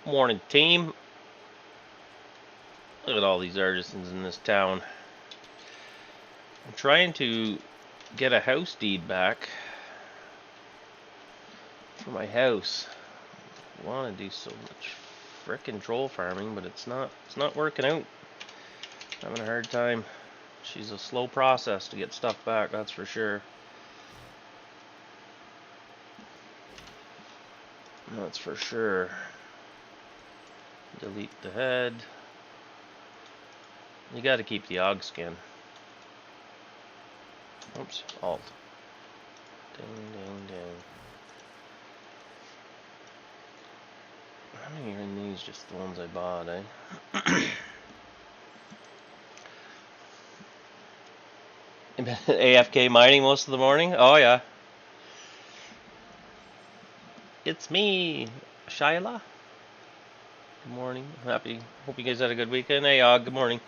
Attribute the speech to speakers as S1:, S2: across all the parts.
S1: Morning, team. Look at all these artisans in this town. I'm trying to get a house deed back for my house. I want to do so much frickin' troll farming, but it's not working out. Having a hard time. She's a slow process to get stuff back, that's for sure. That's for sure. Delete the head. You gotta keep the og skin. Oops, alt. Ding, ding, ding. How many are in these? Just the ones I bought, eh? AFK mining most of the morning? Oh, yeah. It's me, Shyla. Good morning. Hope you guys had a good weekend. Hey, good morning.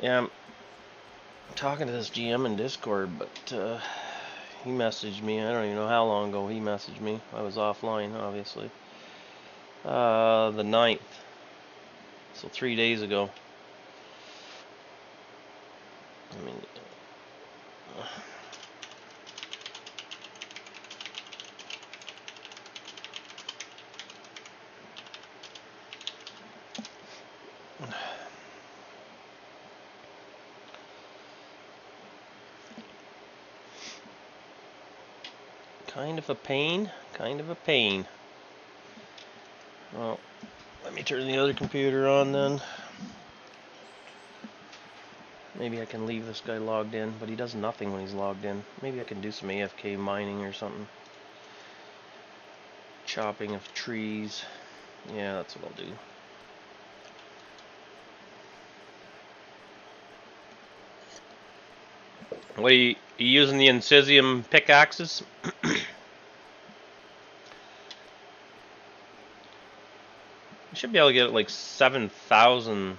S1: Yeah, I'm talking to this GM in Discord, but he messaged me. I don't even know how long ago he messaged me. I was offline, obviously. The 9th. So 3 days ago. I mean... Kind of a pain. Well, let me turn the other computer on then. Maybe I can leave this guy logged in, but he does nothing when he's logged in. Maybe I can do some AFK mining or something. Chopping of trees. Yeah, that's what I'll do. What are you using the Incisium pickaxes? You should be able to get like 7,000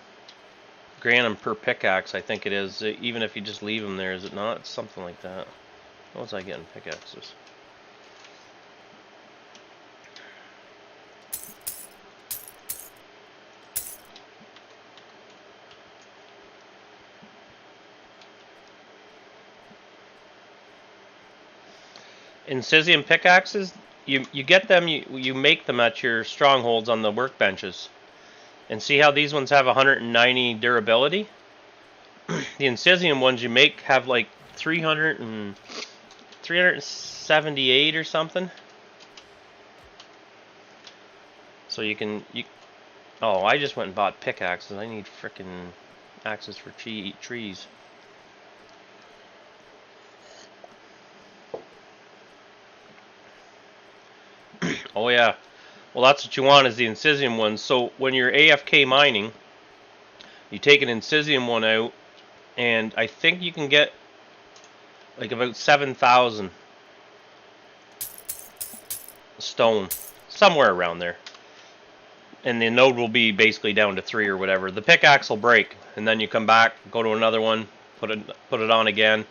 S1: granum per pickaxe, I think it is, even if you just leave them there, is it not? It's something like that. What was I getting pickaxes? Incisium pickaxes, you get them, you make them at your strongholds on the workbenches. And see how these ones have 190 durability? The Incisium ones you make have like 378 or something. So oh, I just went and bought pickaxes. I need frickin' axes for trees. Oh yeah. Well, that's what you want is the Incisium ones. So when you're AFK mining, you take an Incisium one out, and I think you can get like about 7,000 stone, somewhere around there. And the node will be basically down to 3 or whatever. The pickaxe will break, and then you come back, go to another one, put it on again,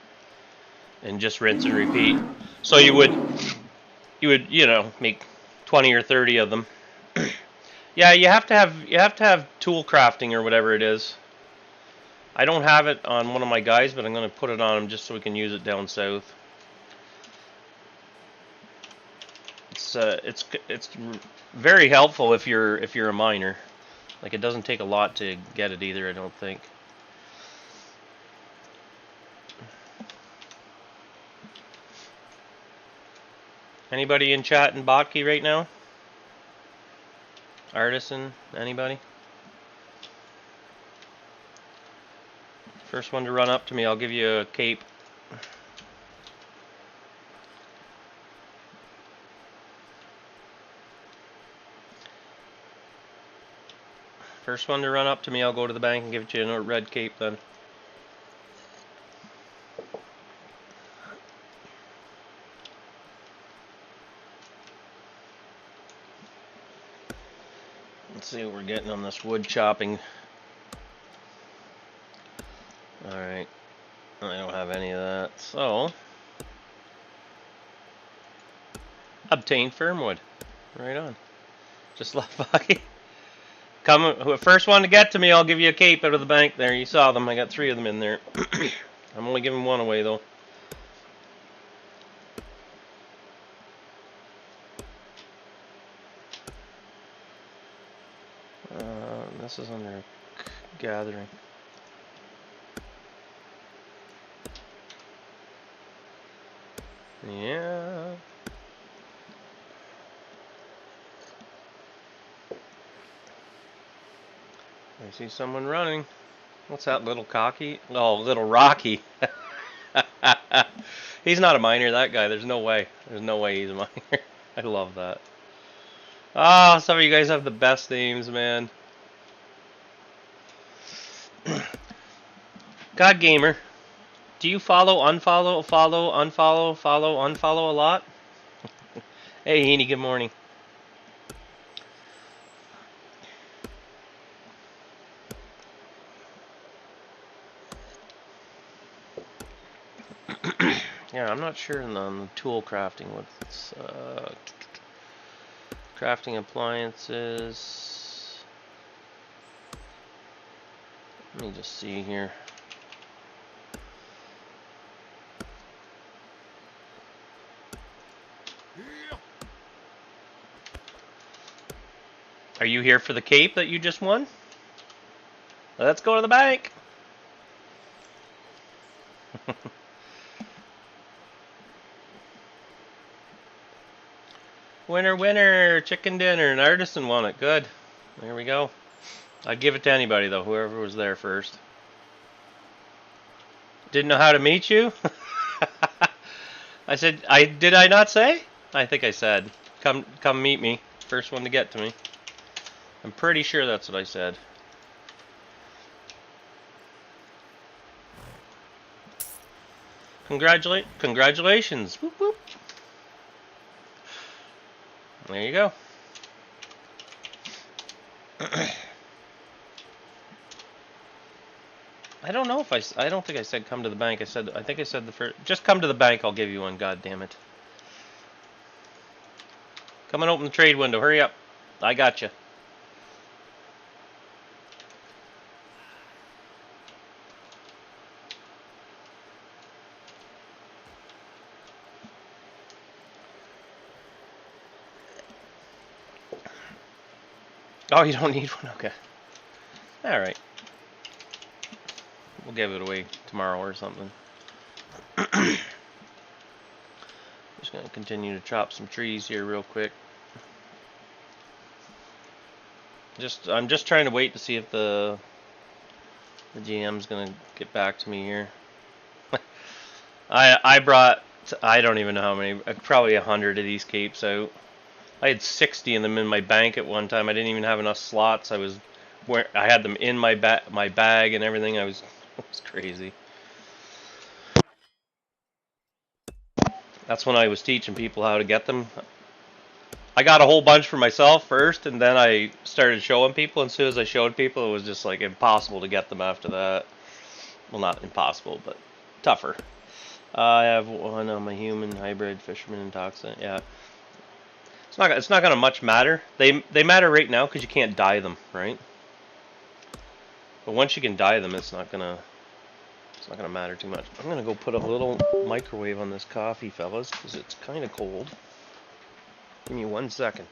S1: and just rinse and repeat. So you would make 20 or 30 of them. Yeah, you have to have tool crafting or whatever it is. I don't have it on one of my guys, but I'm going to put it on him just so we can use it down south. It's very helpful if you're a miner. Like, it doesn't take a lot to get it either, I don't think. Anybody in chat in Botkey right now? Artisan? Anybody? First one to run up to me, I'll give you a cape. First one to run up to me, I'll go to the bank and give you a red cape then. Let's see what we're getting on this wood chopping. Alright. I don't have any of that, so... Obtain firmwood. Right on. Just fucking come. First one to get to me, I'll give you a cape out of the bank. There, you saw them. I got 3 of them in there. I'm only giving 1 away though. This is under gathering. Yeah. I see someone running. What's that, little cocky? Oh, little Rocky. He's not a miner, that guy. There's no way. There's no way he's a miner. I love that. Ah, some of you guys have the best names, man. God Gamer, do you follow, unfollow, follow, unfollow, follow, unfollow a lot? Hey, Heaney, good morning. Yeah, I'm not sure on the tool crafting. What's crafting appliances? Let me just see here. Are you here for the cape that you just won? Let's go to the bank. Winner, winner, chicken dinner. An artisan won it. Good. There we go. I'd give it to anybody, though, whoever was there first. Didn't know how to meet you? I said, did I not say? I think I said, come meet me. First one to get to me. I'm pretty sure that's what I said. Congratulations. Whoop, whoop. There you go. I don't know if I don't think I said come to the bank. I think I said the first. Just come to the bank. I'll give you one. God damn it. Come and open the trade window. Hurry up. I got you. Oh, you don't need one? Okay. Alright. We'll give it away tomorrow or something. Just going to continue to chop some trees here real quick. I'm just trying to wait to see if the GM's going to get back to me here. I brought, I don't even know how many, probably 100 of these capes out. I had 60 of them in my bank at one time. I didn't even have enough slots. I had them in my bag and everything. It was crazy. That's when I was teaching people how to get them. I got a whole bunch for myself first, and then I started showing people. And as soon as I showed people, it was just like impossible to get them after that. Well, not impossible, but tougher. I have one on my human hybrid fisherman and toxin. Yeah. It's not gonna much matter. They matter right now because you can't dye them, right? But once you can dye them, it's not gonna matter too much. I'm gonna go put a little microwave on this coffee, fellas, because it's kind of cold. Give me 1 second.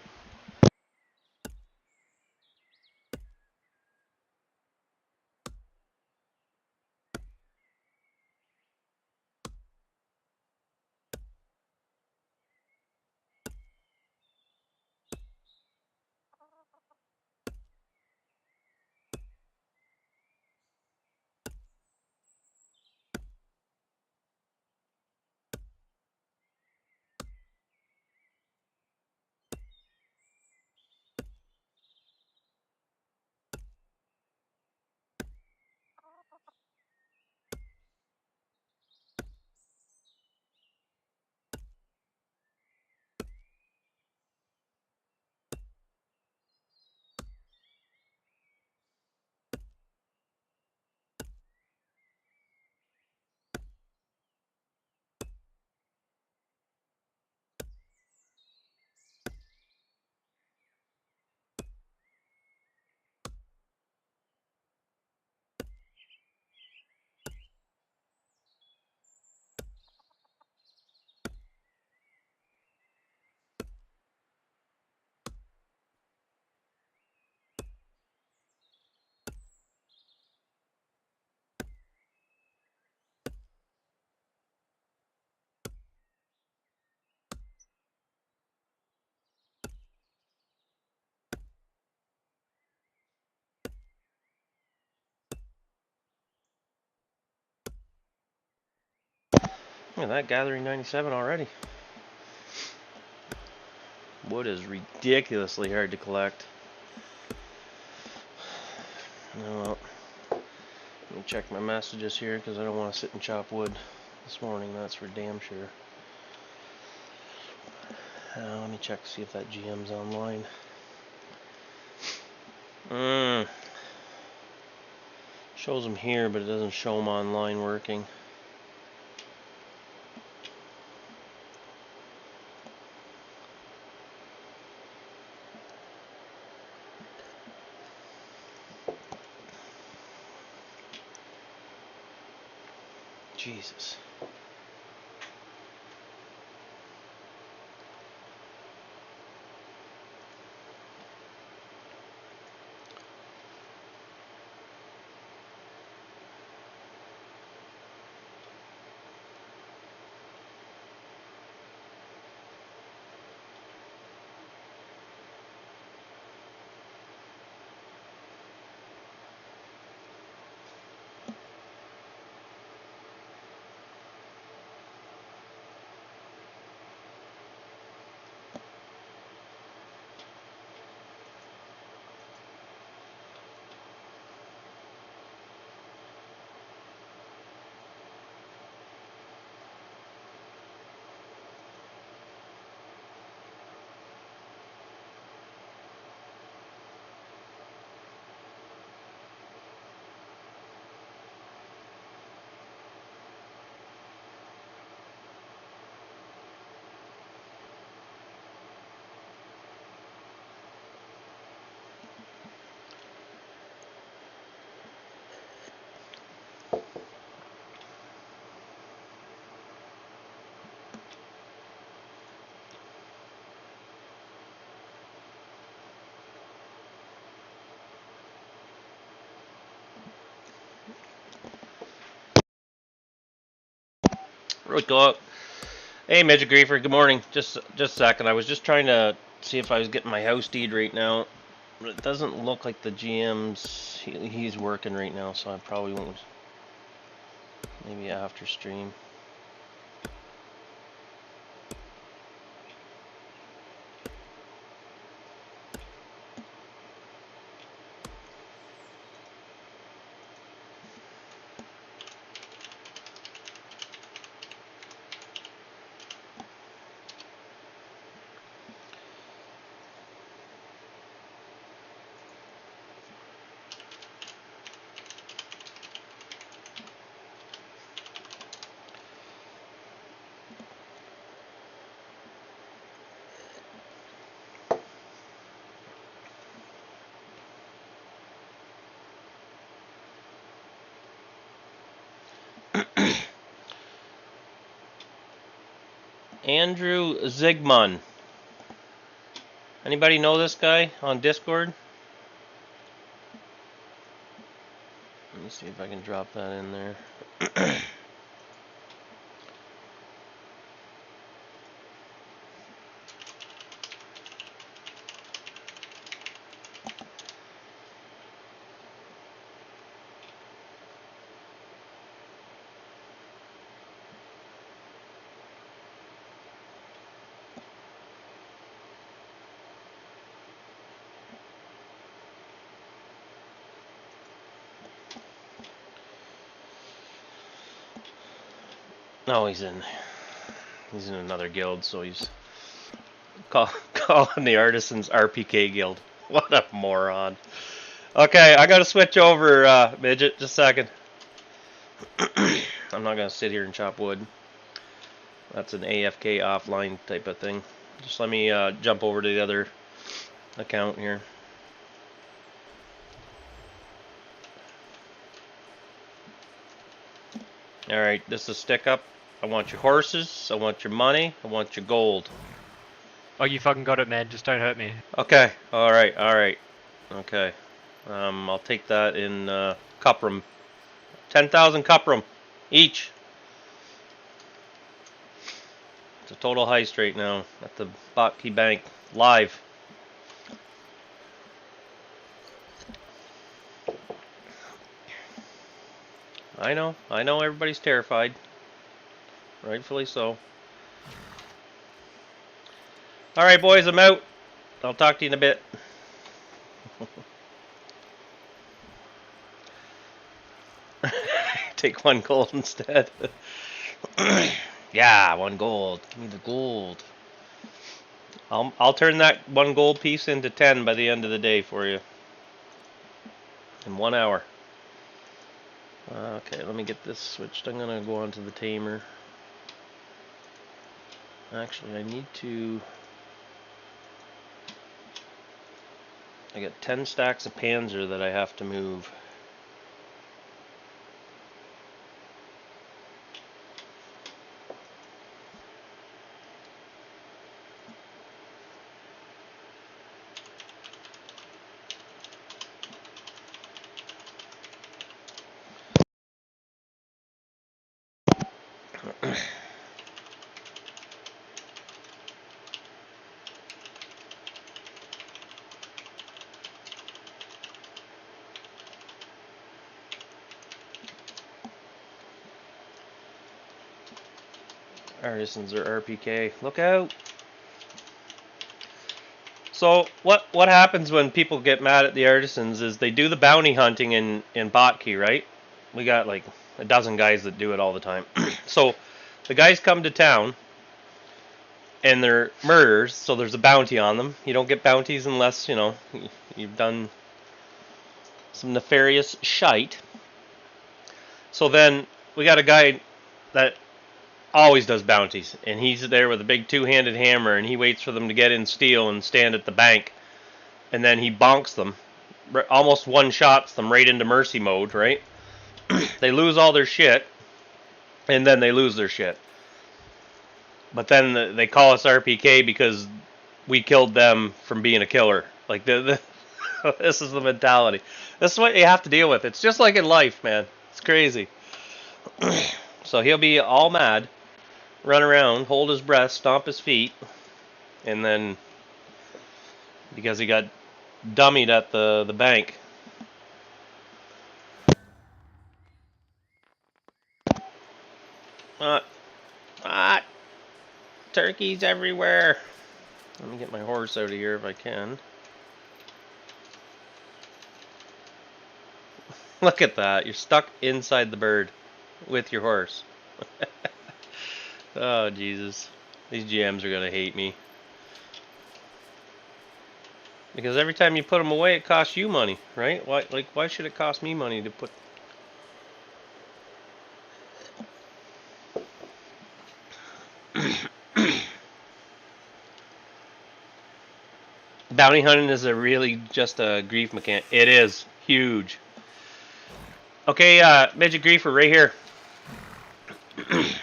S1: Look at that, gathering 97 already. Wood is ridiculously hard to collect. Well, let me check my messages here because I don't want to sit and chop wood this morning, that's for damn sure. Let me check to see if that GM's online. Shows them here, but it doesn't show them online working. Jesus. Really cool. Hey, Midget Griefer, good morning. Just a second. I was just trying to see if I was getting my house deed right now. But it doesn't look like the GM's... He's working right now, so I probably won't... Maybe after stream. Andrew Zigmund. Anybody know this guy on Discord? Let me see if I can drop that in there. No, he's in another guild, so he's calling the Artisans RPK Guild. What a moron. Okay, I gotta switch over, Midget, just a second. I'm not gonna sit here and chop wood. That's an AFK offline type of thing. Just let me jump over to the other account here. Alright, this is stick up. I want your horses, I want your money, I want your gold.
S2: Oh, you fucking got it, man. Just don't hurt me.
S1: Okay, alright. Okay. I'll take that in cuprum. 10,000 cuprum each. It's a total heist right now at the Botkey Bank live. I know everybody's terrified. Rightfully so. Alright, boys, I'm out. I'll talk to you in a bit. Take 1 gold instead. Yeah, 1 gold. Give me the gold. I'll turn that 1 gold piece into 10 by the end of the day for you. In 1 hour. Okay, let me get this switched. I'm gonna go on to the tamer. Actually, I need to... I got 10 stacks of Panzer that I have to move. Artisans are RPK. Look out! So what happens when people get mad at the artisans is they do the bounty hunting in Botkey, right? We got like a dozen guys that do it all the time. So the guys come to town and they're murderers, so there's a bounty on them. You don't get bounties unless, you know, you've done some nefarious shite. So then we got a guy that always does bounties, and he's there with a big 2-handed hammer, and he waits for them to get in steel and stand at the bank, and then he bonks them, almost one-shots them right into mercy mode, right? They lose all their shit, and then they lose their shit. But then they call us RPK because we killed them from being a killer. Like, this is the mentality. This is what you have to deal with. It's just like in life, man. It's crazy. So he'll be all mad, run around, hold his breath, stomp his feet, and then because he got dummied at the bank. Turkeys everywhere. Let me get my horse out of here if I can. Look at that. You're stuck inside the bird with your horse. Oh, Jesus. These GMs are going to hate me. Because every time you put them away, it costs you money, right? Why should it cost me money to put... Bounty hunting is really just a grief mechanic. It is huge. Okay, midget griefer right here.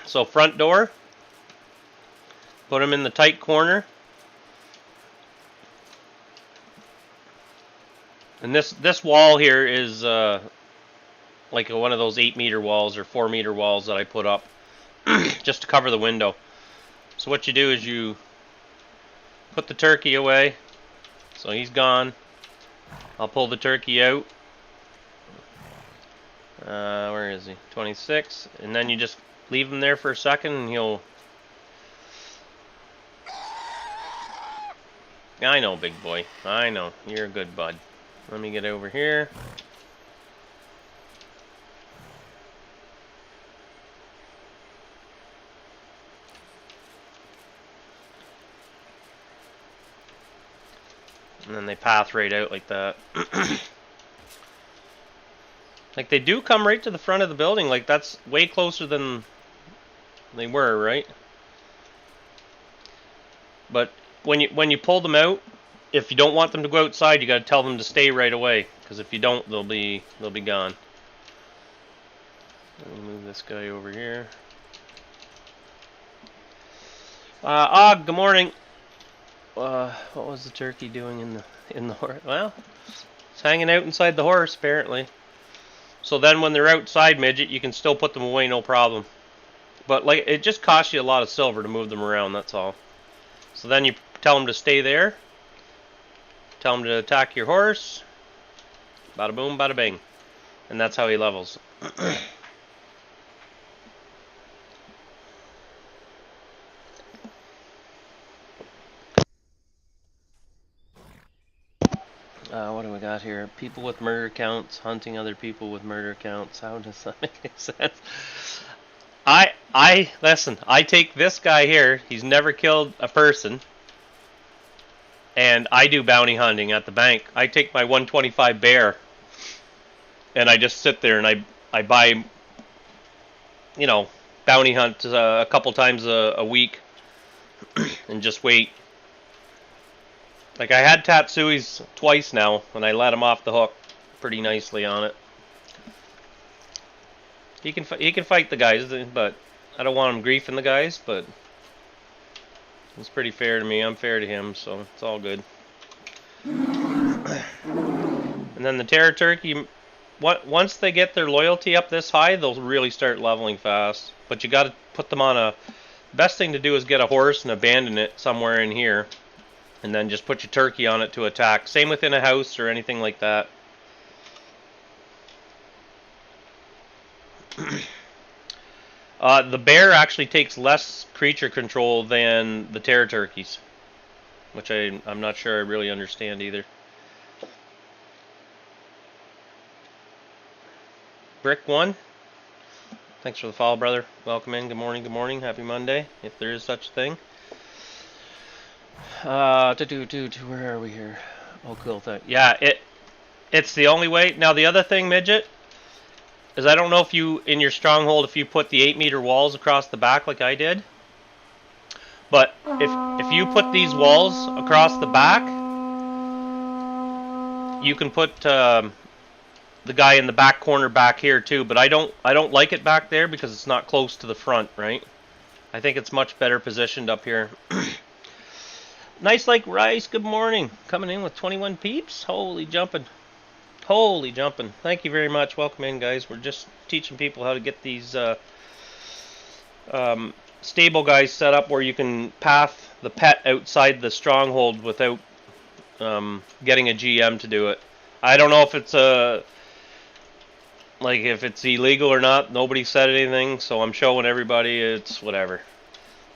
S1: So front door. Put him in the tight corner. And this wall here is like one of those 8-meter walls or 4-meter walls that I put up just to cover the window. So what you do is you put the turkey away. So he's gone. I'll pull the turkey out. Where is he? 26. And then you just leave him there for a second and he'll... I know, big boy. I know. You're a good bud. Let me get over here. And then they path right out like that. Like, they do come right to the front of the building. Like, that's way closer than they were, right? But when you pull them out, if you don't want them to go outside, you got to tell them to stay right away. Because if you don't, they'll be gone. Let me move this guy over here. Og, good morning. What was the turkey doing in the horse? Well, it's hanging out inside the horse apparently. So then when they're outside, midget, you can still put them away, no problem. But like, it just costs you a lot of silver to move them around. That's all. So then you tell them to stay there. Tell him to attack your horse. Bada boom, bada bing. And that's how he levels. People with murder counts hunting other people with murder counts. How does that make any sense? I listen. I take this guy here. He's never killed a person, and I do bounty hunting at the bank. I take my 125 bear, and I just sit there and I buy, you know, bounty hunt a couple times a week, and just wait. Like I had Tatsui's twice now, and I let him off the hook pretty nicely on it. He can fight the guys, but I don't want him griefing the guys. But it's pretty fair to me. I'm fair to him, so it's all good. And then the Terror Turkey, once they get their loyalty up this high, they'll really start leveling fast. But you got to put them on a. Best thing to do is get a horse and abandon it somewhere in here, and then just put your turkey on it to attack. Same within a house or anything like that. The bear actually takes less creature control than the Terror Turkeys, which I'm not sure I really understand either. Brick 1, thanks for the follow, brother. Welcome in. Good morning. Happy Monday, if there is such a thing. Where are we here? Oh, cool thing. Yeah, it's the only way. Now the other thing, Midget, is I don't know if you, in your stronghold, if you put the 8-meter walls across the back like I did. But if you put these walls across the back, you can put the guy in the back corner back here too. But I don't like it back there because it's not close to the front, right? I think it's much better positioned up here. Nice like Rice, good morning. Coming in with 21 peeps. Holy jumping. Thank you very much. Welcome in, guys. We're just teaching people how to get these stable guys set up where you can path the pet outside the stronghold without getting a GM to do it. I don't know if it's if it's illegal or not. Nobody said anything, so I'm showing everybody it's whatever.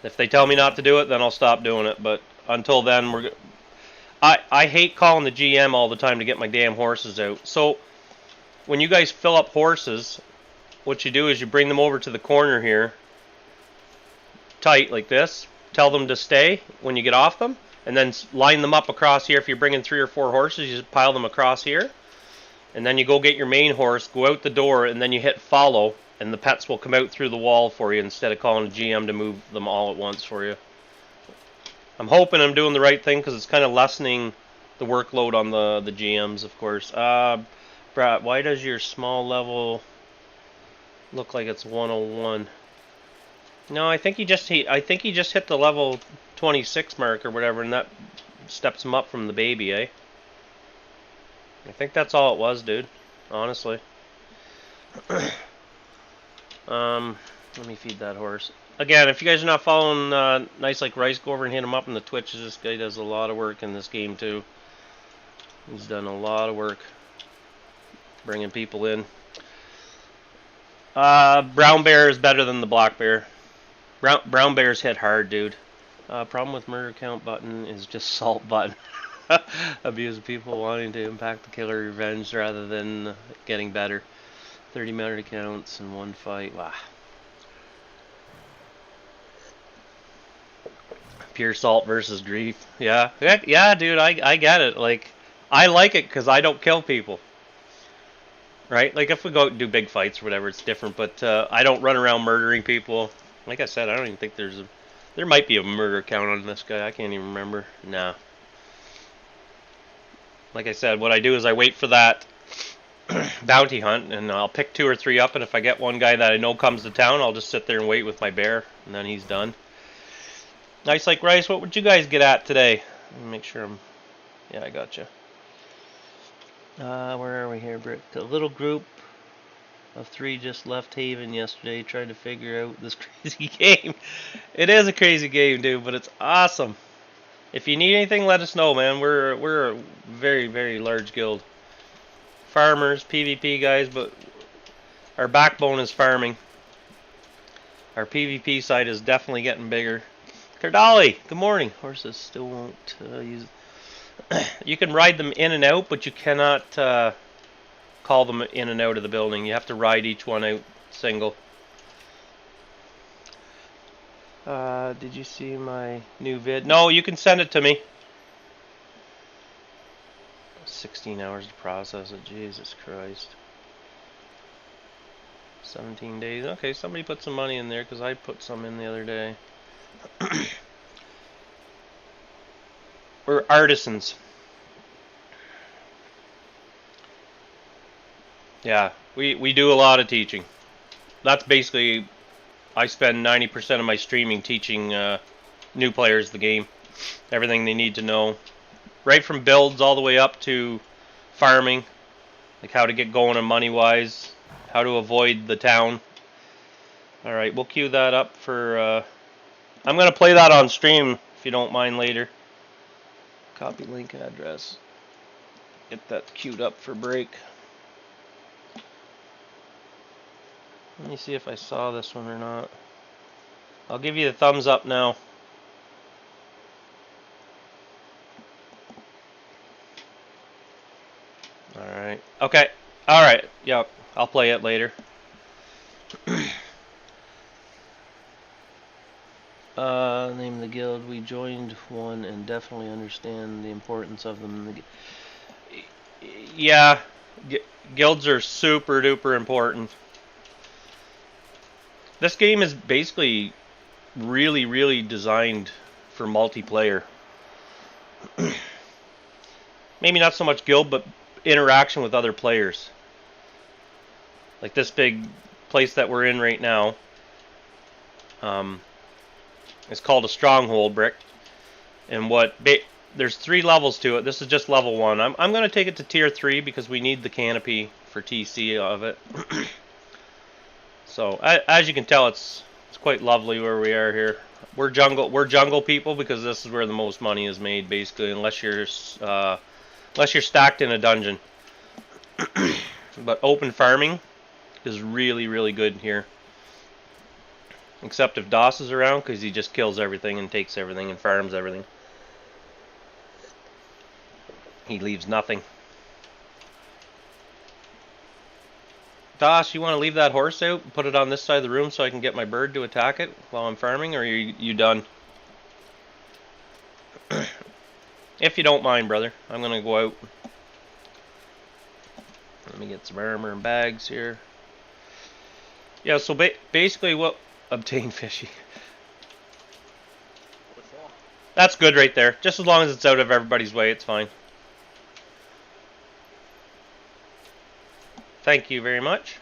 S1: If they tell me not to do it, then I'll stop doing it. But until then, I hate calling the GM all the time to get my damn horses out. So when you guys fill up horses, what you do is you bring them over to the corner here, tight like this. Tell them to stay when you get off them, and then line them up across here. If you're bringing 3 or 4 horses, you just pile them across here, and then you go get your main horse, go out the door, and then you hit follow, and the pets will come out through the wall for you instead of calling a GM to move them all at once for you. I'm hoping I'm doing the right thing because it's kind of lessening the workload on the GMs, of course. Brad, why does your small level look like it's 101? No, I think he just hit the level 26 mark or whatever, and that steps him up from the baby, eh? I think that's all it was, dude. Honestly. Let me feed that horse. Again, if you guys are not following Nice Like Rice, go over and hit him up in the Twitches. This guy does a lot of work in this game too. He's done a lot of work bringing people in. Brown bear is better than the black bear. Brown bears hit hard, dude. Problem with murder count button is just salt button. Abuse people wanting to impact the killer revenge rather than getting better. 30 murder counts in one fight. Wow. Pure salt versus grief. Yeah, dude, I get it. Like, I like it because I don't kill people. Right? Like, if we go do big fights or whatever, it's different. But I don't run around murdering people. Like I said, I don't even think there might be a murder count on this guy. I can't even remember. Nah. Like I said, what I do is I wait for that bounty hunt, and I'll pick 2 or 3 up. And if I get one guy that I know comes to town, I'll just sit there and wait with my bear, and then he's done. Nice Like Rice, what would you guys get at today? Let me make sure I'm... Yeah, I got you. Where are we here, Brick? A little group of 3 just left Haven yesterday trying to figure out this crazy game. It is a crazy game, dude, but it's awesome. If you need anything, let us know, man. We're a very, very large guild. Farmers, PvP guys, but our backbone is farming. Our PvP side is definitely getting bigger. Kardali, good morning. Horses still won't use it. You can ride them in and out, but you cannot call them in and out of the building. You have to ride each one out single. Did you see my new vid? No, you can send it to me. 16 hours to process it. Jesus Christ. 17 days. Okay, somebody put some money in there because I put some in the other day. We're artisans. Yeah, we do a lot of teaching. That's basically, I spend 90% of my streaming teaching new players the game. Everything they need to know. Right from builds all the way up to farming. Like how to get going and money-wise. How to avoid the town. Alright, we'll queue that up for... I'm going to play that on stream, if you don't mind, later. Copy link address. Get that queued up for break. Let me see if I saw this one or not. I'll give you the thumbs up now. Alright. Okay. Alright. Yep. I'll play it later. Name of the guild. We joined one and definitely understand the importance of them. Yeah. Guilds are super duper important. This game is basically really designed for multiplayer. Maybe not so much guild, but interaction with other players. Like this big place that we're in right now. It's called a stronghold brick. And there's 3 levels to it. This is just level 1. I'm going to take it to tier 3 because we need the canopy for TC of it. So as you can tell, it's quite lovely where we are here. We're jungle people because this is where the most money is made, basically, unless you're stacked in a dungeon. But open farming is really good here. Except if Doss is around, because he just kills everything and takes everything and farms everything. He leaves nothing. Doss, you want to leave that horse out and put it on this side of the room so I can get my bird to attack it while I'm farming, or are you done? If you don't mind, brother, I'm going to go out. Let me get some armor and bags here. Yeah, so basically what... Obtain fishy. That's good right there. Just as long as it's out of everybody's way, it's fine. Thank you very much.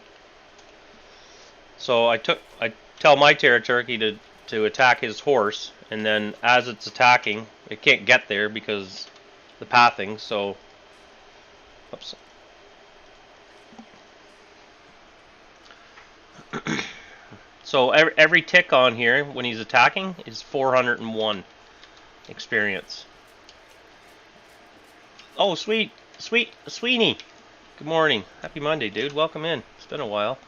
S1: So I tell my Terra Turkey to attack his horse, and then as it's attacking, it can't get there because the pathing, so... Oops. So every tick on here, when he's attacking, is 401 experience. Oh, Sweeney. Good morning. Happy Monday, dude. Welcome in. It's been a while.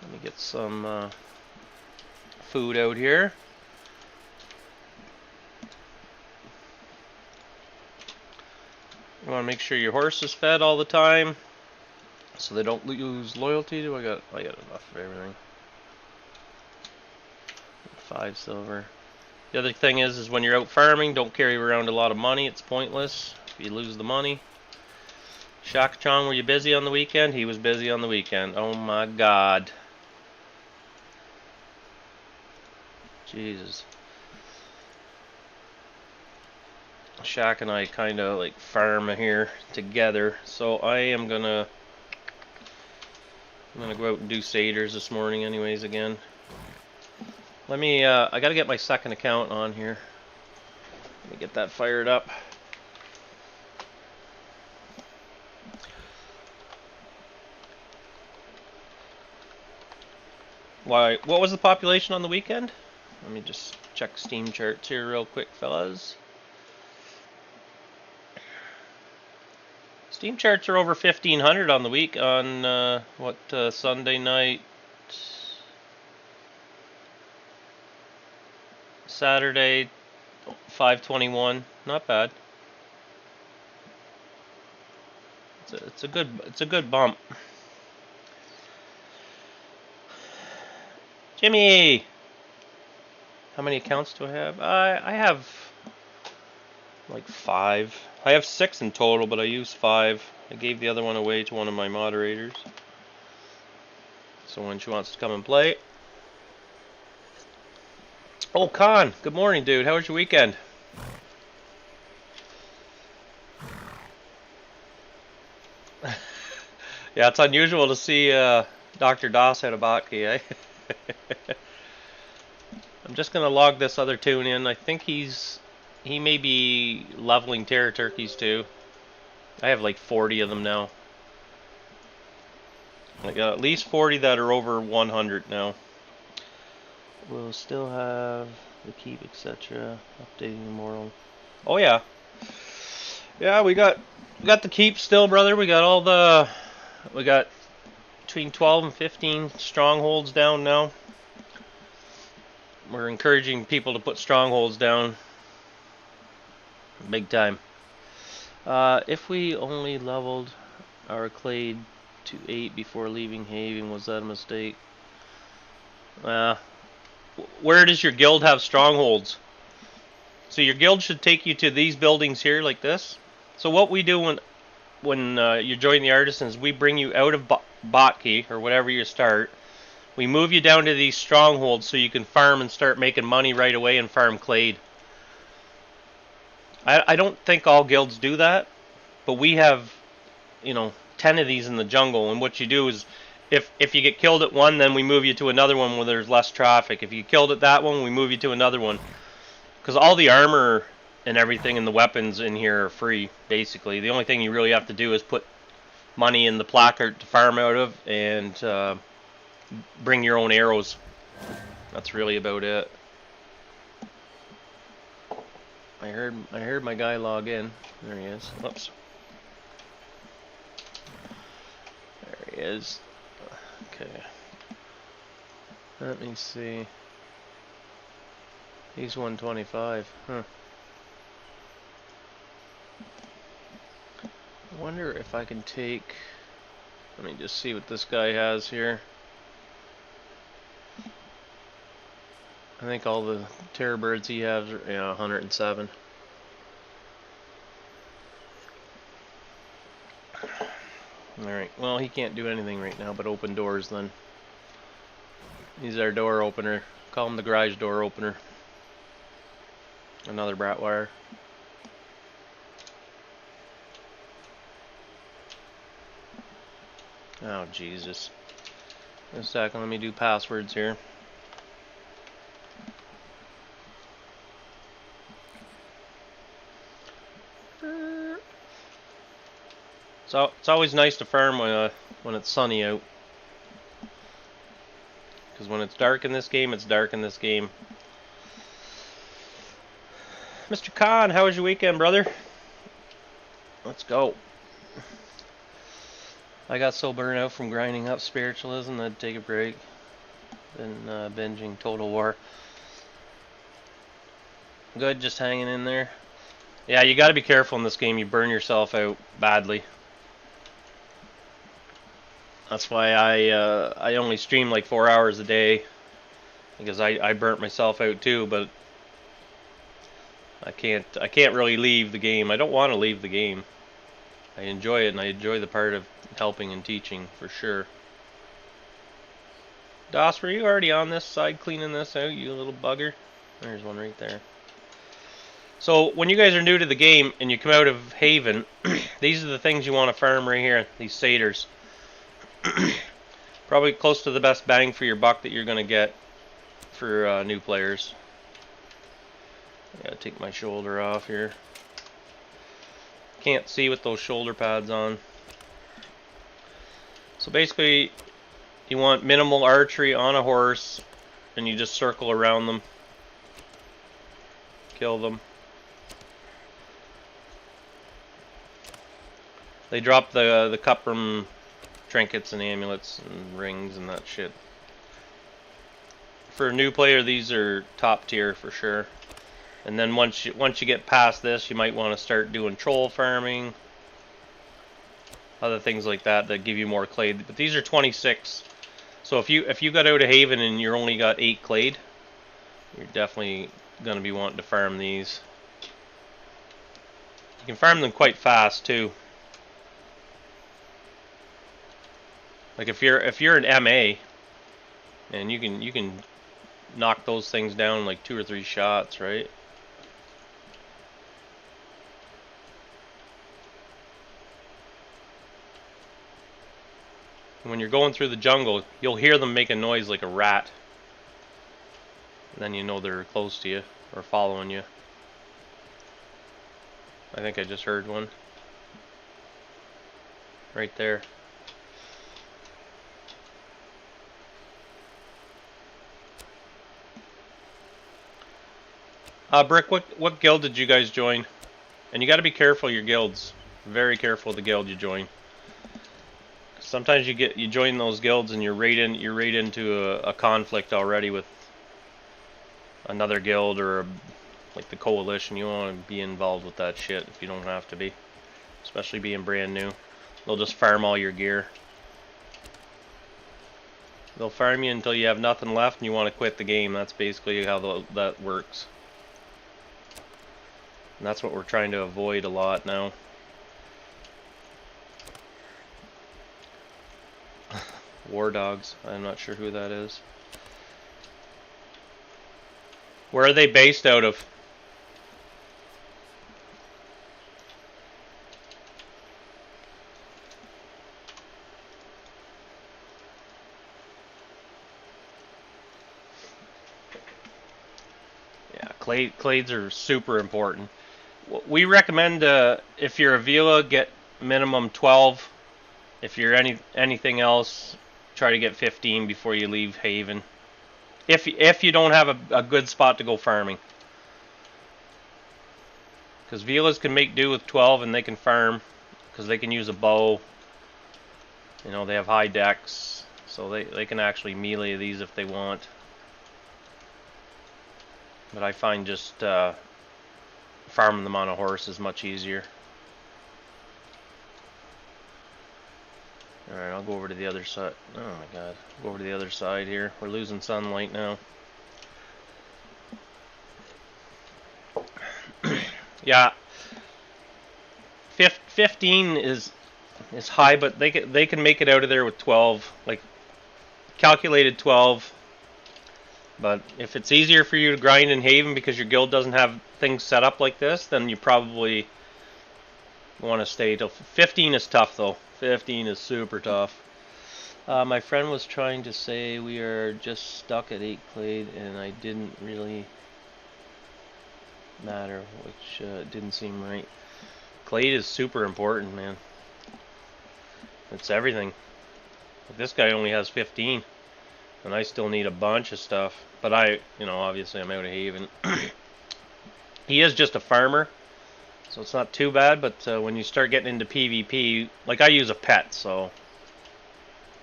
S1: Let me get some food out here. You want to make sure your horse is fed all the time, so they don't lose loyalty. I got enough of everything. 5 silver. The other thing is when you're out farming, don't carry around a lot of money. It's pointless if you lose the money. Shaka-chan, were you busy on the weekend? He was busy on the weekend. Oh my God. Jesus. Shaq and I kind of like farm here together, so I am gonna go out and do Saders this morning anyways again. Let me, I gotta get my second account on here. Let me get that fired up. Why, what was the population on the weekend? Let me just check Steam charts here real quick, fellas. Steam charts are over 1,500 on the week on, Sunday night, Saturday, 521. Not bad. It's a good bump. Jimmy, how many accounts do I have? I have like 5. I have 6 in total, but I used 5. I gave the other one away to one of my moderators. So when she wants to come and play. Oh, Con, good morning, dude. How was your weekend? Yeah, it's unusual to see Dr. Doss at a Botke, eh? I'm just gonna log this other tune in. I think he may be leveling Terror Turkeys too. I have like 40 of them now. I got at least 40 that are over 100 now. We'll still have the keep, etc. Updating the moral. Oh yeah, yeah. We got the keep still, brother. We got between 12 and 15 strongholds down now. We're encouraging people to put strongholds down. Big time. If we only leveled our clade to 8 before leaving Haven, was that a mistake? Where does your guild have strongholds? So your guild should take you to these buildings here like this. So what we do when you join the Artisans, we bring you out of Botke or whatever you start. We move you down to these strongholds so you can farm and start making money right away and farm clade. I don't think all guilds do that, but we have, 10 of these in the jungle, and what you do is if you get killed at one, then we move you to another one where there's less traffic. If you get killed at that one, we move you to another one. Because all the armor and everything and the weapons in here are free, basically. The only thing you really have to do is put money in the placard to farm out of and bring your own arrows. That's really about it. I heard my guy log in. There he is. Whoops. There he is. Okay. Let me see. He's 125. Huh. I wonder if I can take... Let me just see what this guy has here. I think all the terror birds he has are 107. Alright, well he can't do anything right now but open doors then. He's our door opener. Call him the garage door opener. Another brat wire. Oh Jesus. In a second, let me do passwords here. So it's always nice to farm when it's sunny out. Because when it's dark in this game, it's dark in this game. Mr. Khan, how was your weekend, brother? Let's go. I got so burned out from grinding up spiritualism that I'd take a break. Been binging Total War. Good, just hanging in there. Yeah, you got to be careful in this game. You burn yourself out badly. That's why I only stream like 4 hours a day, because I burnt myself out too. But I can't really leave the game. I don't want to leave the game. I enjoy it, and I enjoy the part of helping and teaching for sure. Doss, were you already on this side cleaning this out, you little bugger? There's one right there. So when you guys are new to the game and you come out of Haven, these are the things you want to farm right here. These satyrs. Probably close to the best bang for your buck that you're going to get for new players. I gotta take my shoulder off here. Can't see with those shoulder pads on. So basically, you want minimal archery on a horse, and you just circle around them. Kill them. They drop the cuprum trinkets and amulets and rings and that shit. For a new player, these are top tier for sure. And then once you get past this, you might want to start doing troll farming, other things like that that give you more clay. But these are 26. So if you got out of Haven and you're only got 8 clay, you're definitely gonna be wanting to farm these. You can farm them quite fast too. Like if you're an MA, and you can knock those things down in like 2 or 3 shots, right? When you're going through the jungle, you'll hear them make a noise like a rat. And then you know they're close to you or following you. I think I just heard one. Right there. Brick, what guild did you guys join? And you got to be careful of your guilds. Very careful of the guild you join. Sometimes you join those guilds and you're right into a conflict already with another guild or like the coalition. You don't want to be involved with that shit if you don't have to be, especially being brand new. They'll just farm all your gear. They'll farm you until you have nothing left and you want to quit the game. That's basically how that works. And that's what we're trying to avoid a lot now. War Dogs. I'm not sure who that is. Where are they based out of? Yeah, clades are super important. We recommend if you're a Vila, get minimum 12. If you're anything else, try to get 15 before you leave Haven. If you don't have a good spot to go farming. Because Vilas can make do with 12 and they can farm. Because they can use a bow. You know, they have high dex. So they can actually melee these if they want. But I find just farming them on a horse is much easier. Alright, I'll go over to the other side. Oh my god. Go over to the other side here. We're losing sunlight now. Yeah. 15 is high, but they can make it out of there with 12. Like, calculated 12. But if it's easier for you to grind in Haven because your guild doesn't have things set up like this, then you probably want to stay till 15 is tough though. 15 is super tough. My friend was trying to say we are just stuck at 8 clade and I didn't really matter, which didn't seem right. Clade is super important, man. It's everything. This guy only has 15 and I still need a bunch of stuff. But obviously I'm out of Haven. He is just a farmer. So it's not too bad, but when you start getting into PvP, like I use a pet, so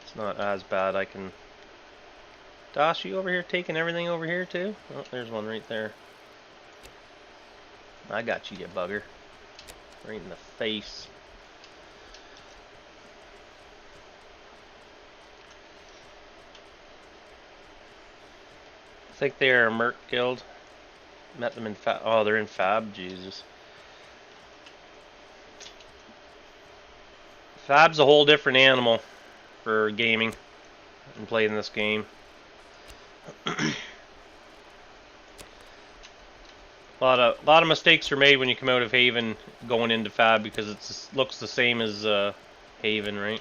S1: it's not as bad. I can... Dosh, you over here taking everything over here too? Oh, there's one right there. I got you, you bugger. Right in the face. I think they are a Merc Guild. Met them in Fab. Oh, they're in Fab, Jesus. Fab's a whole different animal for gaming and playing this game. A lot of mistakes are made when you come out of Haven going into Fab because it looks the same as Haven, right?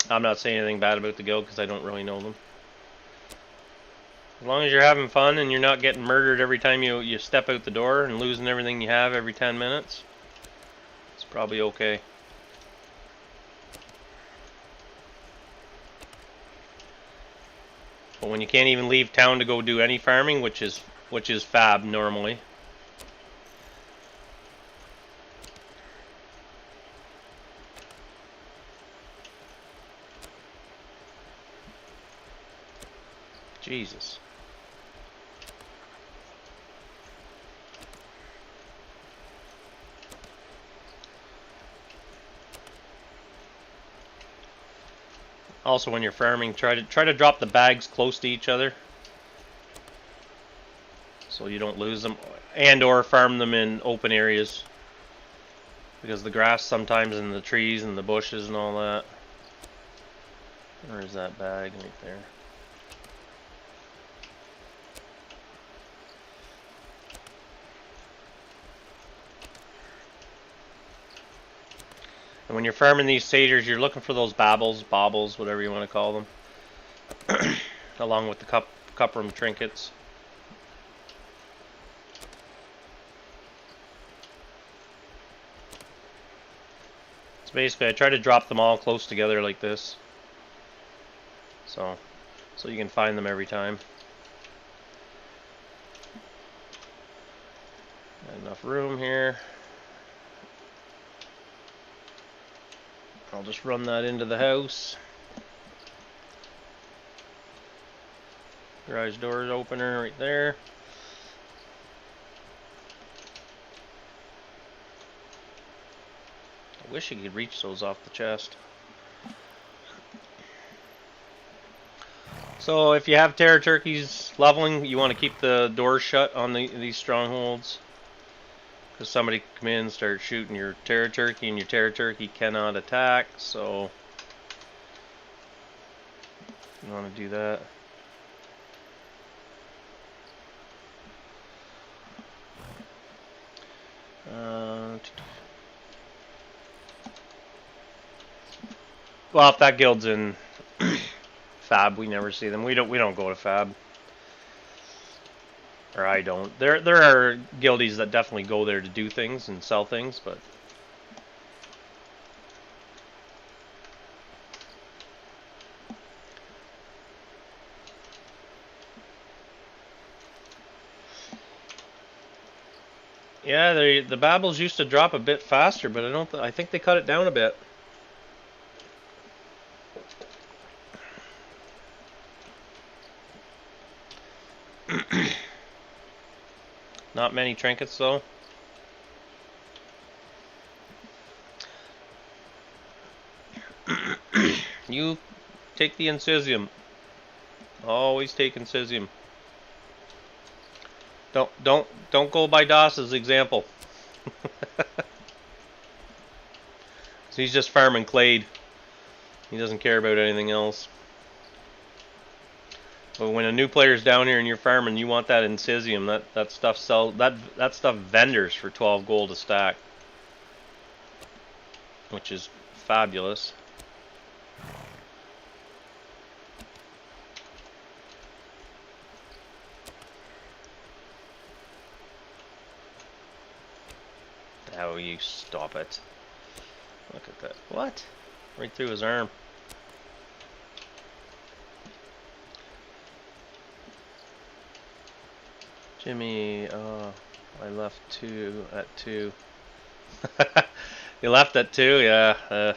S1: I'm not saying anything bad about the guild because I don't really know them. As long as you're having fun and you're not getting murdered every time you step out the door and losing everything you have every 10 minutes, it's probably okay. But when you can't even leave town to go do any farming, which is Fab normally. Jesus. Also, when you're farming, try to drop the bags close to each other, so you don't lose them, and or farm them in open areas, because the grass sometimes in the trees and the bushes and all that. Where is that bag? Right there. And when you're farming these satyrs, you're looking for those baubles, whatever you want to call them, along with the cuprum trinkets. So basically, I try to drop them all close together like this, so you can find them every time. Got enough room here. I'll just run that into the house. Garage door opener right there. I wish you could reach those off the chest. So if you have terror turkeys leveling, you want to keep the doors shut on these strongholds, because somebody can come in and start shooting your terror turkey, and your terror turkey cannot attack, so you want to do that. Well, if that guild's in Fab, we never see them. We don't go to Fab, or I don't. There are guildies that definitely go there to do things and sell things, but yeah, the babbles used to drop a bit faster, but I think they cut it down a bit. Not many trinkets though. You take the Incisium. Always take Incisium. Don't go by Doss's example. So he's just farming Clade. He doesn't care about anything else. But when a new player's down here and you're farming, you want that Incisium. That stuff that stuff vendors for 12 gold a stack, which is fabulous. Oh, you stop it. Look at that. What? Right through his arm. Jimmy, I left 2 at 2. You left at 2, yeah.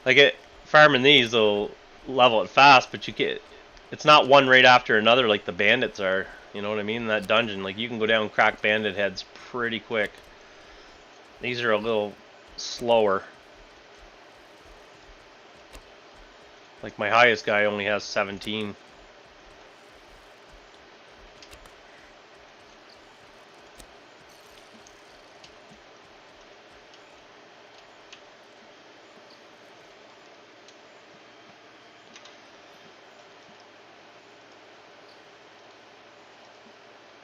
S1: Like farming these will level it fast, but it's not one right after another like the bandits are. You know what I mean? In that dungeon, like you can go down and crack bandit heads pretty quick. These are a little slower. Like my highest guy only has 17.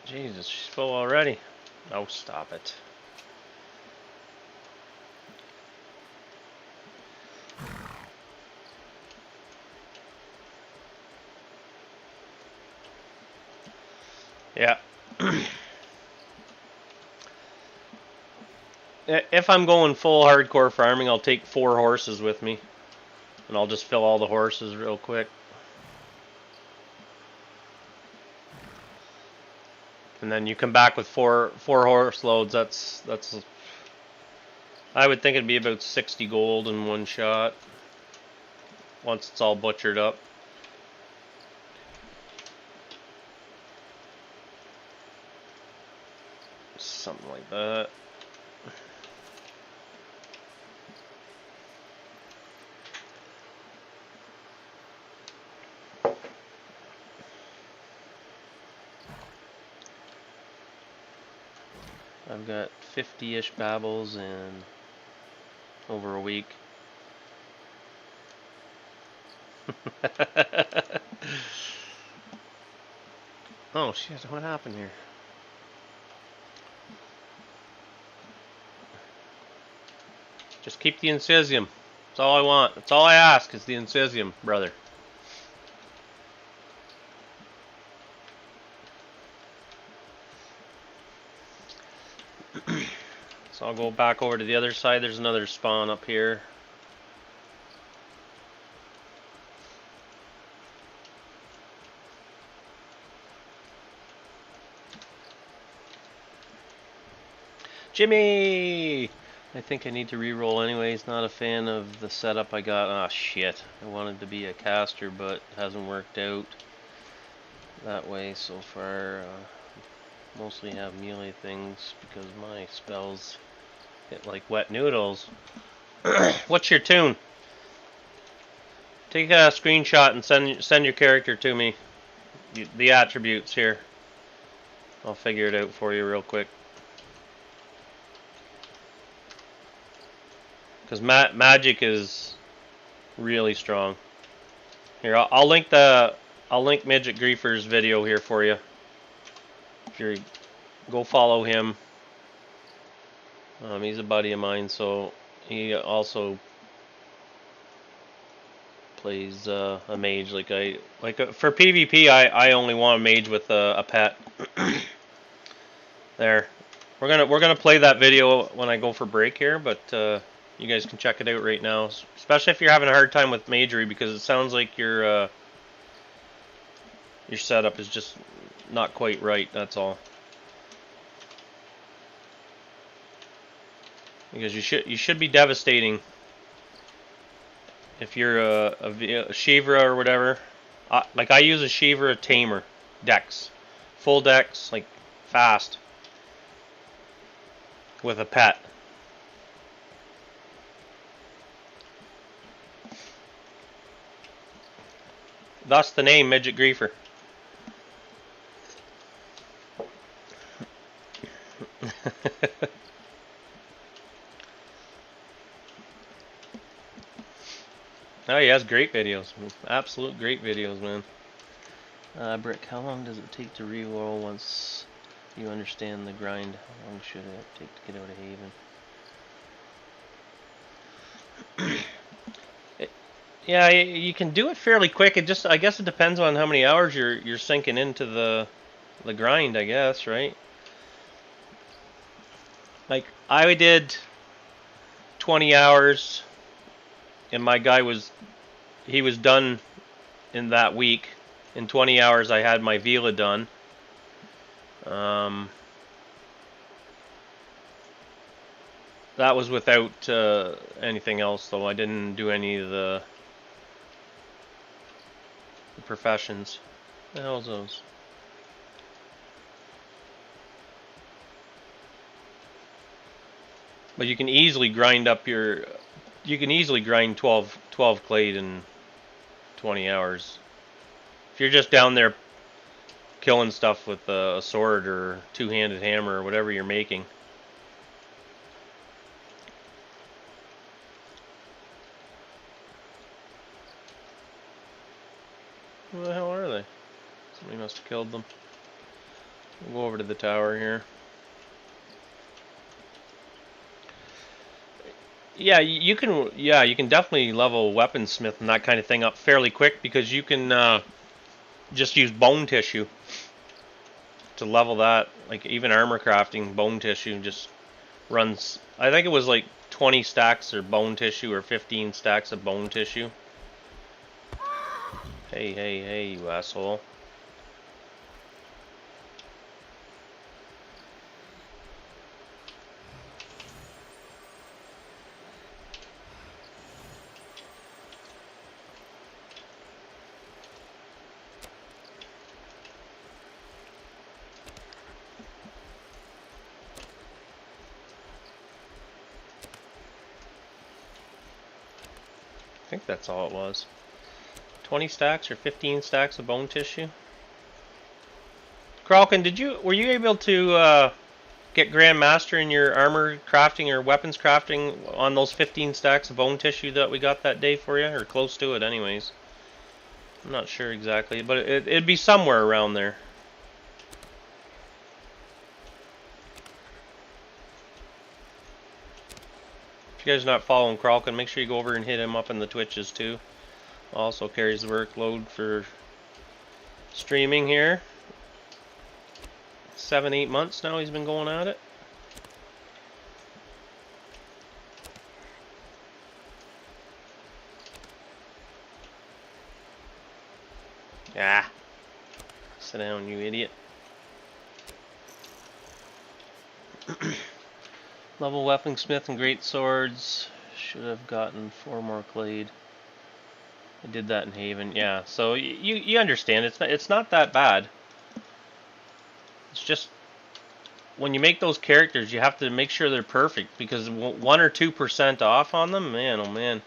S1: Jesus, she's full already. Oh, stop it. Yeah. If I'm going full hardcore farming, I'll take 4 horses with me. And I'll just fill all the horses real quick. And then you come back with four horse loads. That's I would think it'd be about 60 gold in one shot once it's all butchered up. Something like that. I've got 50-ish babbles in over a week. Oh shit, what happened here? Just keep the Incisium. That's all I want. That's all I ask is the Incisium, brother. So I'll go back over to the other side. There's another spawn up here. Jimmy! I think I need to re-roll anyways. Not a fan of the setup I got. Ah, shit. I wanted to be a caster, but it hasn't worked out that way so far. Mostly have melee things because my spells hit like wet noodles. What's your tune? Take a screenshot and send your character to me. The attributes here. I'll figure it out for you real quick. Because magic is really strong. Here, I'll link Midget Griefer's video here for you. If you go follow him. He's a buddy of mine, so he also plays a mage. For PvP, I only want a mage with a pet. There, we're gonna play that video when I go for break here, but you guys can check it out right now, especially if you're having a hard time with magery, because it sounds like your setup is just not quite right. That's all. Because you should be devastating if you're a Shivra or whatever. Like I use a Shivra Tamer Dex, full Dex, like fast with a pet. Thus the name Midget Griefer. Oh, he has great videos. Absolute great videos, man. Brick, how long does it take to re-roll once you understand the grind? How long should it take to get out of Haven? Yeah, you can do it fairly quick. I guess it depends on how many hours you're sinking into the grind, I guess, right? Like I did 20 hours, and my guy was done in that week. In 20 hours, I had my Vila done. That was without anything else, though. I didn't do any of the professions. What the hell's those? But you can easily grind up your... You can easily grind 12 clade in 20 hours. If you're just down there killing stuff with a sword or two-handed hammer or whatever you're making. Where the hell are they? Somebody must have killed them. We'll go over to the tower here. Yeah, you can definitely level weaponsmith and that kind of thing up fairly quick, because you can just use bone tissue to level that. Like even armor crafting, bone tissue just runs. I think it was like 20 stacks of bone tissue or 15 stacks of bone tissue. Hey, you asshole. I think that's all it was. 20 stacks or 15 stacks of bone tissue. Kralkin, were you able to get Grandmaster in your armor crafting or weapons crafting on those 15 stacks of bone tissue that we got that day for you, or close to it anyways. I'm not sure exactly, but it'd be somewhere around there. If you guys are not following Kralkin, make sure you go over and hit him up in the Twitches too. Also carries the workload for streaming here. 7-8 months now he's been going at it. Ah, sit down, you idiot. Level weaponsmith and great swords. Should have gotten 4 more clade. I did that in Haven, yeah. So you understand, it's not that bad. It's just when you make those characters, you have to make sure they're perfect, because 1 or 2% off on them, man, oh man,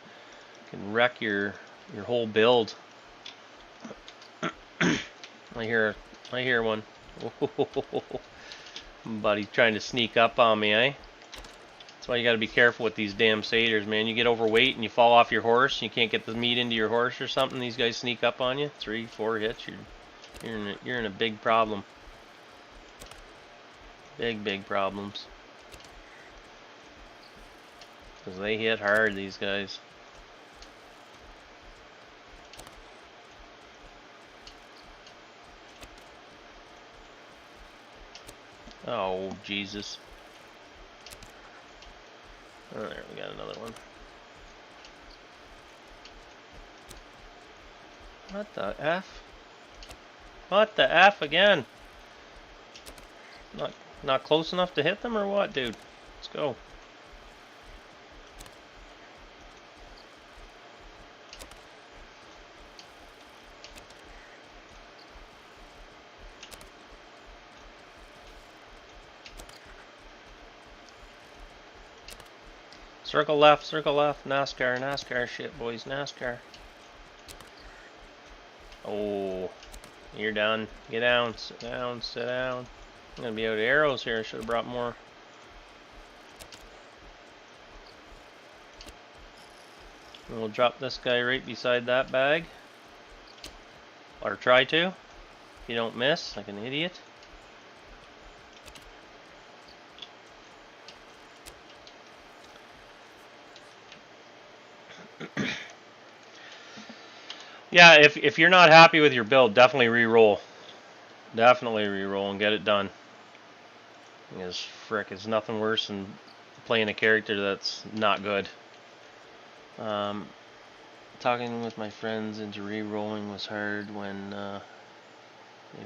S1: can wreck your whole build. I hear one. Buddy trying to sneak up on me, eh? That's why you got to be careful with these damn satyrs, man. You get overweight and you fall off your horse, and you can't get the meat into your horse or something. These guys sneak up on you. 3-4 hits, you're in a big problem. Big problems. Because they hit hard, these guys. Oh, Jesus. Oh, there, we got another one. What the F? What the F again? Not close enough to hit them or what, dude? Let's go. Circle left, NASCAR shit, boys, NASCAR. Oh, you're done. Get down, sit down, sit down. I'm gonna be out of arrows here. I should have brought more. And we'll drop this guy right beside that bag. Or try to. If you don't miss, like an idiot. Yeah, if you're not happy with your build, definitely re-roll. Definitely re-roll and get it done. Because frick, it's nothing worse than playing a character that's not good. Talking with my friends into re-rolling was hard when they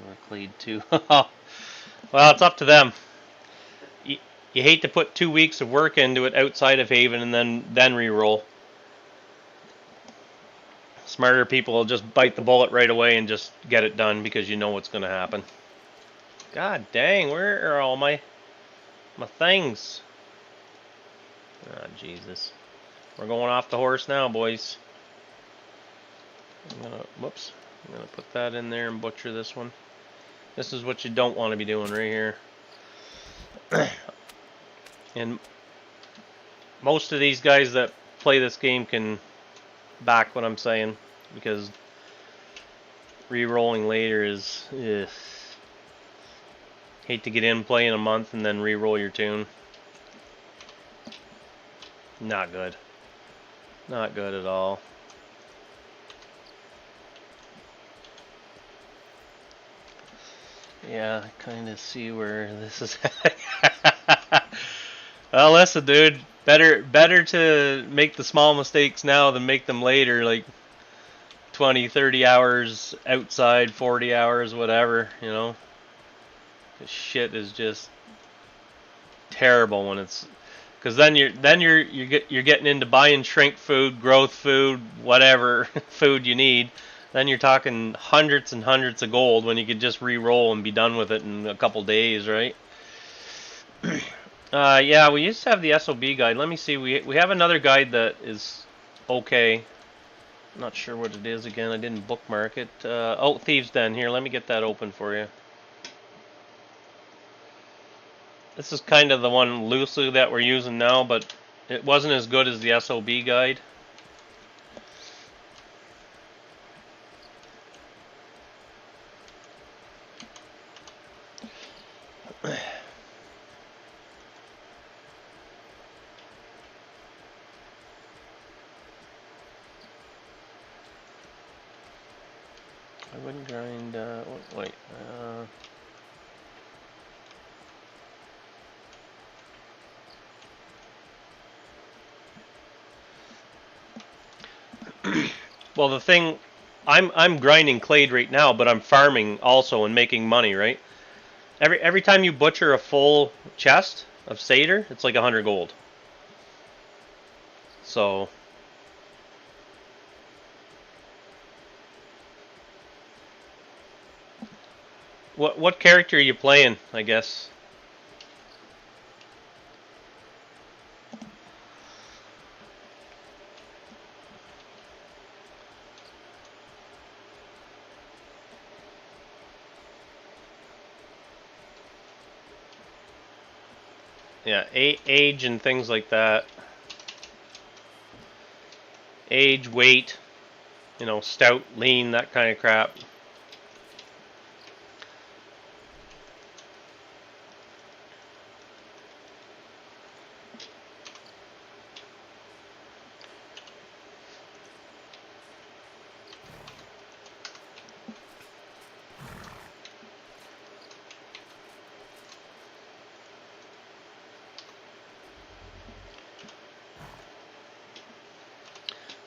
S1: were clade too. Well, it's up to them. You hate to put 2 weeks of work into it outside of Haven and then re-roll. Smarter people will just bite the bullet right away and just get it done because you know what's going to happen. God dang, where are all my things? Ah, Jesus. We're going off the horse now, boys. I'm gonna put that in there and butcher this one. This is what you don't want to be doing right here. And most of these guys that play this game can back what I'm saying, because re-rolling later is hate to get in, play in a month, and then re-roll your tune. Not good. Not good at all. Yeah, I kind of see where this is at. Well, listen, dude. Better to make the small mistakes now than make them later, like 20, 30 hours outside, 40 hours, whatever, you know. This shit is just terrible when it's, because then you're getting into buying shrink food, growth food, whatever food you need. Then you're talking hundreds and hundreds of gold when you could just re-roll and be done with it in a couple days, right? Yeah, we used to have the SOB guide. Let me see. We have another guide that is okay. Not sure what it is again. I didn't bookmark it. Oh, Thieves' Den. Here, let me get that open for you. This is kind of the one loosely that we're using now, but it wasn't as good as the SOB guide. I wouldn't grind, wait, well, the thing, I'm grinding clade right now, but I'm farming also and making money, right? Every time you butcher a full chest of Satyr, it's like 100 gold. So what character are you playing, I guess? Yeah, age and things like that. Age, weight, you know, stout, lean, that kind of crap.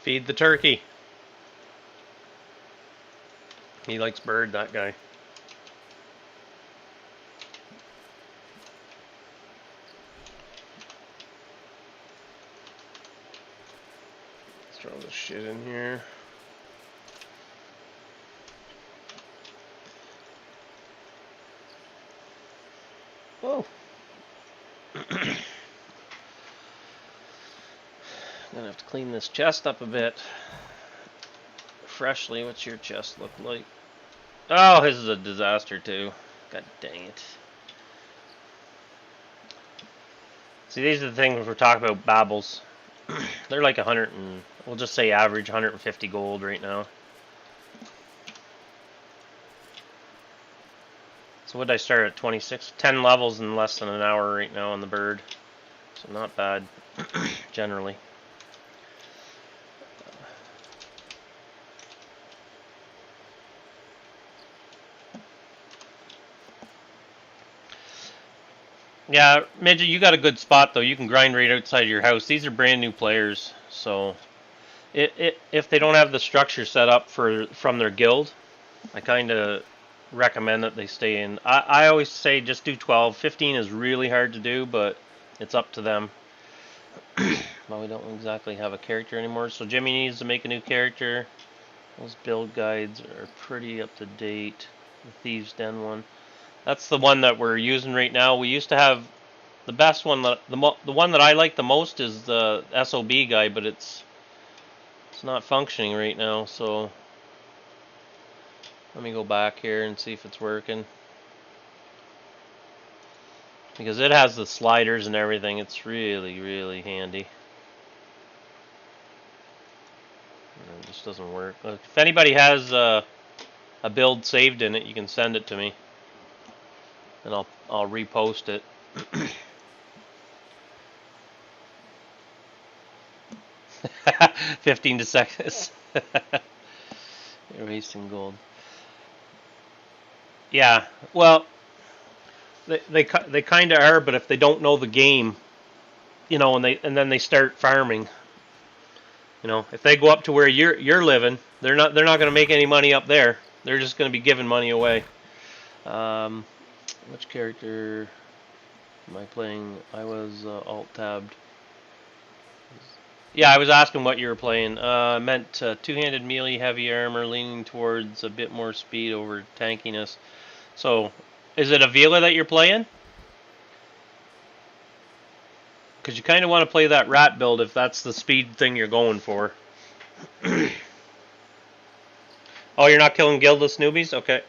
S1: Feed the turkey. He likes bird, that guy. Let's throw this shit in here. Whoa. Gonna have to clean this chest up a bit. Freshly, what's your chest look like? Oh, his is a disaster too. God dang it. See, these are the things we're talking about, babbles. They're like 100 and, we'll just say average 150 gold right now. So what did I start at, 26? 10 levels in less than an hour right now on the bird. So not bad, generally. Yeah, Midget, you got a good spot though. You can grind right outside of your house. These are brand new players, so if they don't have the structure set up from their guild, I kind of recommend that they stay in. I always say just do 12. 15 is really hard to do, but it's up to them. Well, we don't exactly have a character anymore, so Jimmy needs to make a new character. Those build guides are pretty up to date. The Thieves' Den one. That's the one that we're using right now. We used to have the best one, the one that I like the most is the SOB guide, but it's not functioning right now. So let me go back here and see if it's working. Because it has the sliders and everything. It's really, really handy. It just doesn't work. Look, if anybody has a build saved in it, you can send it to me, and I'll repost it. 15 seconds. You're wasting gold. Yeah, well, they kind of are, but if they don't know the game, you know, and then they start farming, you know, if they go up to where you're living, they're not going to make any money up there. They're just going to be giving money away. Which character am I playing? I was alt tabbed. Yeah, I was asking what you were playing. I meant two-handed melee, heavy armor, leaning towards a bit more speed over tankiness. So, is it Avila that you're playing? Because you kind of want to play that rat build if that's the speed thing you're going for. Oh, you're not killing guildless newbies? Okay.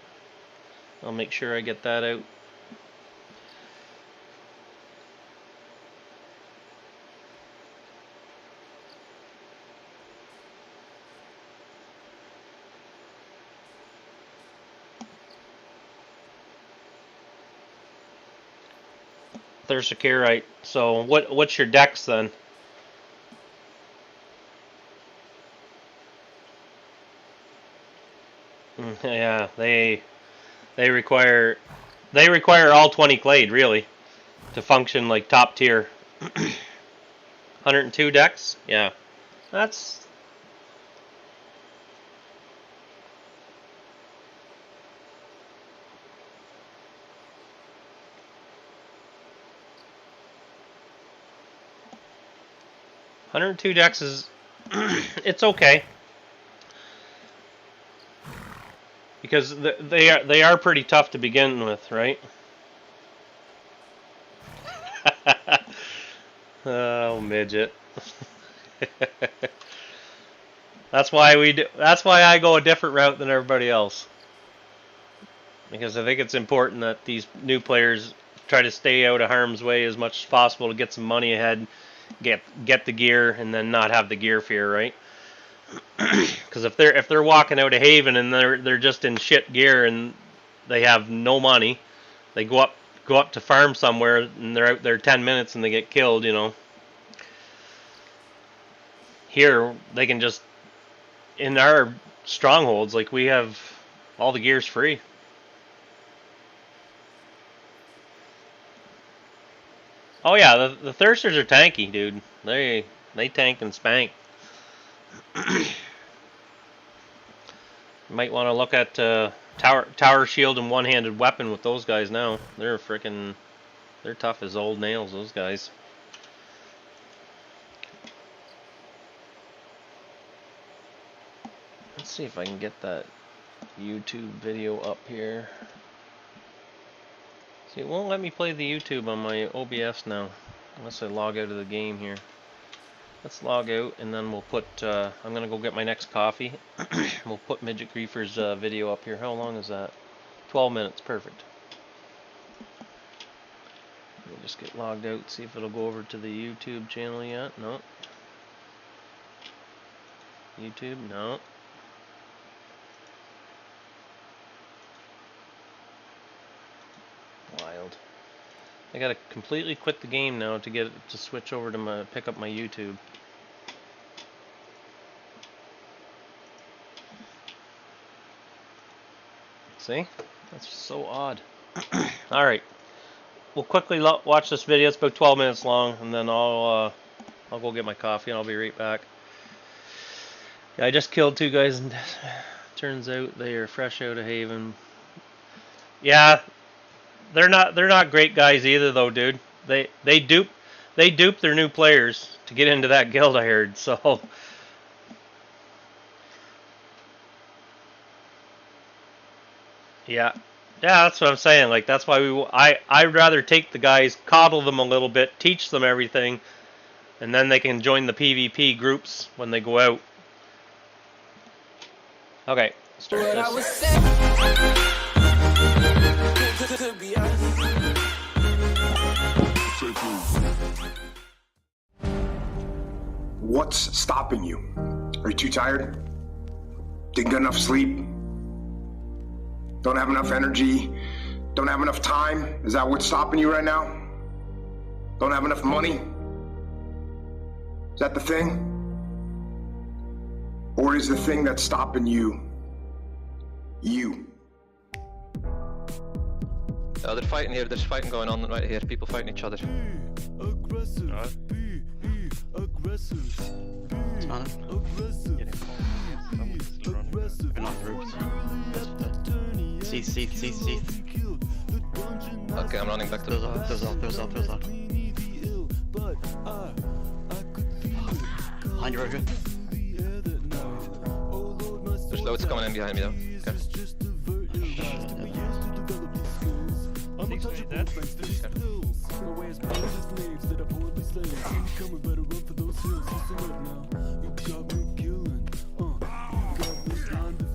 S1: I'll make sure I get that out. Thursicarite. So what's your dex then? Yeah, they require all 20 clade really to function like top tier. 102 dex? Yeah. That's $102 dex is it's okay. Because they are pretty tough to begin with, right? Oh, midget. That's why I go a different route than everybody else. Because I think it's important that these new players try to stay out of harm's way as much as possible to get some money ahead, get the gear, and then not have the gear fear, right? Because if they're walking out of Haven and they're just in shit gear and they have no money, they go up to farm somewhere and they're out there 10 minutes and they get killed, you know. Here they can just, in our strongholds, like, we have all the gears free. Oh yeah, the Thirsters are tanky, dude. They tank and spank. Might want to look at tower shield and one-handed weapon with those guys now. They're tough as old nails, those guys. Let's see if I can get that YouTube video up here. See, it won't let me play the YouTube on my OBS now, unless I log out of the game here. Let's log out, and then we'll put, I'm gonna go get my next coffee. We'll put Midget Griefer's video up here. How long is that? 12 minutes, perfect. We'll just get logged out, see if it'll go over to the YouTube channel yet. No. YouTube, no. Wild. I gotta completely quit the game now to get it to switch over to pick up my YouTube. See? That's so odd. Alright. We'll quickly watch this video. It's about 12 minutes long, and then I'll go get my coffee and I'll be right back. Yeah, I just killed 2 guys and turns out they are fresh out of Haven. Yeah, they're not great guys either though, dude. They dupe their new players to get into that guild, I heard. So yeah, that's what I'm saying. Like, that's why I'd rather take the guys, coddle them a little bit, teach them everything, and then they can join the PvP groups when they go out. Okay, start this.
S3: What's stopping you? Are you too tired? Didn't get enough sleep? Don't have enough energy? Don't have enough time? Is that what's stopping you right now? Don't have enough money? Is that the thing? Or is the thing that's stopping you, you?
S4: They're fighting here, there's fighting going on right here, people fighting each other.
S5: Cease.
S4: Okay, I'm running back to the
S5: There's up. Behind you, Roger.
S4: There's loads coming in behind me though.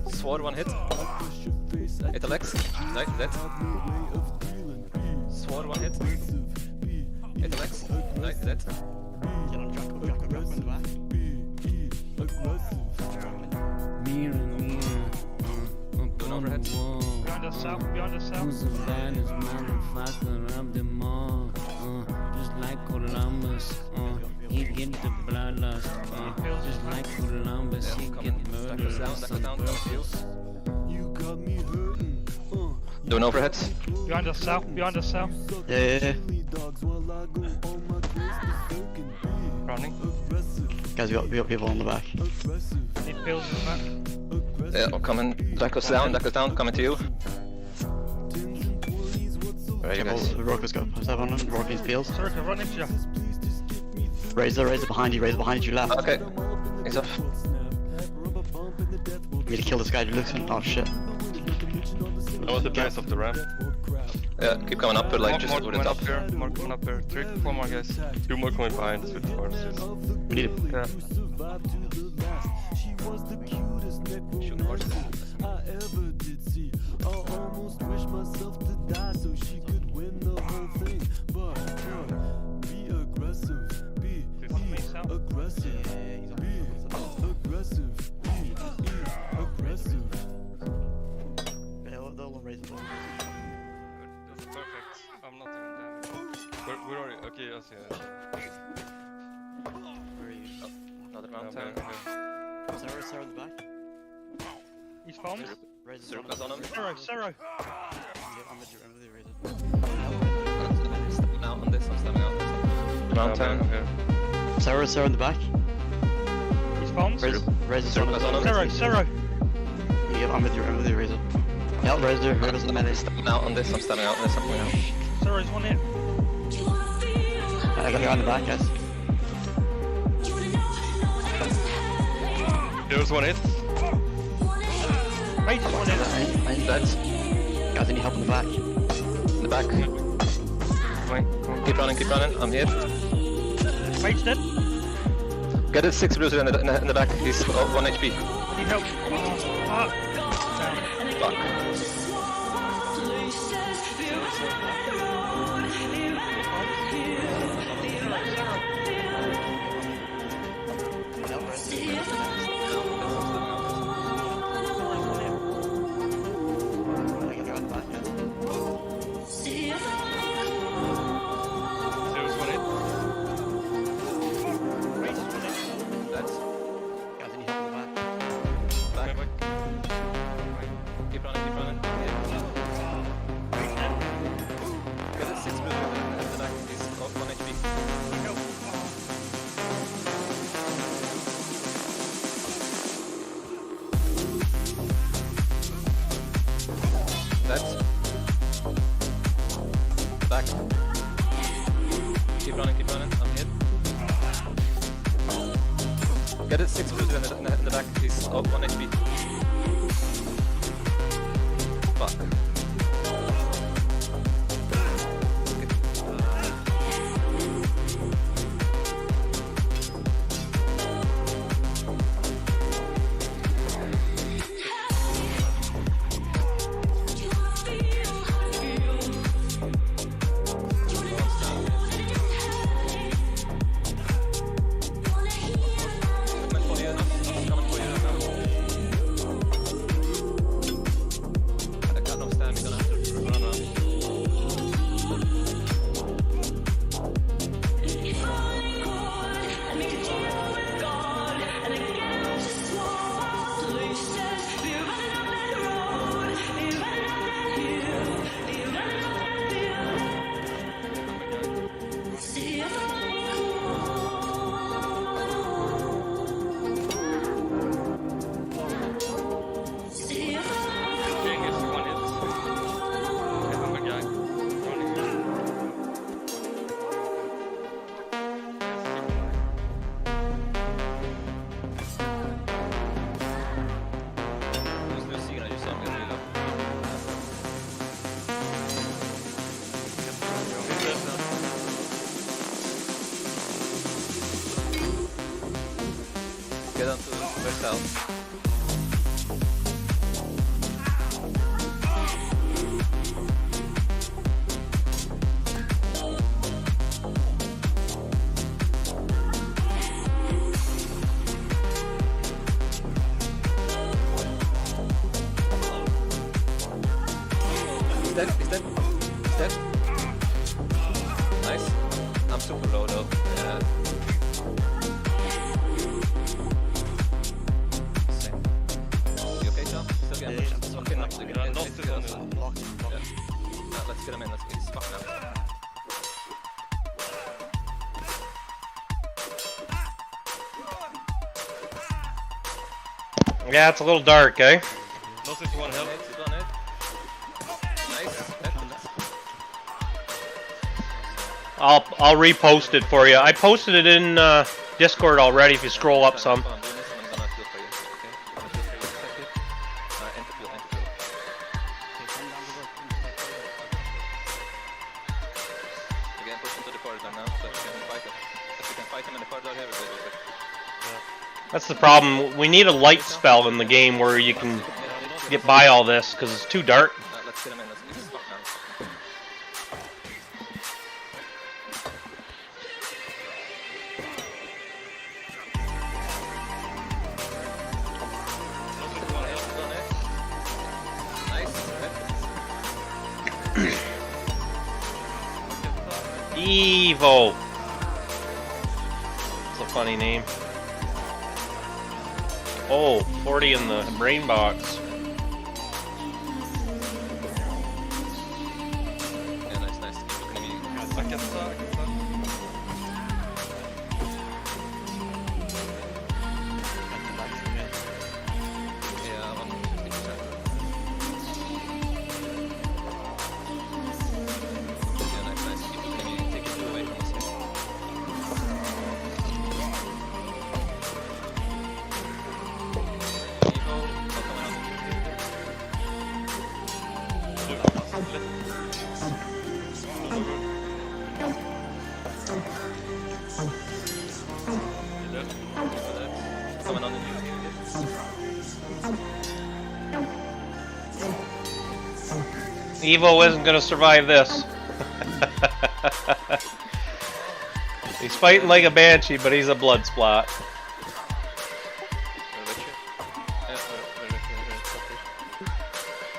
S4: Sword, one hit. Hit the legs. Nice, dead. Sword, one hit. Hit the legs. Nice, dead. Doing overhead.
S2: Behind us, south.
S6: Who's the baddest motherfucker of them all? like Columbus, he get the bloodlust, just like Columbus, he get murdered on purpose.
S4: Doing overheads.
S2: Behind us, Sal. Behind us, Sal.
S5: Yeah.
S4: Running.
S5: Guys, we got people on the back.
S2: Need pills in the back.
S4: Yeah, I'm coming. Deck goes down, coming to you. Where are you guys?
S5: Roker's got plus 7 on him. Roker needs peels.
S2: Sorry, can run into you.
S5: Razor behind you, to your left.
S4: Okay. He's up.
S5: We need to kill this guy who looks in. Oh shit.
S7: I was the base of the ramp.
S4: Yeah, keep coming up, but like just
S7: more
S4: over the
S7: coming
S4: top.
S7: up here. More coming up here. 3, 4 more guys. 2 more coming behind us with the horses.
S5: We need to.
S7: Yeah.
S4: Shoot horses.
S2: This is me, Sal.
S5: They'll all raise the ball.
S7: That's perfect. I'm not even damaged. We're already. Okay, I see it.
S5: Where are you?
S4: Another
S7: Yeah,
S4: mountain.
S7: yeah.
S5: Sarah in the back.
S2: He's bombed.
S5: Razor's
S4: Circle's on him.
S2: Sero.
S5: I'm with you, Razor.
S4: Stepping out on this, I'm stepping out on this. Mountain.
S7: I'm here.
S5: Sarah in the back.
S2: He's bombed.
S5: Razor's on
S4: Circle's on
S5: him.
S4: him.
S2: Sero.
S5: Yeah, I'm with you, Razor. Yeah, Razor's in the melee.
S4: Stepping out on this, I'm stepping out on this, I'm coming out.
S2: Sero's one hit.
S5: I got a guy in the back, guys.
S7: There's 1 hit.
S2: Razor's one hit.
S4: Dead.
S5: Guys, I need help in the back.
S4: In the back.
S7: Come on.
S4: Keep running, I'm here.
S2: Rage dead.
S4: Get it 6 bruiser in the back, he's 1 HP.
S2: Need help. Fuck.
S4: Fuck.
S5: I got a guy in the back, guys.
S7: There's 1 hit.
S4: That's
S5: Guys, I need help in the back.
S4: back.
S7: Come back.
S4: Keep running. Get it 6 bruiser in the back, he's 1 HP. That's back. Keep running, I'm hit. Get it 6 bruiser in the back, he's 1 HP. Fuck. I got no stand, you're gonna have to run around.
S7: King is 1 hit. I'm a guy. Running.
S4: Who's Lucy gonna do something? Get on to west south. He's dead. Nice. I'm super in.
S7: Lost it on him.
S5: Lock.
S4: Yeah, let's get him in. Let's get his fuck now.
S1: Yeah, it's a little dark, eh?
S7: Lost it to 1 health.
S4: He's on it. Nice.
S1: I'll repost it for you. I posted it in Discord already. If you scroll up some.
S4: I'm doing this and I'm gonna heal for you. Okay? I'm gonna heal for you. Alright, enter field, enter field. Again, push him to the corridor now, so we can fight him. If we can fight him in the corridor here, we're good.
S1: That's the problem. We need a light spell in the game where you can get by all this because it's too dark.
S4: Let's get him in, let's get his fuck now.
S7: Lost it to 1 health.
S4: Nice.
S1: Evo. It's a funny name. Oh, 40 in the brain box.
S4: Yeah, nice. Keep looking at me.
S7: I can start.
S4: Yeah, I'm on 50%. Yeah, nice. Keep looking at me. Take it two away from us here. Evo, oh, come on. Coming on the news here.
S1: Evo isn't gonna survive this. He's fighting like a banshee, but he's a blood splat.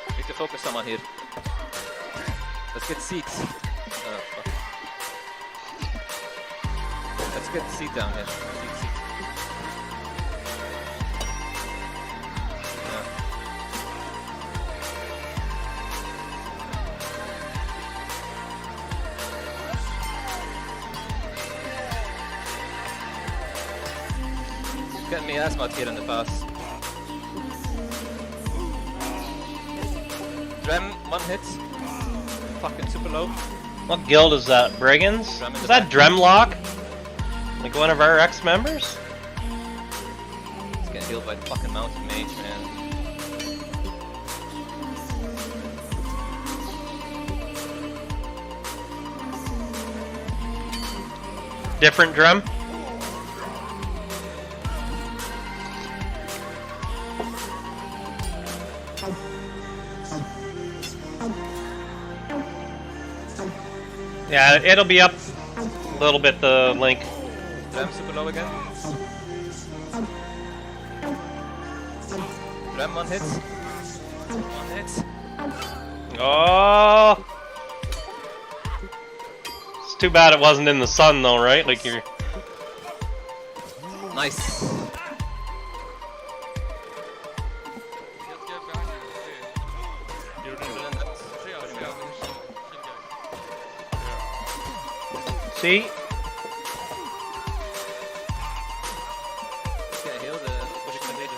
S4: We need to focus someone here. Let's get seats. Fuck. Let's get the seat down here. Seat. Yeah. Getting me asthma here in the past. Drem, 1 hit. Fucking super low.
S1: What guild is that? Brigands? Is that Dremlock? Like one of our ex-members?
S4: He's getting healed by the fucking mountain mage, man.
S1: Different Drem? Yeah, it'll be up a little bit, the link.
S4: Drem super low again. Drem 1 hit. 1 hit.
S1: Oh! It's too bad it wasn't in the sun though, right? Like you're...
S4: Nice.
S7: Get behind you.
S4: You're doing that.
S1: See?
S4: He's getting healed. Pushing the lead.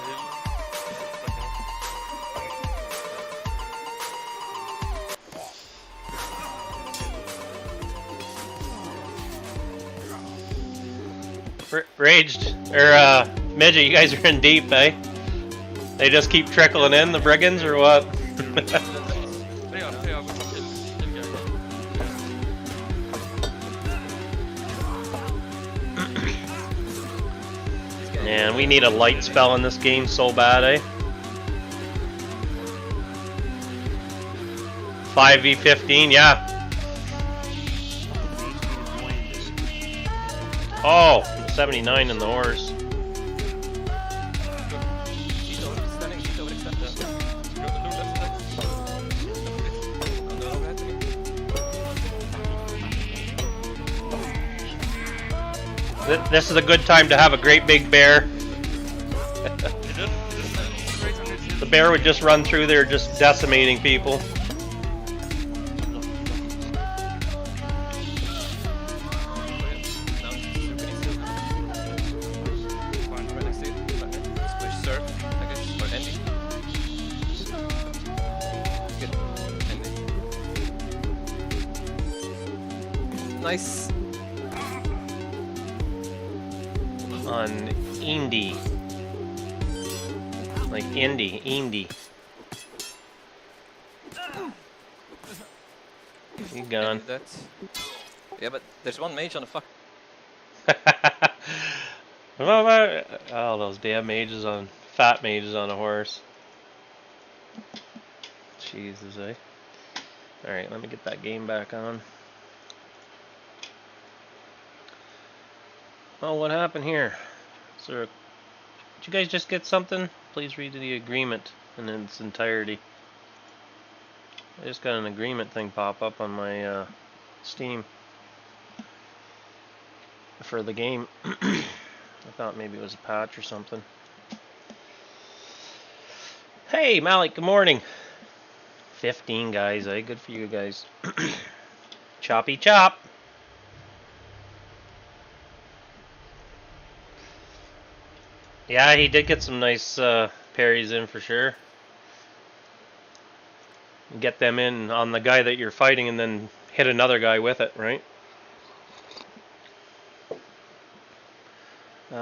S1: Raged, or Midget, you guys are in deep, eh? They just keep trickling in, the brigands, or what? Man, we need a light spell in this game so bad, eh? 5v15, yeah. Oh, 79 in the horse.
S4: He's overextending. He's overextending. Go to the left side. On the overhead to me.
S1: This is a good time to have a great big bear.
S2: Straight on this.
S1: The bear would just run through there, just decimating people.
S4: Now, Fine, right next to you. Splish Sir, I guess, or Andy. Good. Andy. Nice.
S1: On Indy. Like Indy. You gone.
S4: That. Yeah, but there's one mage on the fuck.
S1: What about all those damn mages on fat mages on a horse? Jesus, eh? Alright, let me get that game back on. Oh, what happened here? Is there a... Did you guys just get something? Please read the agreement in its entirety. I just got an agreement thing pop up on my Steam for the game. I thought maybe it was a patch or something. Hey, Malik, good morning. 15 guys, eh? Good for you guys. Choppy chop. Yeah, he did get some nice parries in for sure. Get them in on the guy that you're fighting and then hit another guy with it, right?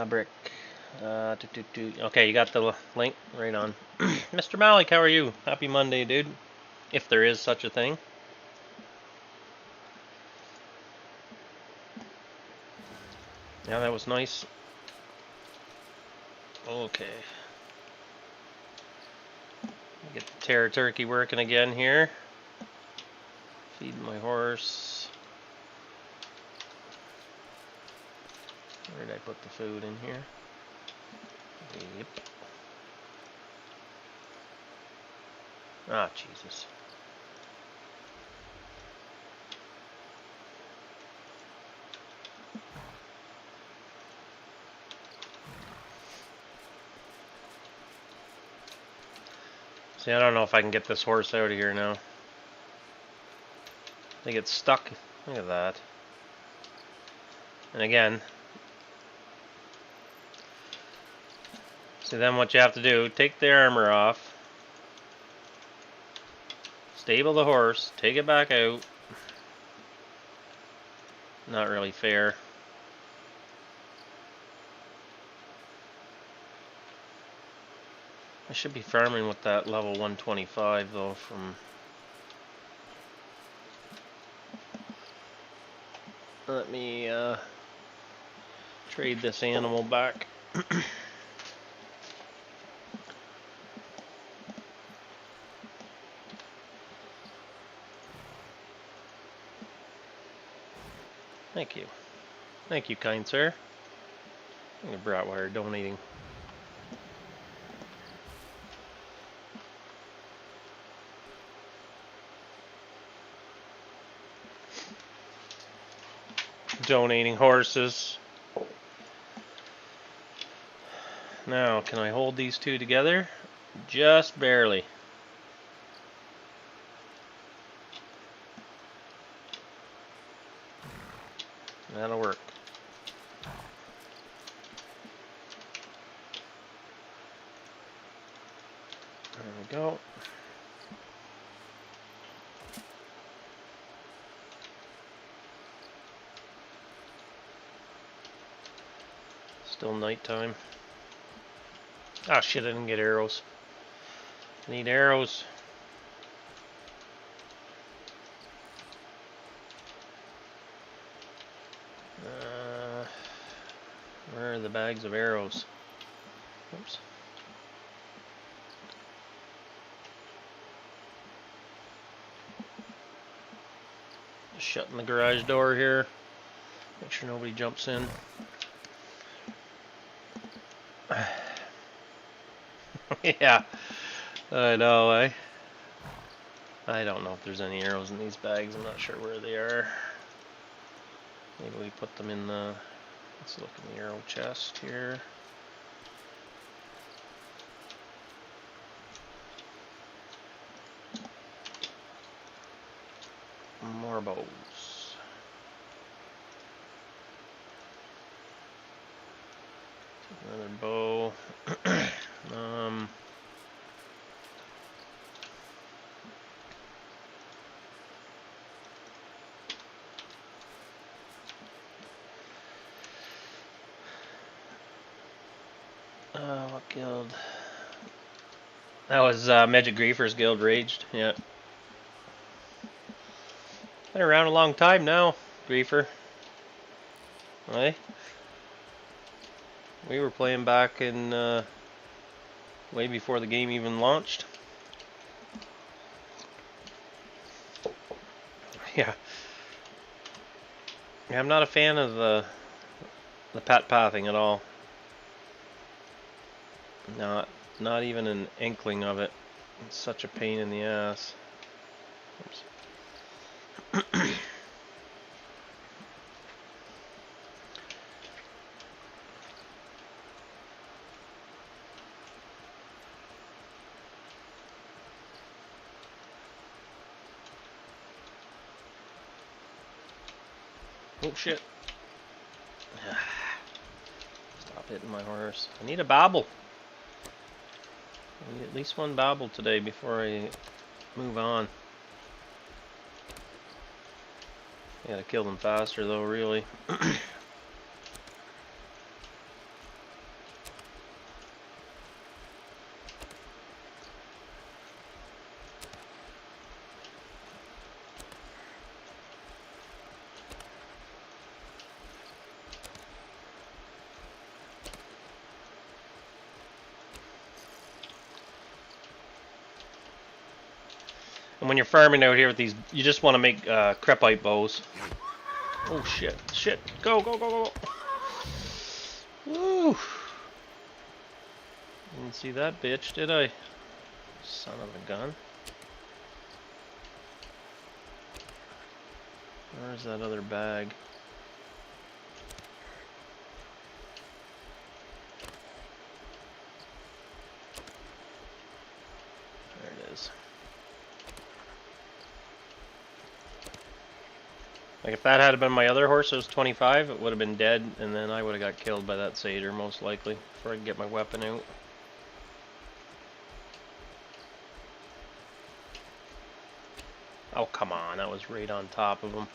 S1: Brick. Okay, you got the link right on. Mr. Malik, how are you? Happy Monday, dude. If there is such a thing. Yeah, that was nice. Okay. Get the Terror Turkey working again here. Feed my horse. Where did I put the food in here? Yep. Ah, Jesus. See, I don't know if I can get this horse out of here now. They get stuck. Look at that. And again, so then what you have to do, take the armor off, stable the horse, take it back out. Not really fair. I should be farming with that level 125 though from... Let me trade this animal back. Thank you. Thank you, kind sir. Thank you, Bratwire, donating. Donating horses. Now, can I hold these two together? Just barely. That'll work. There we go. Still nighttime. Ah, shit, I didn't get arrows. I need arrows. Where are the bags of arrows? Oops. Just shutting the garage door here. Make sure nobody jumps in. Yeah, I know, I don't know if there's any arrows in these bags. I'm not sure where they are. Maybe we put them in the... Let's look in the arrow chest here. More bows. Another bow. What guild? That was Magic Griefers Guild Raged. Yeah. Been around a long time now, Griefer. Right? We were playing back in way before the game even launched. Yeah. Yeah, I'm not a fan of the pat pathing at all. Not even an inkling of it. It's such a pain in the ass. Oops. Oh shit. Stop hitting my horse. I need a babble. I need at least one babble today before I move on. I gotta kill them faster though, really. And when you're farming out here with these, you just want to make crepite bows. Oh shit, shit, go, go, go, go. Woo! Didn't see that bitch, did I? Son of a gun. Where's that other bag? There it is. Like if that had been my other horse, it was 25, it would have been dead, and then I would have got killed by that satyr most likely, before I could get my weapon out. Oh come on, that was right on top of him.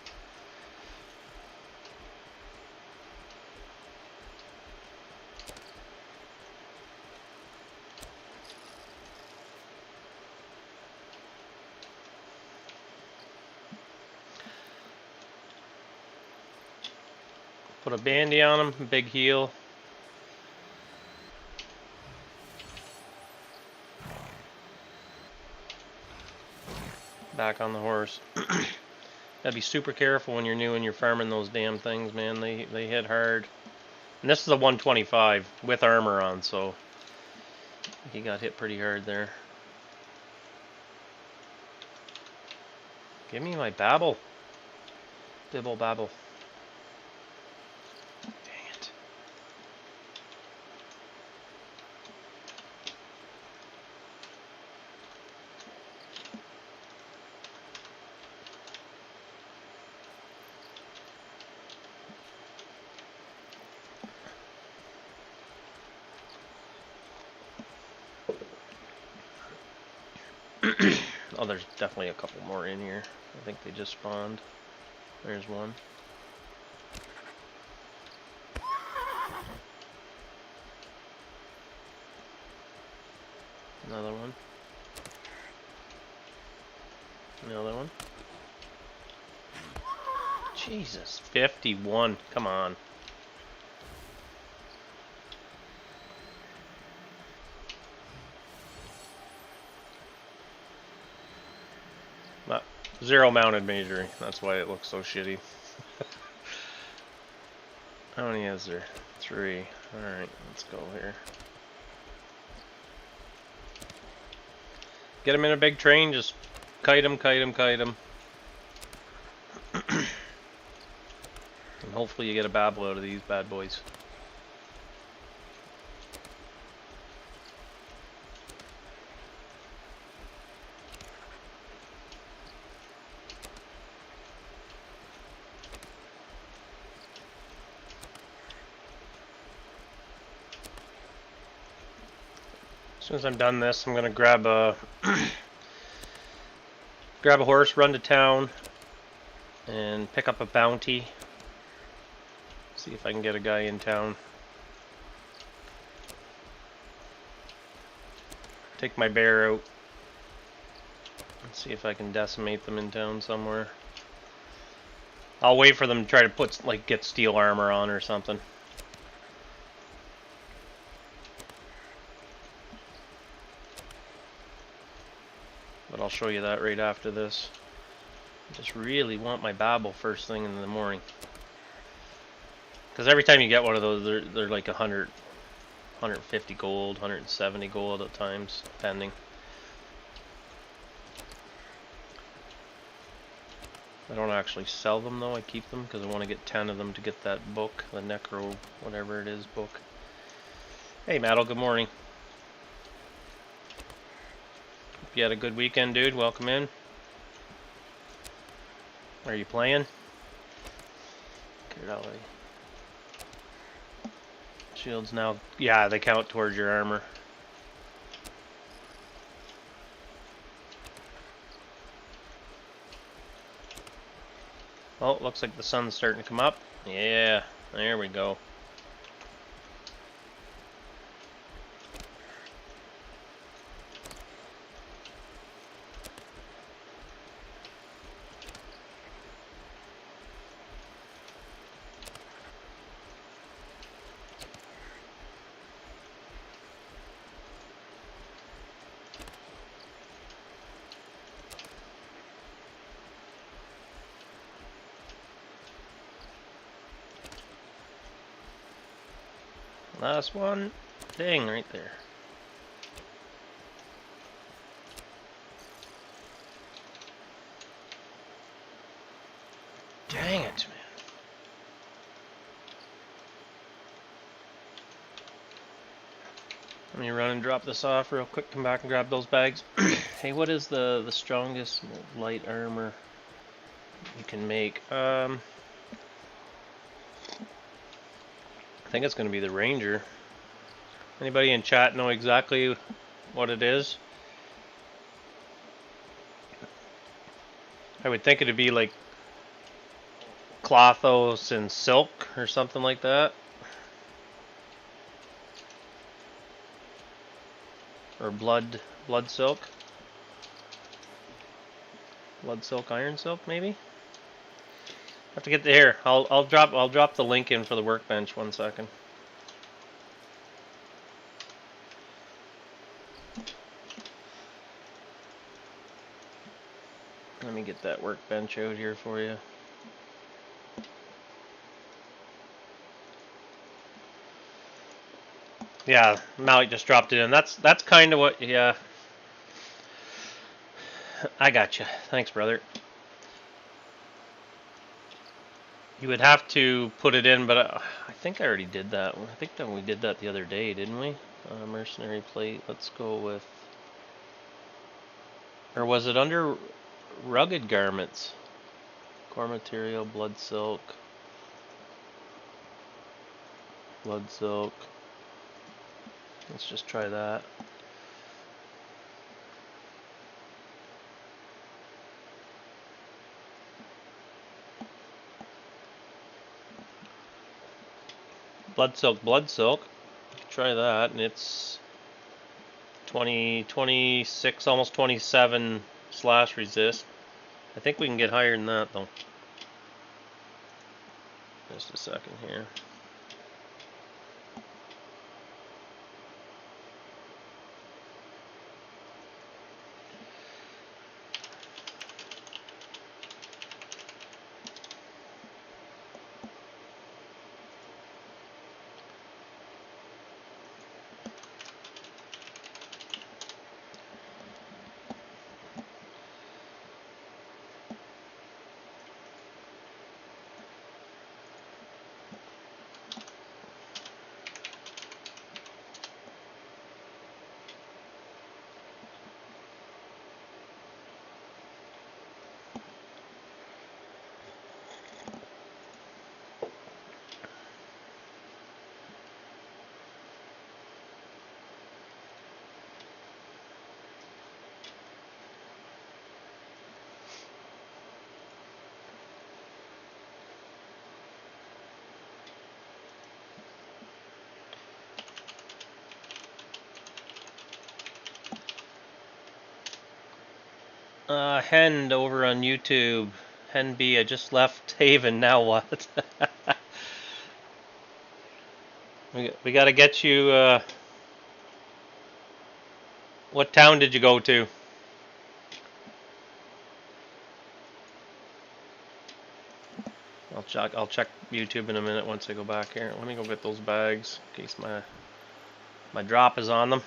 S1: Put a bandy on him, big heal. Back on the horse. Gotta be super careful when you're new and you're farming those damn things, man. They hit hard. And this is a 125 with armor on, so he got hit pretty hard there. Give me my babble. Dibble babble. Dang it. Oh, there's definitely a couple more in here. I think they just spawned. There's one. Another one. Another one. Jesus, 51. Come on. Zero mounted majoring. That's why it looks so shitty. How many is there? 3. Alright, let's go here. Get him in a big train, just kite him, kite him, kite him. And hopefully you get a babble out of these bad boys. As soon as I'm done this, I'm gonna grab a grab a horse, run to town, and pick up a bounty. See if I can get a guy in town. Take my bear out. And see if I can decimate them in town somewhere. I'll wait for them to try to put, like, get steel armor on or something. But I'll show you that right after this. I just really want my Babel first thing in the morning. Because every time you get one of those, they're like 100, 150 gold, 170 gold at times, depending. I don't actually sell them though, I keep them because I want to get 10 of them to get that book, the Necro, whatever it is, book. Hey Maddle, good morning. Hope you had a good weekend, dude. Welcome in. Are you playing? Shields now, yeah, they count towards your armor. Oh, looks like the sun's starting to come up. Yeah, there we go. Last one. Dang, right there. Dang it, man. Let me run and drop this off real quick, come back and grab those bags. Hey, what is the strongest light armor you can make? I think it's going to be the Ranger. Anybody in chat know exactly what it is? I would think it'd be like Clothos and silk or something like that. Or blood silk. Blood silk, iron silk, maybe. Have to get the here. I'll drop the link in for the workbench. 1 second. Let me get that workbench out here for you. Yeah, Malik just dropped it in. That's kind of what. Yeah, I got you. Thanks, brother. You would have to put it in, but I think I already did that. I think that we did that the other day, didn't we? Mercenary plate. Let's go with. Or was it under rugged garments? Core material, blood silk. Blood silk. Let's just try that. Blood silk, blood silk. Try that, and it's 26, almost 27 slash resist. I think we can get higher than that though. Just a second here. Hen over on YouTube. Hen B, I just left Haven. Now what? we got to get you. What town did you go to? I'll check YouTube in a minute once I go back here. Let me go get those bags in case my drop is on them.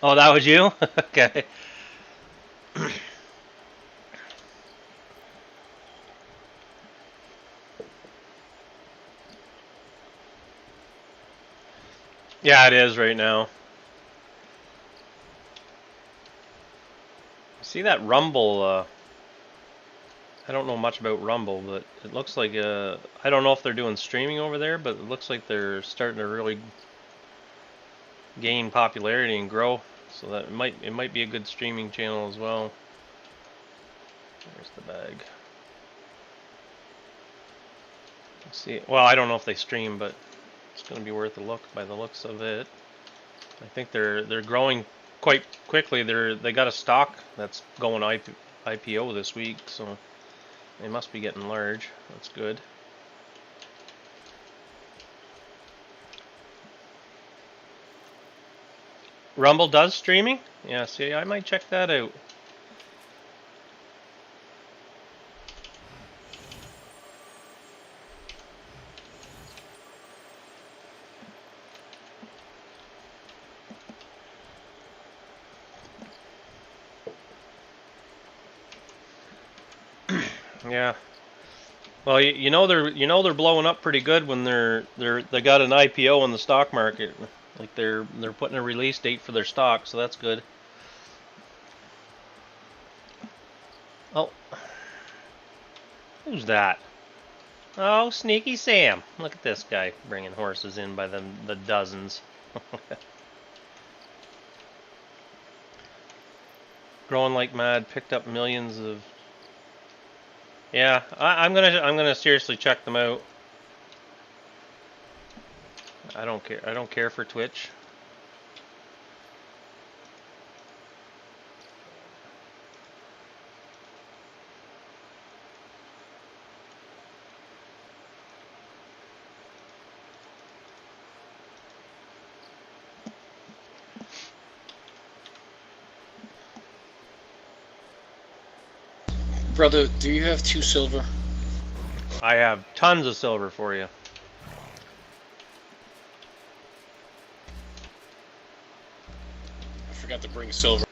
S1: Oh, that was you? Okay. Yeah, it is right now. See that Rumble, I don't know much about Rumble, but it looks like, I don't know if they're doing streaming over there, but it looks like they're starting to really gain popularity and grow, so that it might be a good streaming channel as well. Where's the bag? Let's see. Well, I don't know if they stream, but it's going to be worth a look by the looks of it. I think they're growing quite quickly. They got a stock that's going IPO this week, so they must be getting large. That's good. Rumble does streaming? Yeah, see, I might check that out. Yeah. Well, you know they're blowing up pretty good when they got an IPO in the stock market. Like they're putting a release date for their stock, so that's good. Oh, who's that? Oh, Sneaky Sam! Look at this guy bringing horses in by the dozens. Growing like mad, picked up millions of. Yeah, I'm gonna seriously check them out. I don't care. I don't care for Twitch.
S8: Brother, do you have 2 silver?
S1: I have tons of silver for you.
S8: I forgot to bring silver.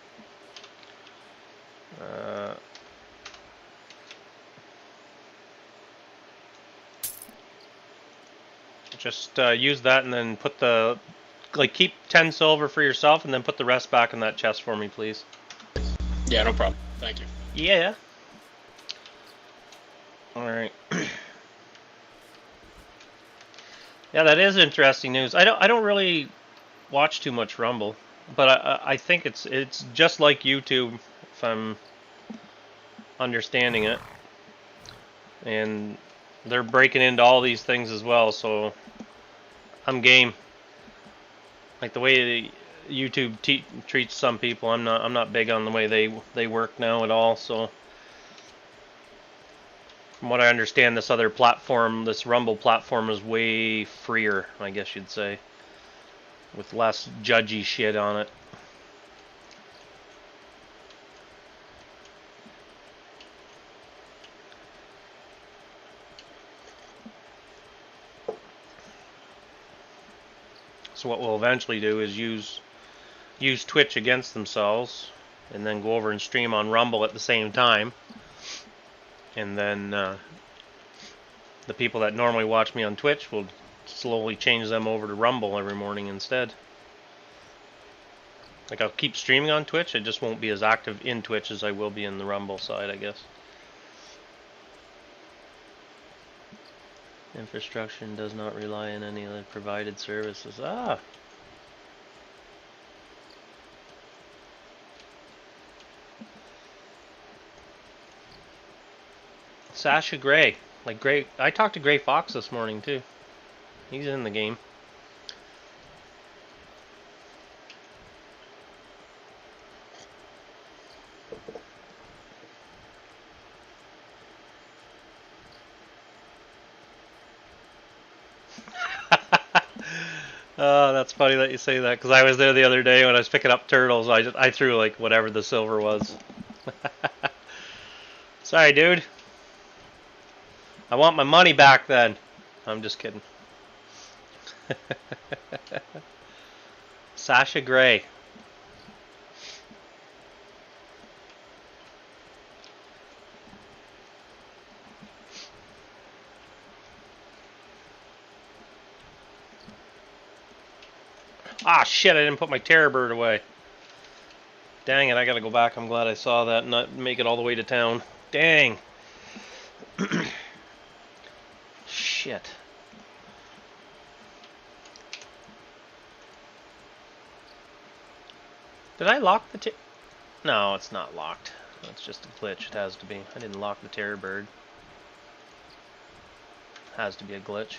S1: Just use that and then put keep 10 silver for yourself and then put the rest back in that chest for me, please.
S8: Yeah, no problem. Thank you.
S1: Yeah. Alright. Yeah, that is interesting news. I don't really watch too much Rumble, but I think it's just like YouTube, if I'm understanding it. And they're breaking into all these things as well, so I'm game. Like the way YouTube treats some people, I'm not big on the way they work now at all. So from what I understand, this other platform, this Rumble platform, is way freer, I guess you'd say, with less judgy shit on it. So what we'll eventually do is use Twitch against themselves, and then go over and stream on Rumble at the same time. And then the people that normally watch me on Twitch will slowly change them over to Rumble every morning instead. Like I'll keep streaming on Twitch, I just won't be as active in Twitch as I will be in the Rumble side, I guess. Infrastructure does not rely on any of the provided services. Ah! Sasha Gray. Like Gray, I talked to Gray Fox this morning too. He's in the game. Oh, that's funny that you say that, because I was there the other day when I was picking up turtles. I threw like whatever the silver was. Sorry, dude. I want my money back then. I'm just kidding. Sasha Grey. Ah, shit, I didn't put my terror bird away. Dang it, I gotta go back. I'm glad I saw that and not make it all the way to town. Dang. Shit. Did I lock the No, it's not locked. That's just a glitch. It has to be. I didn't lock the terror bird. Has to be a glitch.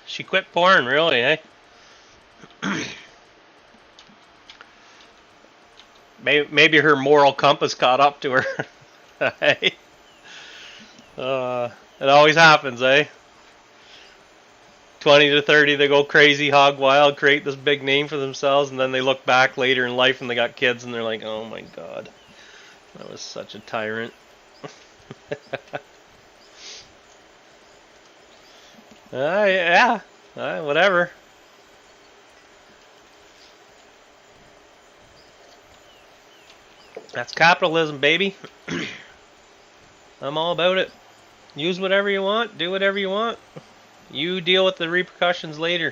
S1: She quit porn, really, eh? Maybe her moral compass caught up to her. Hey? It always happens, eh? 20 to 30, they go crazy, hog wild, create this big name for themselves, and then they look back later in life and they got kids and they're like, oh my god, that was such a tyrant. Yeah, whatever. That's capitalism, baby. I'm all about it. Use whatever you want, do whatever you want. You deal with the repercussions later.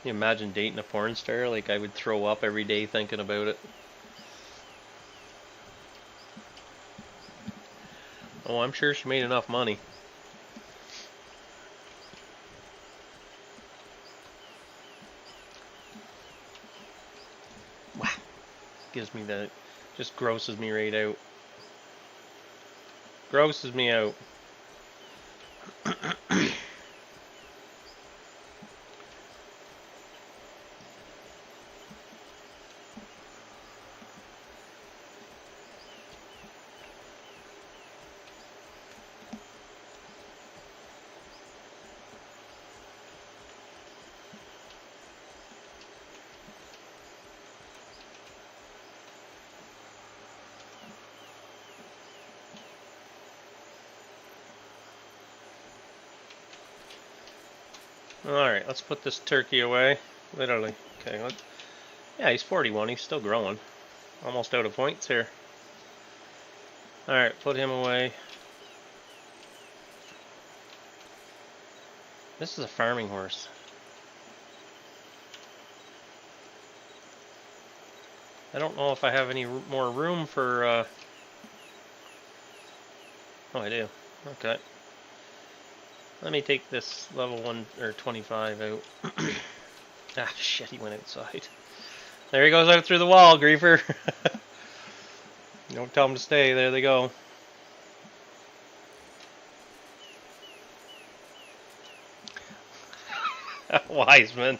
S1: Can you imagine dating a porn star? Like, I would throw up every day thinking about it. Oh, I'm sure she made enough money. Wow. Gives me that. Just grosses me right out. Grosses me out. Alright, let's put this turkey away. Literally. Okay, yeah, he's 41. He's still growing. Almost out of points here. Alright, put him away. This is a farming horse. I don't know if I have any more room for... Oh, I do. Okay. Let me take this level 1 or 25 out. Ah, shit, he went outside. There he goes out through the wall, griefer. Don't tell him to stay. There they go. Wiseman.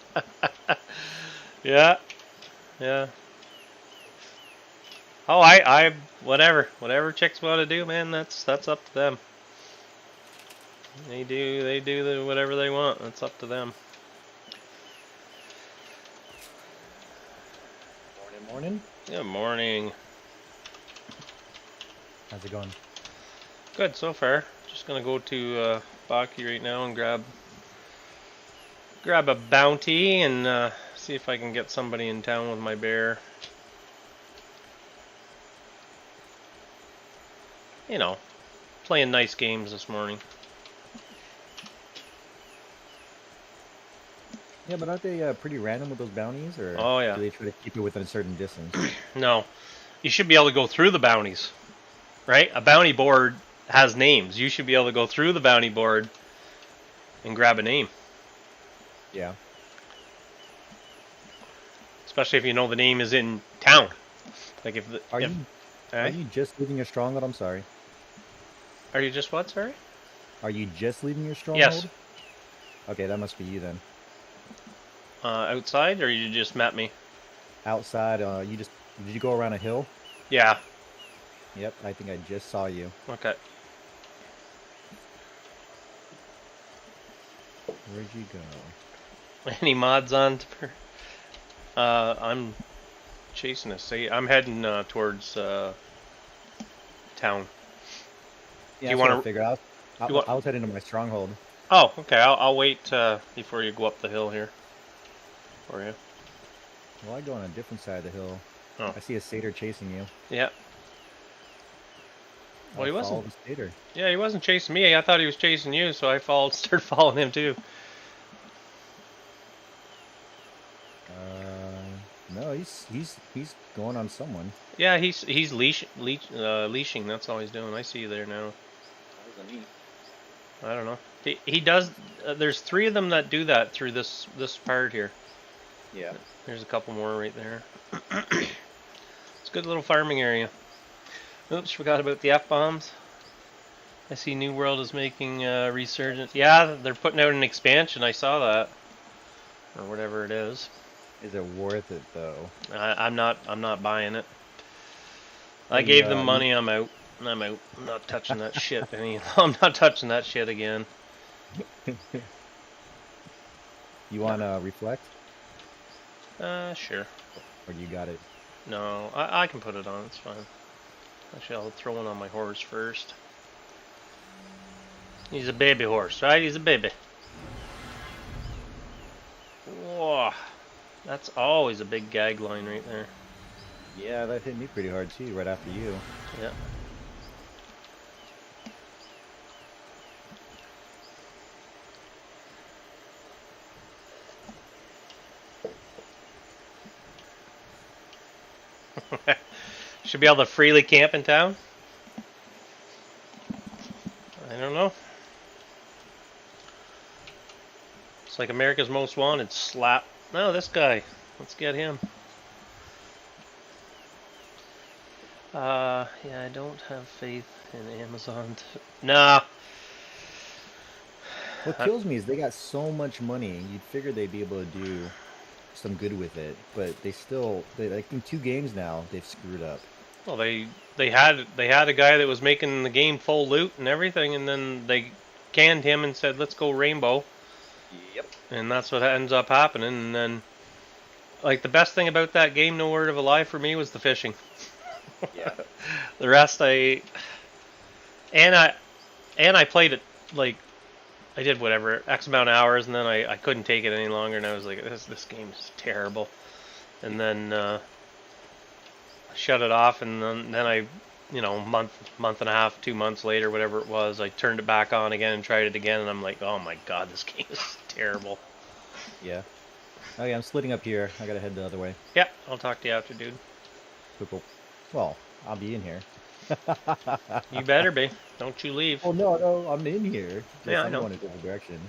S1: Yeah. Yeah. Oh, whatever chicks want to do, man, that's up to them. They do whatever they want. That's up to them.
S9: Morning.
S1: Good morning.
S9: How's it going?
S1: Good so far. Just gonna go to Baki right now and grab a bounty and see if I can get somebody in town with my bear. You know, playing nice games this morning.
S9: Yeah, but aren't they pretty random with those bounties, or
S1: oh, yeah.
S9: do they try to keep it within a certain distance?
S1: No, you should be able to go through the bounties, right? A bounty board has names. You should be able to go through the bounty board and grab a name.
S9: Yeah.
S1: Especially if you know the name is in town. Like if the,
S9: Are
S1: if,
S9: you
S1: eh?
S9: are you just leaving your stronghold? I'm sorry.
S1: Are you just what? Sorry.
S9: Are you just leaving your stronghold?
S1: Yes.
S9: Okay, that must be you then.
S1: Outside, or you just met me?
S9: Outside, did you go around a hill?
S1: Yeah.
S9: Yep, I think I just saw you.
S1: Okay.
S9: Where'd you go?
S1: Any mods on? I'm chasing a say. I'm heading towards town.
S9: Yeah,
S1: you
S9: that's what
S1: wanna-
S9: I figure out? I was heading to my stronghold.
S1: Oh, okay. I'll wait before you go up the hill here. For you.
S9: Well, I go on a different side of the hill.
S1: Oh.
S9: I see a satyr chasing you.
S1: Yeah. Well, he
S9: I'll follow
S1: wasn't.
S9: the satyr.
S1: Yeah, he wasn't chasing me. I thought he was chasing you, so I started following him too.
S9: No, he's going on someone.
S1: Yeah, he's leashing. That's all he's doing. I see you there now. I don't know. He does. There's 3 of them that do that through this part here.
S9: Yeah.
S1: There's a couple more right there. It's a good little farming area. Oops, forgot about the F-bombs. I see New World is making resurgence. Yeah, they're putting out an expansion. I saw that, or whatever it is.
S9: Is it worth it though?
S1: I'm not buying it. I gave them money. I'm out. I'm not touching that shit I'm not touching that shit again.
S9: You want to reflect?
S1: Sure.
S9: Or you got it?
S1: No, I can put it on. It's fine. Actually, I'll throw one on my horse first. He's a baby horse, right? He's a baby. Whoa. That's always a big gag line right there.
S9: Yeah, that hit me pretty hard too, right after you.
S1: Yeah. Should be able to freely camp in town? I don't know. It's like America's Most Wanted. Slap. No, this guy. Let's get him. Yeah, I don't have faith in Amazon. Nah.
S9: What kills me is they got so much money. You'd figure they'd be able to do some good with it, but they like in 2 games now they've screwed up.
S1: Well, they had a guy that was making the game full loot and everything, and then they canned him and said, "Let's go Rainbow."
S9: Yep.
S1: And that's what ends up happening. And then, like, the best thing about that game, no word of a lie for me, was the fishing.
S9: Yeah.
S1: The rest I played it, like, I did whatever X amount of hours, and then I couldn't take it any longer, and I was like, this game is terrible. And then I shut it off, and then I, month and a half, 2 months later, whatever it was, I turned it back on again and tried it again, and I'm like, oh my god, this game is terrible.
S9: Yeah. Oh yeah, I'm splitting up here. I gotta head the other way.
S1: Yeah, I'll talk to you after, dude.
S9: Cool. Well, I'll be in here.
S1: You better be. Don't you leave.
S9: Oh no, I'm in here.
S1: Yeah, I
S9: I'm
S1: know.
S9: going a different direction.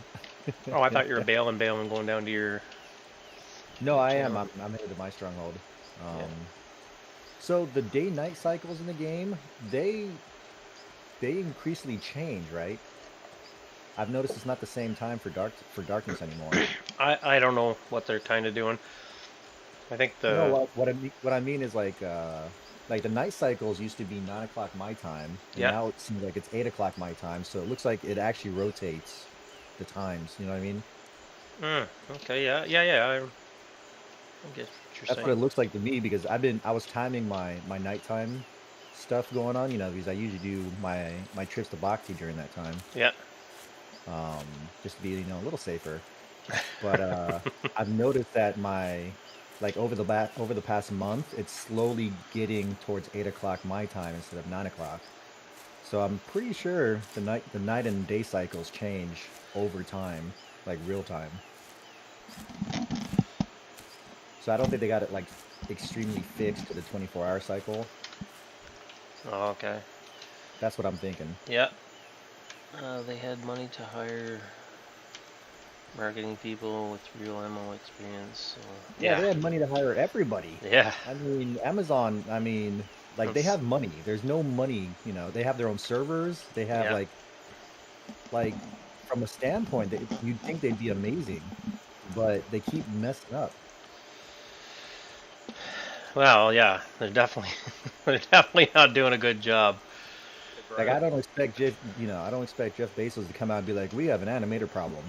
S1: Oh, I thought you were bailing going down to your...
S9: No, I am. I'm headed to my stronghold.
S1: Yeah.
S9: So the day-night cycles in the game, they increasingly change, right? I've noticed it's not the same time for darkness anymore.
S1: I don't know what they're kind of doing. I think the...
S9: No, what I mean is like the night cycles used to be 9 o'clock my time, and
S1: Yeah.
S9: now it seems like it's 8 o'clock my time. So it looks like it actually rotates the times. You know what I mean?
S1: Okay, yeah. I guess what you're
S9: That's
S1: saying.
S9: what it looks like to me, because I was timing my nighttime stuff going on, because I usually do my trips to Bhakti during that time.
S1: Yeah.
S9: Just to be a little safer. But I've noticed that over the past month, it's slowly getting towards 8 o'clock my time instead of 9 o'clock. So I'm pretty sure the night and day cycles change over time, like real time. So I don't think they got it like extremely fixed to the 24-hour cycle.
S1: Oh, okay.
S9: That's what I'm thinking.
S1: Yeah. They had money to hire Marketing people with real MO experience. So,
S9: Yeah, they had money to hire everybody.
S1: Yeah.
S9: I mean, Amazon, I mean, like they have money. There's no money, you know, they have their own servers. They have like from a standpoint that you'd think they'd be amazing, but they keep messing up.
S1: Well, yeah, they're definitely they're definitely not doing a good job.
S9: Like I don't expect Jeff, you know, I don't expect Jeff Bezos to come out and be like, "We have an animator problem.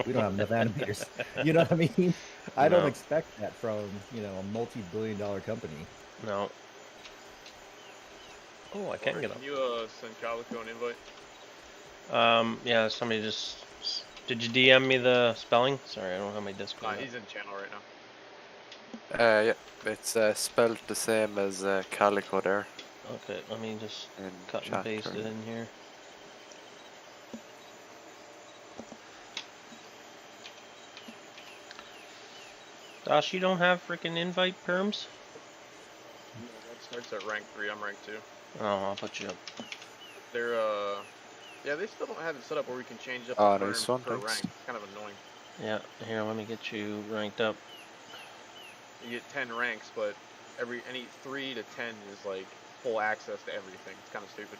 S9: We don't have enough animators." You know what I mean? I don't expect that from, you know, a multi-billion-dollar company.
S1: No. Oh, I can't get up.
S7: Can you send Calico an invite?
S1: Yeah, somebody just. Did you DM me the spelling? Sorry, I don't have my Discord.
S7: He's in channel right now.
S10: Yeah, it's spelled the same as Calico there.
S1: Okay, let me just cut and paste it in here. Josh, you don't have freaking invite perms?
S7: That starts at rank 3. I'm rank 2.
S1: Oh, I'll put you up.
S7: They're yeah, they still don't have it set up where we can change up the
S10: nice
S7: perms
S10: one,
S7: per
S10: thanks.
S7: rank. It's kind of annoying.
S1: Yeah, here, let me get you ranked up.
S7: You get 10 ranks, but any 3 to 10 is like full access to everything. It's kind of stupid.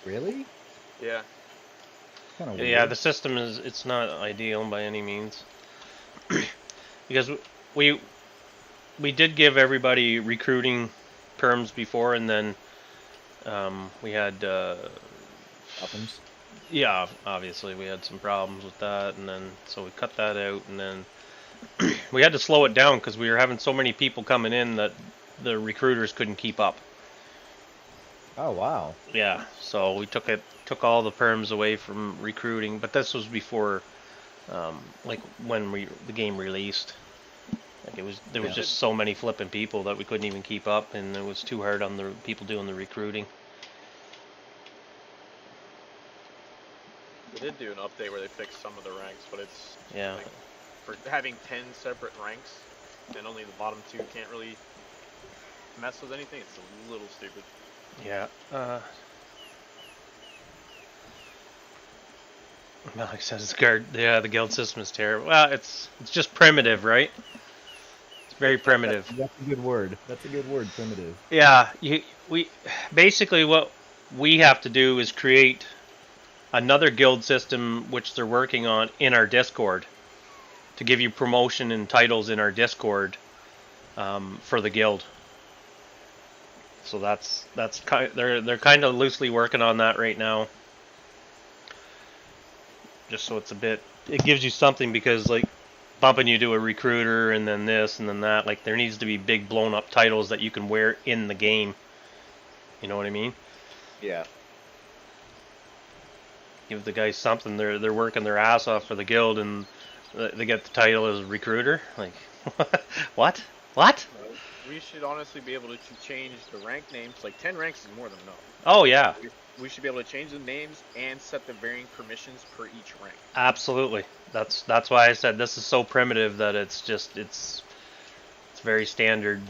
S9: Really?
S7: Yeah.
S9: Kind of
S1: Yeah,
S9: weird.
S1: the system is, it's not ideal by any means. Because we did give everybody recruiting perms before, and then we had
S9: Problems.
S1: yeah, obviously we had some problems with that, and then so we cut that out, and then we had to slow it down because we were having so many people coming in that the recruiters couldn't keep up.
S9: Oh wow.
S1: Yeah, so we took all the perms away from recruiting, but this was before like when the game released. Like there was just so many flipping people that we couldn't even keep up, and it was too hard on the people doing the recruiting.
S7: They did do an update where they fixed some of the ranks, but it's
S1: Yeah.
S7: like, for having 10 separate ranks and only the bottom 2 can't really mess with anything, it's a little stupid.
S1: Yeah. Alex says the guild system is terrible. Well, it's just primitive, right? It's very primitive.
S9: That's a good word. That's a good word, primitive.
S1: Yeah, we basically what we have to do is create another guild system, which they're working on in our Discord, to give you promotion and titles in our Discord for the guild. So they're kind of loosely working on that right now. Just so it gives you something, because like bumping you to a recruiter and then this and then that, like there needs to be big blown up titles that you can wear in the game. You know what I mean?
S9: Yeah.
S1: Give the guys something. They're working their ass off for the guild, and they get the title as recruiter. Like, what?
S7: We should honestly be able to change the rank names. Like 10 ranks is more than enough.
S1: Oh yeah.
S7: We should be able to change the names and set the varying permissions per each rank.
S1: Absolutely. That's why I said this is so primitive that it's very standard.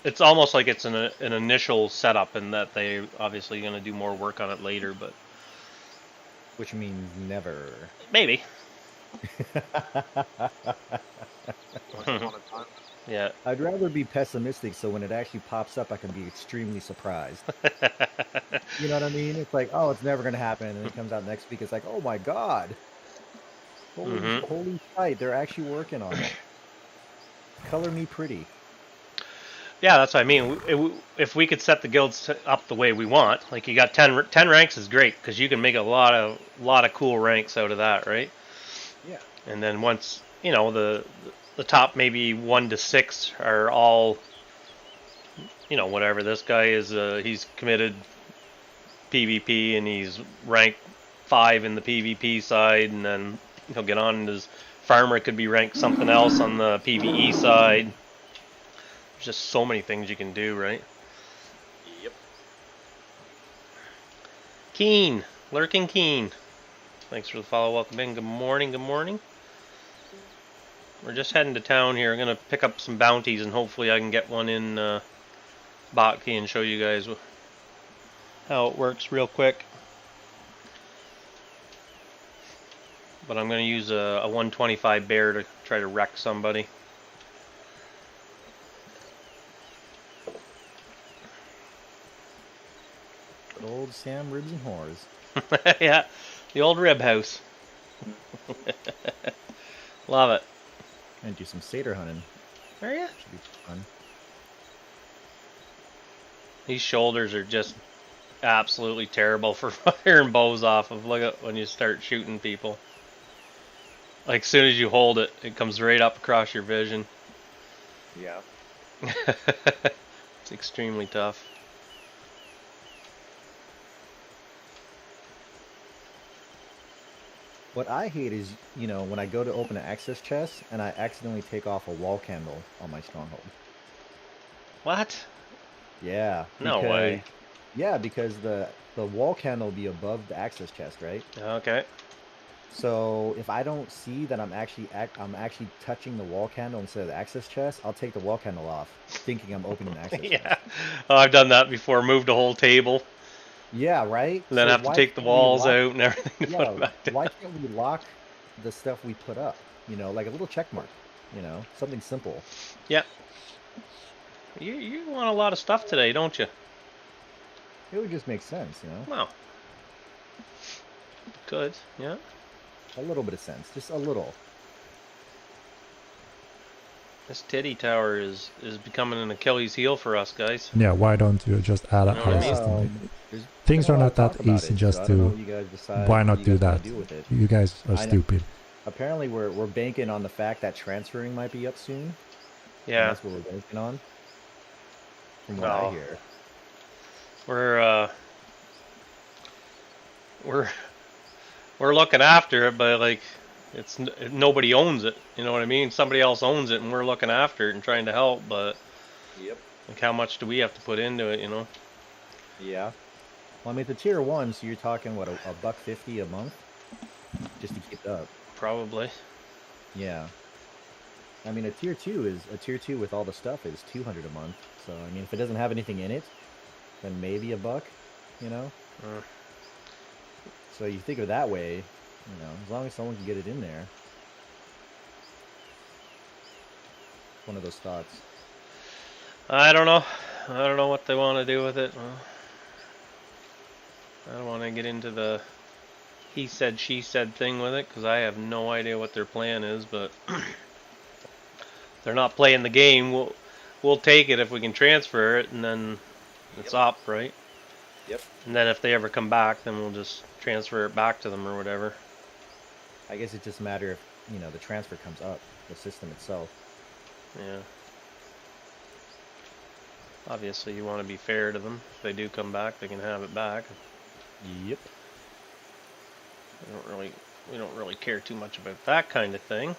S1: It's almost like it's an initial setup, and that they obviously going to do more work on it later, but
S9: Which means never.
S1: maybe.
S7: Once upon a time.
S1: Yeah.
S9: I'd rather be pessimistic, so when it actually pops up, I can be extremely surprised. You know what I mean? It's like, oh, it's never gonna happen, and it comes out next week. It's like, oh my god, holy shit, they're actually working on it. Color me pretty.
S1: Yeah, that's what I mean. If we could set the guilds up the way we want, like you got 10 ranks is great, because you can make a lot of cool ranks out of that, right?
S9: Yeah.
S1: And then once, you know, the top maybe 1 to 6 are all, you know, whatever. This guy is he's committed PvP, and he's ranked 5 in the PvP side, and then he'll get on, and his farmer could be ranked something else on the PvE side. There's just so many things you can do, right?
S7: Yep.
S1: Keen, lurking Keen. Thanks for the follow. Welcome in. Good morning. Good morning. We're just heading to town here. I'm gonna pick up some bounties, and hopefully I can get one in Botkey and show you guys how it works real quick. but I'm going to use a 125 bear to try to wreck somebody.
S9: Good old Sam Ribs and Whores.
S1: Yeah, the old rib house. Love it.
S9: And do some satyr hunting.
S1: Are ya?
S9: Should be fun.
S1: These shoulders are just absolutely terrible for firing bows off of. Look at when you start shooting people. Like, as soon as you hold it, it comes right up across your vision.
S9: Yeah.
S1: It's extremely tough.
S9: What I hate is, you know, when I go to open an access chest and I accidentally take off a wall candle on my stronghold.
S1: What?
S9: Yeah.
S1: No way.
S9: because- Yeah, because the wall candle will be above the access chest, right?
S1: Okay.
S9: So if I don't see that I'm actually touching the wall candle instead of the access chest, I'll take the wall candle off, thinking I'm opening the access
S1: Yeah.
S9: chest.
S1: Oh, I've done that before. Moved a whole table,
S9: Yeah, right?
S1: and then
S9: So
S1: have to
S9: why
S1: take the
S9: can't we
S1: walls
S9: lock-
S1: out and everything to put them
S9: Yeah,
S1: back down.
S9: why can't we lock the stuff we put up? You know, like a little check mark, you know, something simple.
S1: Yeah. You want a lot of stuff today, don't you?
S9: It would just make sense, you know?
S1: Well. Good. Yeah.
S9: A little bit of sense, just a little.
S1: This titty tower is becoming an Achilles heel for us guys.
S11: Yeah, why don't you just add a
S1: No,
S11: high
S1: I mean-
S11: system?
S9: There's
S11: Things
S9: been
S11: are
S9: a lot
S11: not
S9: of
S11: that
S9: talk about
S11: easy
S9: it,
S11: just
S9: so I don't know
S11: to.
S9: what you guys decide
S11: Why
S9: what
S11: not
S9: you
S11: do
S9: guys wanna
S11: that?
S9: do with it.
S11: You guys are
S9: I know.
S11: stupid.
S9: Apparently, we're banking on the fact that transferring might be up soon. and
S1: Yeah.
S9: that's what we're banking on. From what I
S1: Oh.
S9: hear.
S1: We're looking after it, but like nobody owns it. You know what I mean? Somebody else owns it, and we're looking after it and trying to help. But
S9: Yep.
S1: like, how much do we have to put into it? You know?
S9: Yeah. Well, I mean, the tier 1, so you're talking what, a $1.50 a month, just to keep it up.
S1: Probably.
S9: Yeah. I mean, a tier 2 with all the stuff is $200 a month. So I mean, if it doesn't have anything in it, then maybe $1. You know.
S1: Uh,
S9: So you think of it that way, you know, as long as someone can get it in there. One of those thoughts.
S1: I don't know. I don't know what they want to do with it. I don't want to get into the he said, she said thing with it, because I have no idea what their plan is, but they're not playing the game. We'll take it if we can transfer it, and then it's up, right?
S9: Yep.
S1: And then if they ever come back, then we'll just transfer it back to them or whatever.
S9: I guess it just matter if, you know, the transfer comes up, the system itself.
S1: Yeah. Obviously, you want to be fair to them. If they do come back, they can have it back.
S9: Yep.
S1: We don't really care too much about that kind of thing.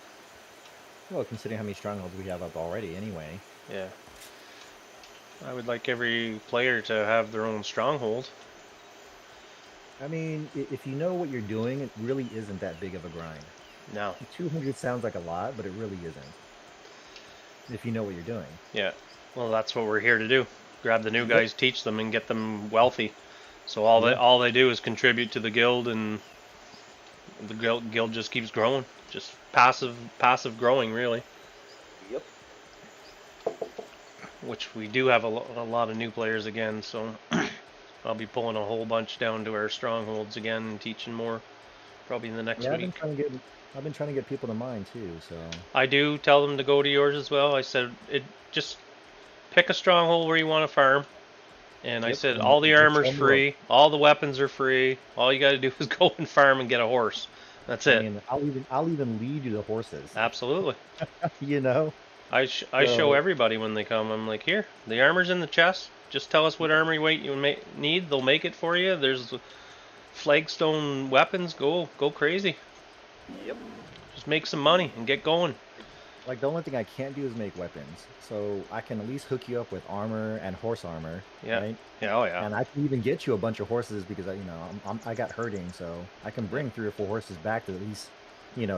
S9: Well, considering how many strongholds we have up already anyway.
S1: Yeah. I would like every player to have their own stronghold.
S9: I mean, if you know what you're doing, it really isn't that big of a grind.
S1: No.
S9: 200 sounds like a lot, but it really isn't. If you know what you're doing.
S1: Yeah. Well, that's what we're here to do. Grab the new guys, teach them, and get them wealthy. So all they do is contribute to the guild, and the guild just keeps growing. Just passive growing, really.
S9: Yep.
S1: Which we do have a lot of new players again, so I'll be pulling a whole bunch down to our strongholds again and teaching more probably in the next
S9: Yeah,
S1: week.
S9: I've been trying to get people to mine too, so
S1: I do tell them to go to yours as well. I said, just pick a stronghold where you want to farm. And I
S9: Yep,
S1: said,
S9: and
S1: all the
S9: just
S1: armor's
S9: tell me
S1: free, all the weapons are free. All you got to do is go and farm and get a horse. That's it.
S9: I mean, I'll even lead you to horses.
S1: Absolutely.
S9: You know.
S1: I show everybody when they come. I'm like, here, the armor's in the chest. Just tell us what armor weight you need. They'll make it for you. There's flagstone weapons. Go crazy.
S9: Yep.
S1: Just make some money and get going.
S9: Like, the only thing I can't do is make weapons. So I can at least hook you up with armor and horse armor.
S1: Yeah.
S9: Right?
S1: Yeah. Oh yeah.
S9: And I can even get you a bunch of horses because I got herding, so I can bring 3 or 4 horses back to at least,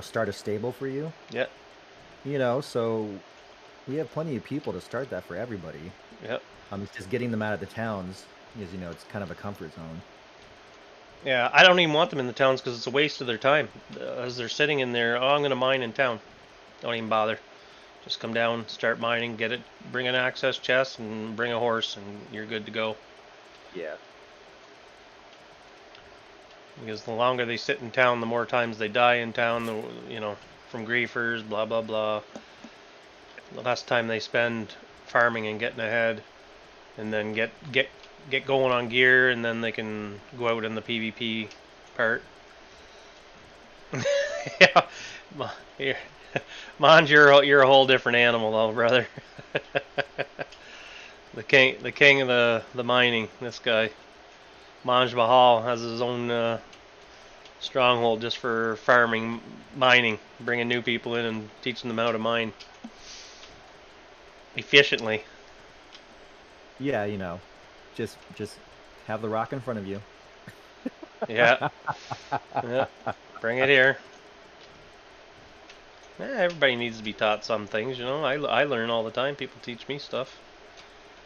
S9: start a stable for you.
S1: Yeah.
S9: So we have plenty of people to start that for everybody.
S1: Yep.
S9: It's just getting them out of the towns is, it's kind of a comfort zone.
S1: Yeah, I don't even want them in the towns because it's a waste of their time. As they're sitting in there, oh, I'm going to mine in town. Don't even bother. Just come down, start mining, get it, bring an access chest, and bring a horse, and you're good to go.
S9: Yeah.
S1: Because the longer they sit in town, the more times they die in town, you know, from griefers, blah, blah, blah. The less time they spend farming and getting ahead, and then get going on gear, and then they can go out in the PvP part. Yeah, Mons, you're a whole different animal, though, brother. the king of the mining. This guy, Mons Mahal, has his own stronghold just for farming, mining, bringing new people in and teaching them how to mine efficiently.
S9: Yeah, you know, just have the rock in front of you.
S1: Yeah. Yeah. Bring it here. Yeah, everybody needs to be taught some things, you know. I learn all the time. People teach me stuff.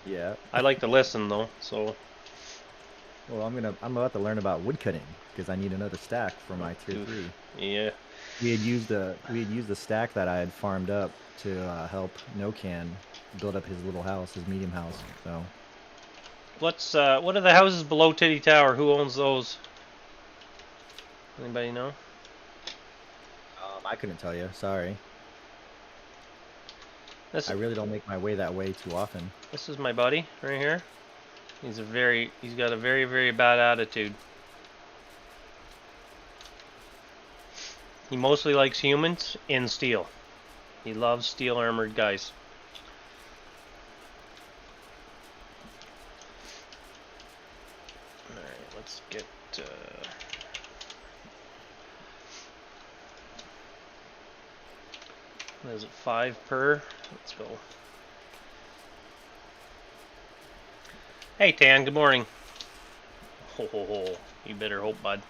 S9: Yeah.
S1: I like to listen though, so.
S9: Well, I'm about to learn about woodcutting because I need another stack for my tier 3.
S1: Yeah.
S9: We had used the stack that I had farmed up to help Nocan build up his little house, his medium house. So.
S1: What are the houses below Titty Tower? Who owns those? Anybody know?
S9: I couldn't tell you. Sorry. I really don't make my way that way too often.
S1: This is my buddy right here. He's got a very, very bad attitude. He mostly likes humans in steel. He loves steel armored guys. Alright, let's get what is it, 5 per? Let's go. Hey Tan, good morning. Ho ho ho. You better hope, bud.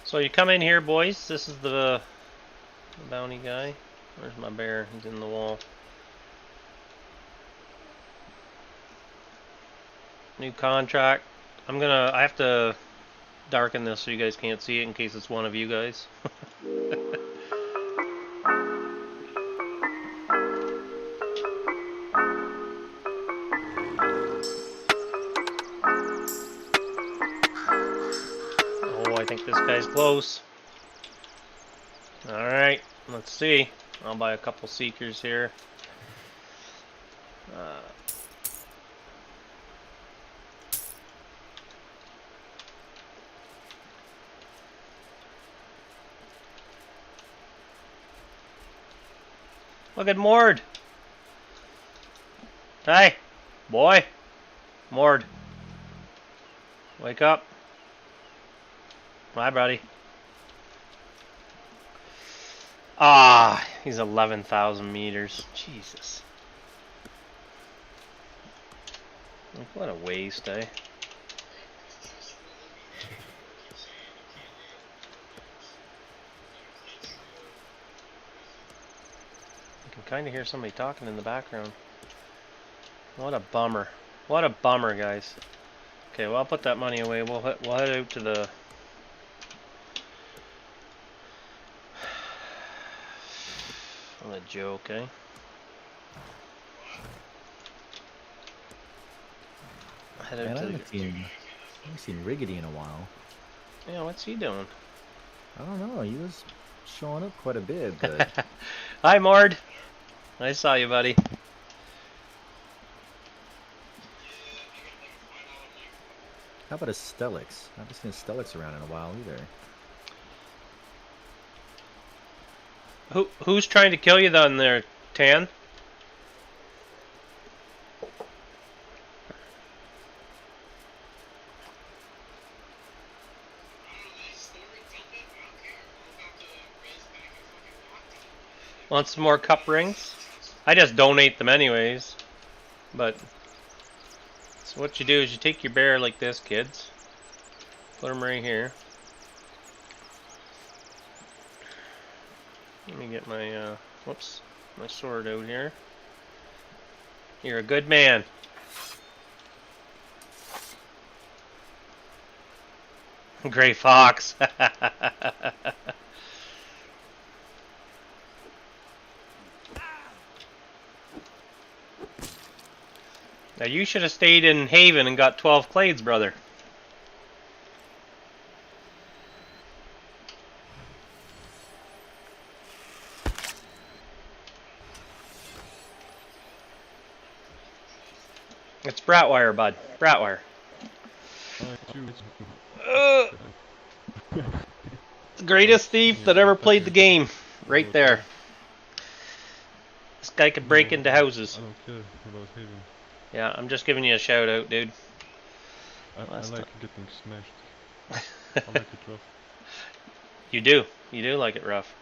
S1: So you come in here, boys. This is the bounty guy. Where's my bear? He's in the wall. New contract. I have to darken this so you guys can't see it in case it's one of you guys. Oh, I think this guy's close. Alright, let's see. I'll buy a couple seekers here. Look at Mord. Hey, boy. Mord. Wake up. Hi, buddy. Ah, he's 11,000 meters. Jesus. What a waste, eh? I can kind of hear somebody talking in the background. What a bummer. What a bummer, guys. Okay, well, I'll put that money away. We'll head out to the... What a joke, eh? Head out
S9: Man, I
S1: to
S9: haven't seen Riggedy in a while.
S1: Yeah, what's he doing?
S9: I don't know. He was showing up quite a bit, but...
S1: Hi, Mord. I saw you, buddy.
S9: How about a Stellax? I haven't seen a Stellax around in a while either.
S1: Who's trying to kill you down there, Tan? Want some more cup rings? I just donate them anyways. But so what you do is you take your bear like this, kids. Put them right here. Let me get my whoops, my sword out here. You're a good man. Gray Fox. Now you should have stayed in Haven and got 12 clades, brother. It's Bratwire, bud. Bratwire. The greatest thief that ever played the game. Right there. This guy could break into houses.
S11: I don't care about Haven.
S1: Yeah, I'm just giving you a shout out, dude.
S11: I like getting smashed. I like it rough.
S1: You do. You do like it rough.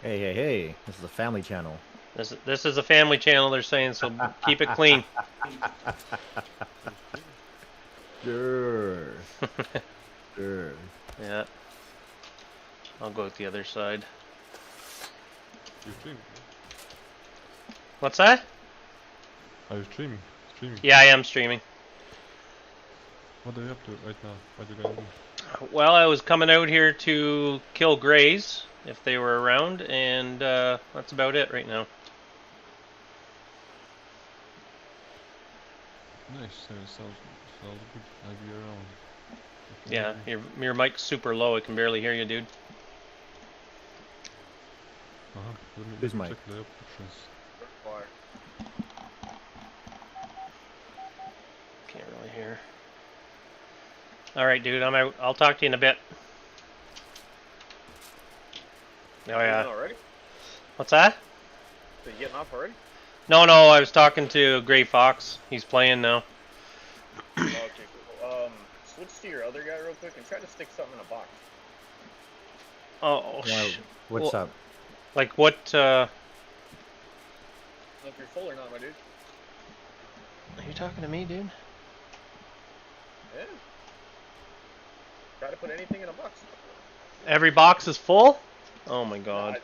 S9: Hey, hey, hey! This is a family channel.
S1: This is a family channel, they're saying, so keep it clean.
S9: Sure. Sure.
S1: Yeah. I'll go with the other side.
S11: You streaming?
S1: What's that?
S11: Are you streaming?
S1: Yeah, I am streaming.
S11: What are you up to right now? What are you gonna do?
S1: Well, I was coming out here to kill greys, if they were around, and that's about it right now.
S11: Nice, sounds good. I'll be around.
S1: Yeah, your mic's super low, I can barely hear you, dude.
S11: Let me
S9: Who's mic?
S11: check the options.
S1: Can't really hear. Alright, dude, I'm out. I'll talk to you in a bit. Oh, yeah.
S7: Already?
S1: What's that?
S7: So you getting off already?
S1: No, I was talking to Gray Fox. He's playing now.
S7: Okay, cool. Switch to your other guy real quick and try to stick something in a box.
S1: Oh,
S9: Wow. What's up?
S1: Like what,
S7: If you're full or not, my dude.
S1: Are you talking to me, dude?
S7: Yeah. Try to put anything in a box.
S1: Every box is full? Oh my god.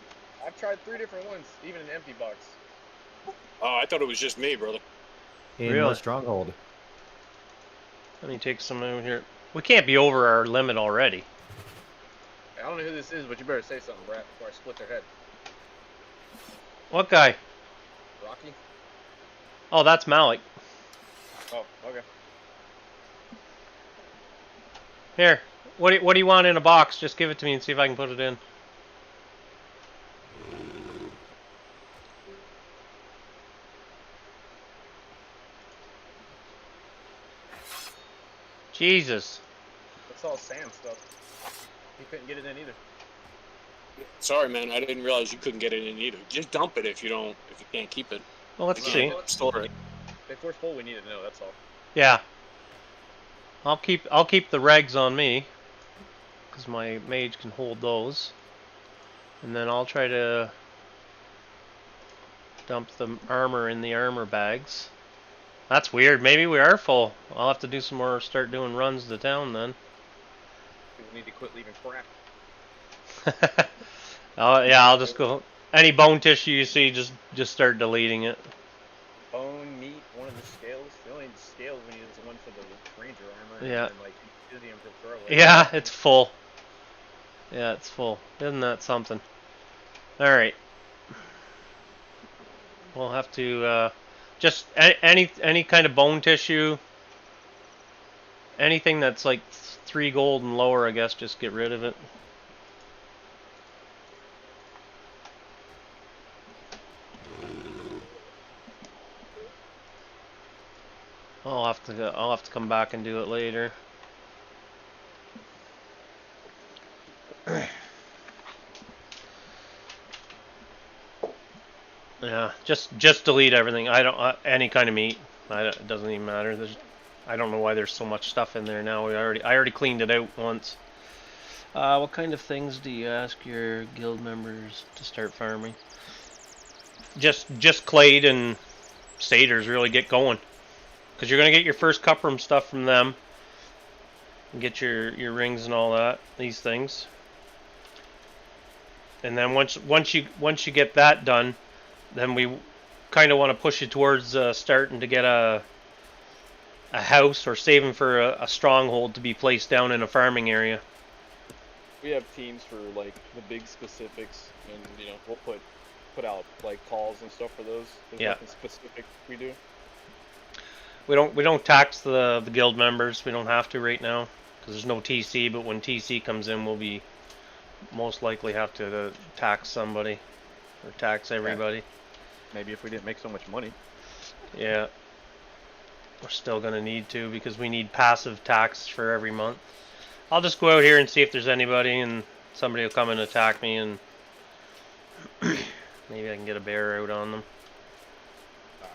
S7: I've tried 3 different ones, even an empty box.
S8: Oh, I thought it was just me, brother.
S9: In
S1: Really?
S9: what stronghold?
S1: Let me take some out here. We can't be over our limit already.
S7: I don't know who this is, but you better say something, Brat, before I split their head.
S1: What guy?
S7: Rocky?
S1: Oh, that's Malik.
S7: Oh, okay.
S1: Here. What do you want in a box? Just give it to me and see if I can put it in. Jesus.
S7: That's all sand stuff. He couldn't get it in either.
S8: Sorry, man. I didn't realize you couldn't get it in either. Just dump it if you can't keep it.
S1: Well, let's see.
S8: Store it.
S7: If we're full, we need to know, that's all.
S1: Yeah. I'll keep the regs on me, because my mage can hold those. And then I'll try to dump the armor in the armor bags. That's weird. Maybe we are full. I'll have to do some more, start doing runs to town then.
S7: People need to quit leaving crap.
S1: Oh yeah, I'll just go. Any bone tissue you see, just start deleting it.
S7: Bone, meat, one of the scales. The only scales we need is the one for the ranger armor.
S1: Yeah.
S7: And like Izium for throwaway.
S1: Yeah, it's full. Yeah, it's full. Isn't that something? Alright. We'll have to, just any kind of bone tissue. Anything that's like 3 gold and lower, I guess, just get rid of it. I'll have to come back and do it later. Yeah, just delete everything. I don't any kind of meat. It doesn't even matter. I don't know why there's so much stuff in there now. I already cleaned it out once. What kind of things do you ask your guild members to start farming? Just clade and satyrs really get going. Because you're going to get your first cuprum stuff from them. And get your rings and all that, these things. And then once you get that done, then we kind of want to push you towards starting to get a house or saving for a stronghold to be placed down in a farming area.
S12: We have teams for like the big specifics, and you know we'll put out like calls and stuff for those. There's nothing specific we do.
S1: We don't tax the guild members. We don't have to right now because there's no TC. But when TC comes in, we'll be most likely have to tax somebody or tax everybody.
S7: Maybe if we didn't make so much money.
S1: Yeah. We're still gonna need to because we need passive tax for every month. I'll just go out here and see if there's anybody, and somebody will come and attack me, and maybe I can get a bear out on them.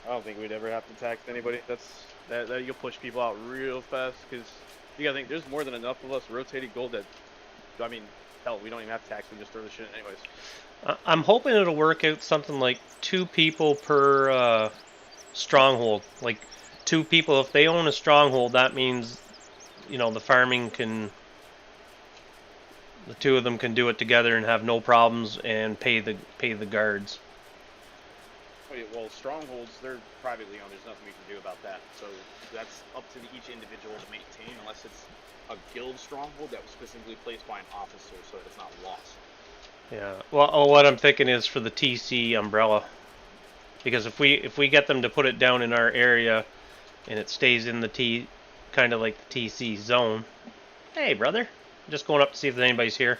S12: I don't think we'd ever have to tax anybody. That you'll push people out real fast because you gotta think there's more than enough of us rotating gold that, I mean, hell, we don't even have to tax. We just throw the shit in anyways.
S1: I'm hoping it'll work out something like 2 people per stronghold. Like 2 people, if they own a stronghold, that means, you know, the farming can. The 2 of them can do it together and have no problems and pay the guards.
S12: Well, strongholds, they're privately owned. There's nothing we can do about that. So that's up to each individual to maintain, unless it's a guild stronghold that was specifically placed by an officer so that it's not lost.
S1: Yeah. Well, what I'm thinking is for the TC umbrella, because if we get them to put it down in our area, and it stays in the kind of like the TC zone. Hey, brother. Just going up to see if anybody's here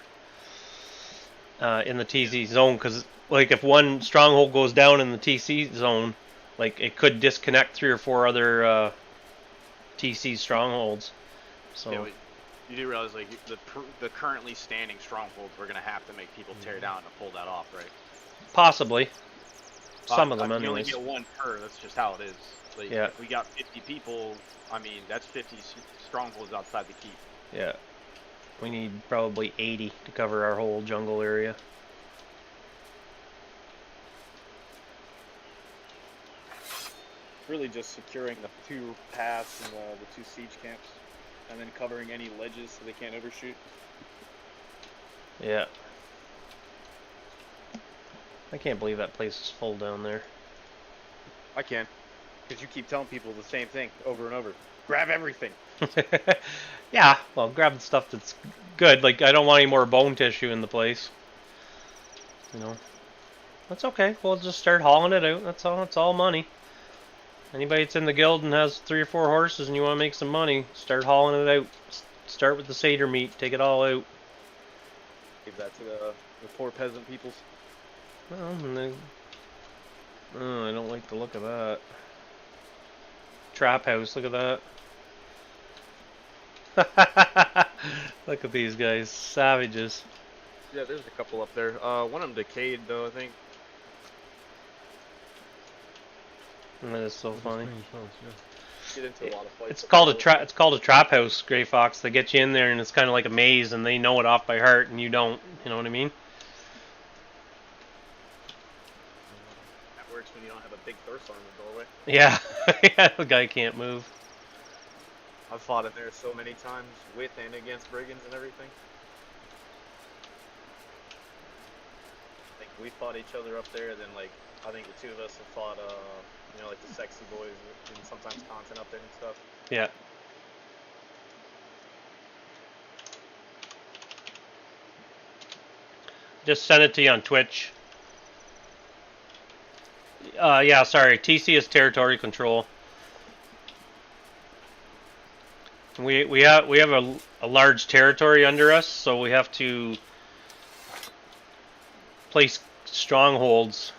S1: in the TC zone, because like if one stronghold goes down in the TC zone, like it could disconnect 3 or 4 other TC strongholds. So
S12: yeah, you do realize like the currently standing strongholds, we're gonna have to make people tear down to pull that off, right?
S1: Possibly. Some of them,
S12: anyways. You only
S1: anyways.
S12: get 1 per. That's just how it is. Like,
S1: yeah.
S12: If we got 50 people, I mean that's 50 strongholds outside the keep.
S1: Yeah. We need probably 80 to cover our whole jungle area.
S12: Really just securing the 2 paths and the 2 siege camps, and then covering any ledges so they can't overshoot.
S1: Yeah. I can't believe that place is full down there.
S12: I can, because you keep telling people the same thing over and over. Grab everything.
S1: Yeah, well, grab the stuff that's good. Like, I don't want any more bone tissue in the place. You know. That's okay. We'll just start hauling it out. That's all. It's all money. Anybody that's in the guild and has 3 or 4 horses and you want to make some money, start hauling it out. Start with the satyr meat. Take it all out.
S12: Give that to the poor peasant peoples.
S1: Well, and then, oh, I don't like the look of that. Trap house. Look at that. Look at these guys, savages.
S12: Yeah, there's a couple up there. One of them decayed though, I think.
S1: That is so funny.
S12: Get into a lot of fights.
S1: It's called a trap house, Grey Fox. They get you in there, and it's kind of like a maze, and they know it off by heart, and you don't. You know what I mean?
S12: That works when you don't have a big thirst on the doorway.
S1: Yeah, yeah. The guy can't move.
S12: I've fought in there so many times, with and against brigands and everything. I think we fought each other up there, then like I think the 2 of us have fought, you know, like the sexy boys and sometimes content up there and stuff.
S1: Yeah. Just send it to you on Twitch. Yeah, sorry. TC is territory control. We have a large territory under us, so we have to place strongholds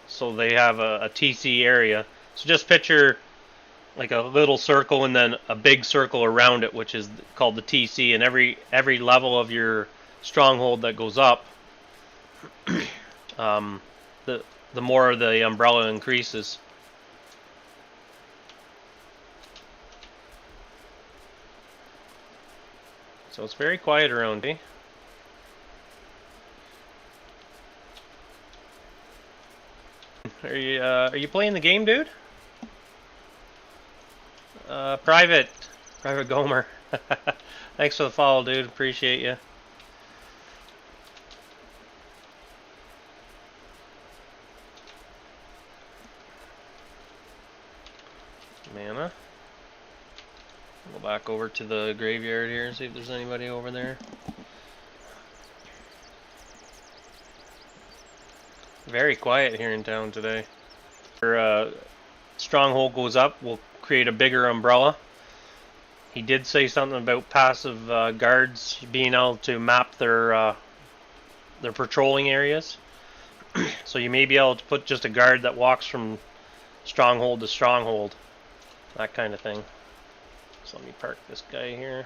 S1: so they have a TC area. So just picture like a little circle and then a big circle around it, which is called the TC, and every level of your stronghold that goes up, the more the umbrella increases. So it's very quiet around me. Are you playing the game, dude? Private Gomer. Thanks for the follow, dude. Appreciate you. Mana. back over to the graveyard here and see if there's anybody over there. Very quiet here in town today. Our stronghold goes up, we'll create a bigger umbrella. He did say something about passive guards being able to map their patrolling areas. So you may be able to put just a guard that walks from stronghold to stronghold. That kind of thing. So let me park this guy here.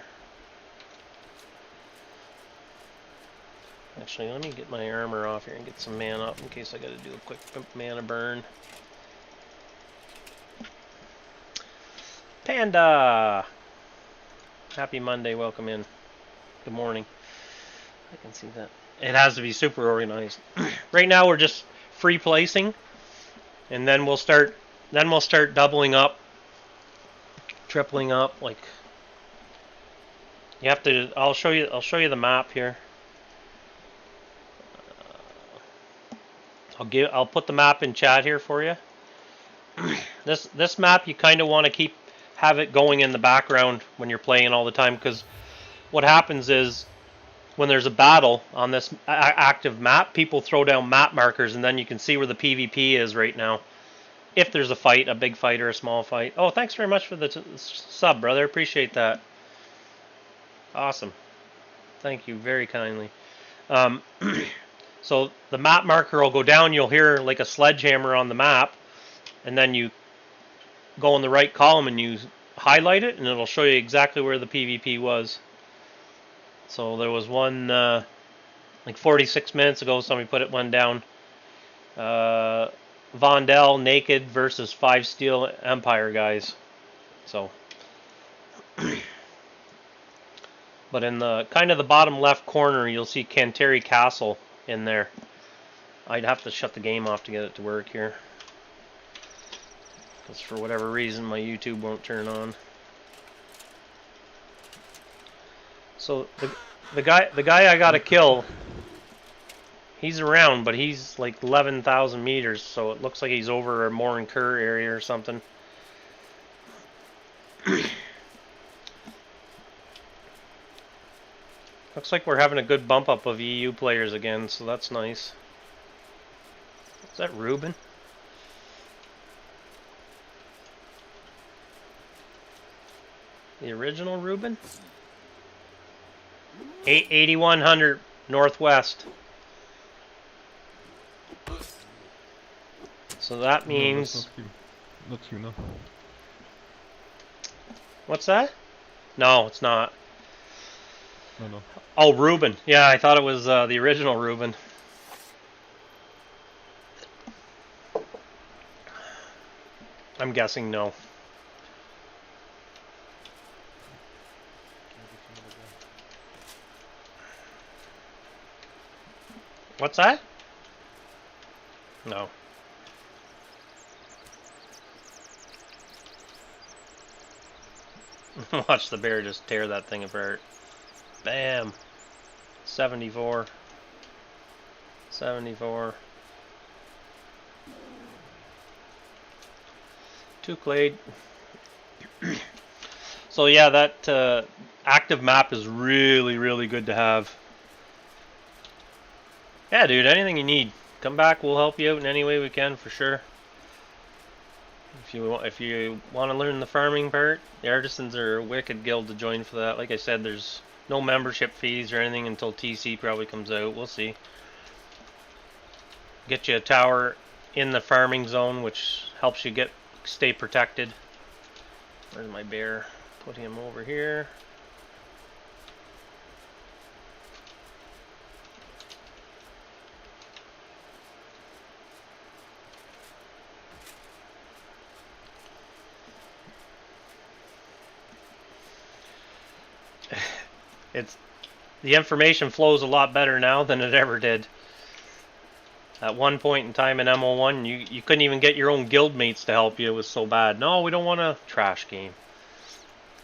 S1: Actually, let me get my armor off here and get some mana up in case I gotta do a quick mana burn. Panda! Happy Monday, welcome in. Good morning. I can see that. It has to be super organized. Right now we're just free placing, and then we'll start doubling up, tripling up. Like you have to. I'll show you the map here. I'll put the map in chat here for you. This map you kind of want to have it going in the background when you're playing all the time, because what happens is when there's a battle on this active map, people throw down map markers, and then you can see where the PvP is right now. If there's a fight, a big fight or a small fight. Oh, thanks very much for the sub, brother. Appreciate that. Awesome. Thank you very kindly. So the map marker will go down. You'll hear like a sledgehammer on the map, and then you go in the right column and you highlight it, and it'll show you exactly where the PvP was. So there was one like 46 minutes ago. Somebody put one down. Vondel naked versus 5 Steel Empire guys. So, but in the kind of the bottom left corner, you'll see Canteri Castle in there. I'd have to shut the game off to get it to work here, because for whatever reason my YouTube won't turn on. So the guy I gotta kill, he's around, but he's like 11,000 meters, so it looks like he's over a Morin Kerr area or something. Looks like we're having a good bump up of EU players again, so that's nice. Is that Ruben? The original Ruben? 8100 northwest. So that means...
S11: No, not you, no.
S1: What's that? No, it's not.
S11: No.
S1: Oh, Ruben. Yeah, I thought it was the original Ruben. I'm guessing no. What's that? No. Watch the bear just tear that thing apart. Bam. 74. 74. 2 clade. So yeah, that active map is really, really good to have. Yeah, dude, anything you need, come back. We'll help you out in any way we can, for sure. If you want to learn the farming part, the artisans are a wicked guild to join for that. Like I said, there's no membership fees or anything until TC probably comes out. We'll see. Get you a tower in the farming zone, which helps you stay protected. Where's my bear? Put him over here. The information flows a lot better now than it ever did. At one point in time in MO1, you couldn't even get your own guild mates to help you. It was so bad. No, we don't want a trash game.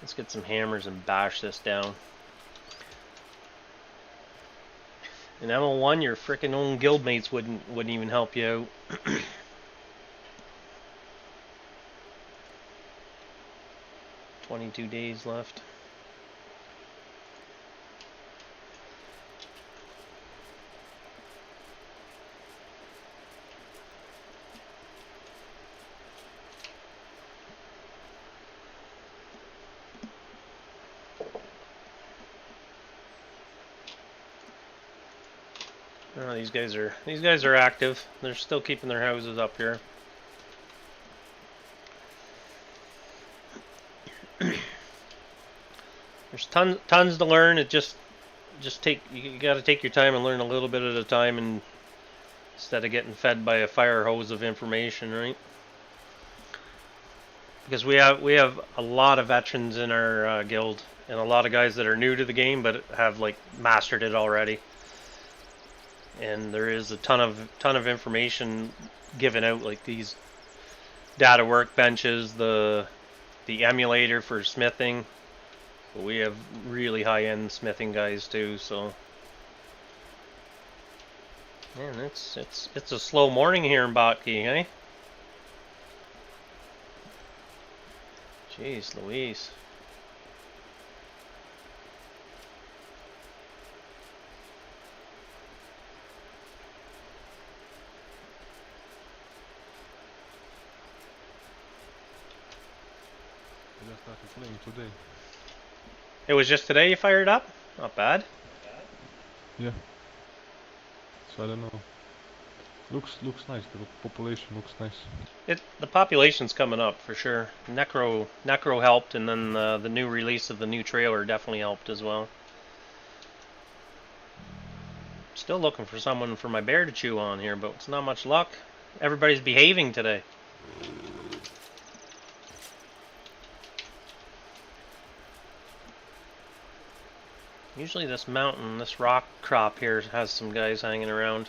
S1: Let's get some hammers and bash this down. In MO1, your frickin' own guild mates wouldn't even help you out. 22 days left. Oh, these guys are active. They're still keeping their houses up here. There's tons to learn. It just you got to take your time and learn a little bit at a time, and instead of getting fed by a fire hose of information, right? Because we have a lot of veterans in our guild, and a lot of guys that are new to the game but have like mastered it already. And there is a ton of information given out, like these data workbenches, the emulator for smithing. But we have really high-end smithing guys too, so man, it's a slow morning here in Botkey, eh? Jeez Louise.
S11: I just started playing today.
S1: It was just today you fired up? Not bad.
S11: Yeah. So I don't know. Looks nice. The population looks nice.
S1: The population's coming up for sure. Necro helped, and then the new release of the new trailer definitely helped as well. Still looking for someone for my bear to chew on here, but it's not much luck. Everybody's behaving today. Usually this mountain, this rock crop here has some guys hanging around.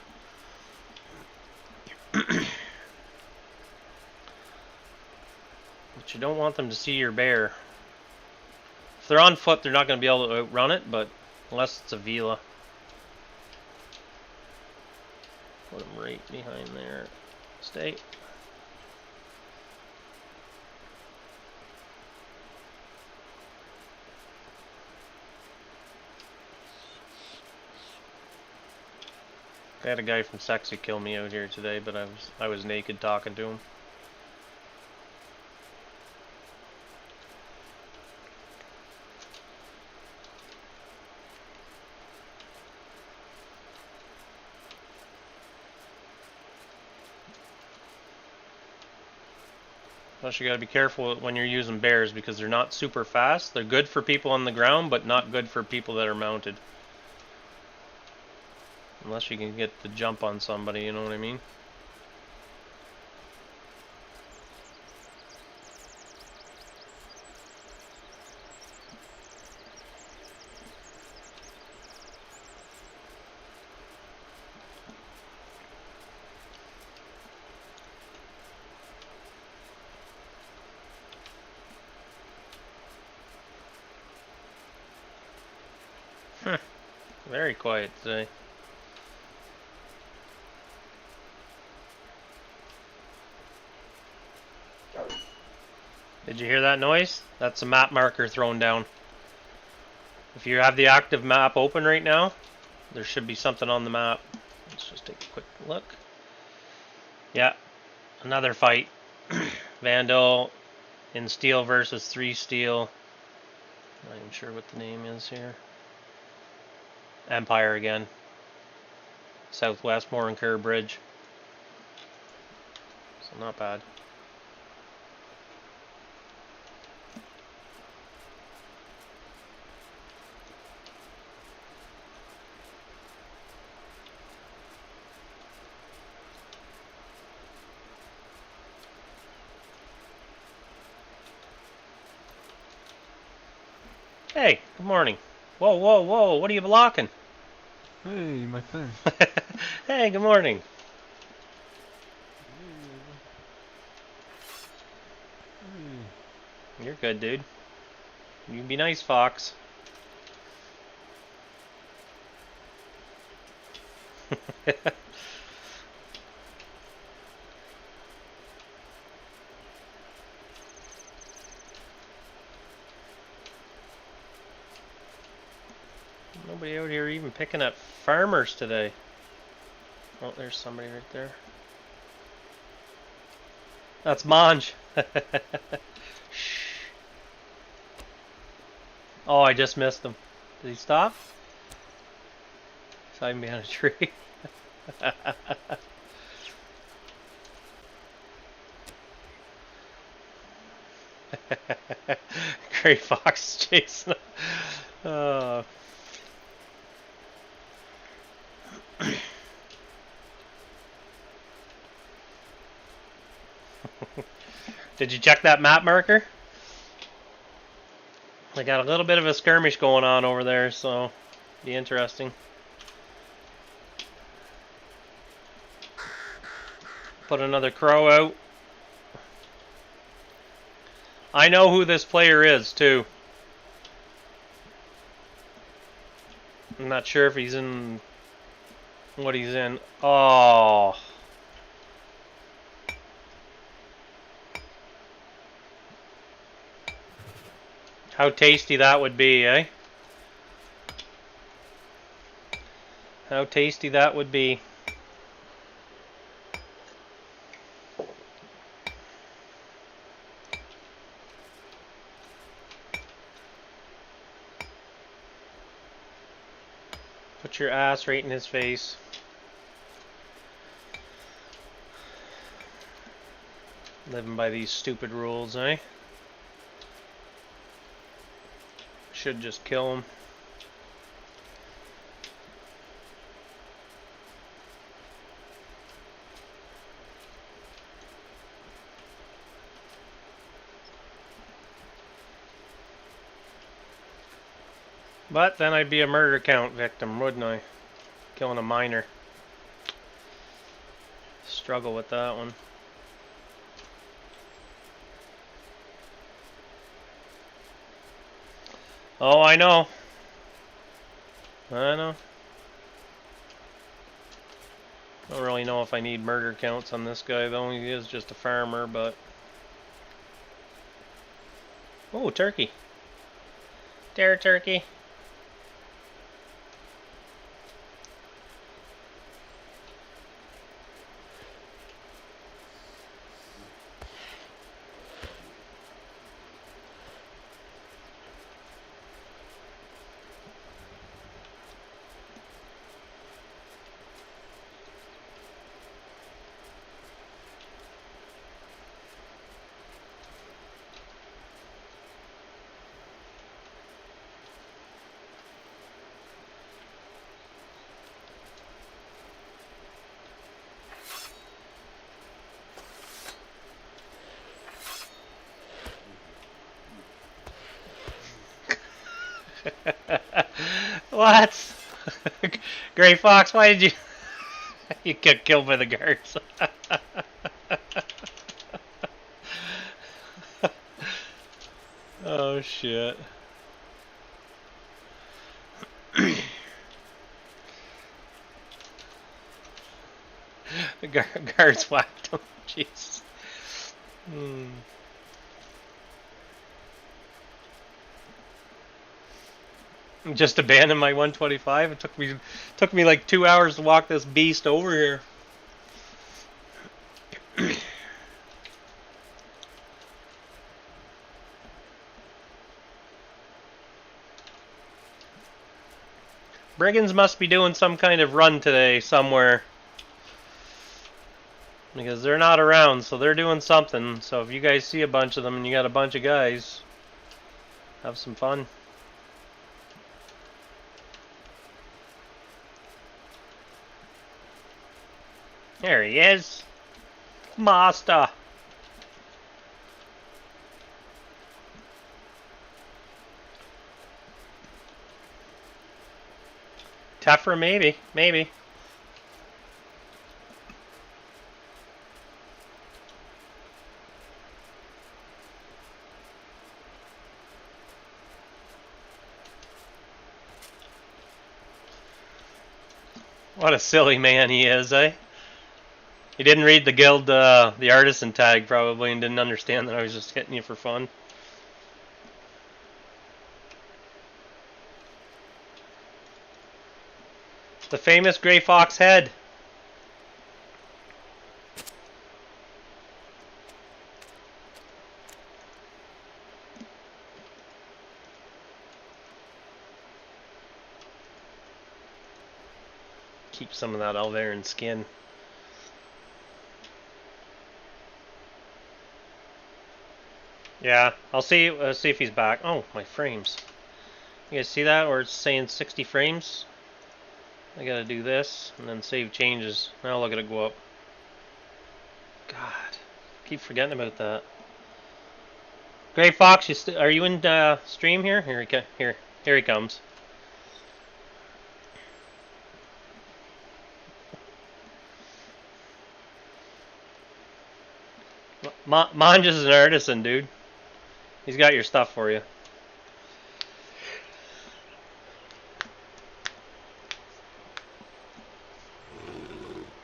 S1: But you don't want them to see your bear. If they're on foot, they're not going to be able to outrun it, but unless it's a Vila. Put them right behind there. Stay. I had a guy from Sexy kill me out here today, but I was naked talking to him. Plus you gotta be careful when you're using bears because they're not super fast. They're good for people on the ground, but not good for people that are mounted. Unless you can get the jump on somebody, you know what I mean? Very quiet today. Did you hear that noise? That's a map marker thrown down. If you have the active map open right now, there should be something on the map. Let's just take a quick look. Yeah, another fight. Vandal in steel versus 3 steel. Not even sure what the name is here. Empire again. Southwest Morinker Bridge. So not bad. Hey, good morning. Whoa, whoa, whoa, what are you blocking?
S11: Hey, my friend.
S1: Hey, good morning. You're good, dude. You can be nice, Fox. I'm picking at farmers today. Oh, there's somebody right there. That's Monge. Shh. Oh, I just missed him. Did he stop? He's hiding behind a tree. Gray Fox chasing him. Did you check that map marker? I got a little bit of a skirmish going on over there, so be interesting. Put another crow out. I know who this player is, too. I'm not sure if he's in... what he's in. Oh... How tasty that would be, eh? How tasty that would be. Put your ass right in his face. Living by these stupid rules, eh? Should just kill him. But then I'd be a murder count victim, wouldn't I? Killing a minor. Struggle with that one. Oh, I know. I know. Don't really know if I need murder counts on this guy, though. He is just a farmer, but... Oh, turkey. Dare turkey. What? Gray Fox, why did you... you get killed by the guards. Oh, shit. The guards whacked him. Jeez. Just abandoned my 125. It took me like 2 hours to walk this beast over here. Brigands must be doing some kind of run today somewhere. Because they're not around, so they're doing something. So if you guys see a bunch of them and you got a bunch of guys, have some fun. There he is. Master. Tougher, maybe. Maybe. What a silly man he is, eh? He didn't read the guild, the artisan tag probably, and didn't understand that I was just hitting you for fun. The famous Gray Fox head. Keep some of that Alvaran skin. Yeah, I'll see if he's back. Oh, my frames. You guys see that? Or it's saying 60 frames? I gotta do this and then save changes. Now look at it go up. God, keep forgetting about that. Gray Fox, are you in stream here? Here he comes. Manj is an artisan, dude. He's got your stuff for you.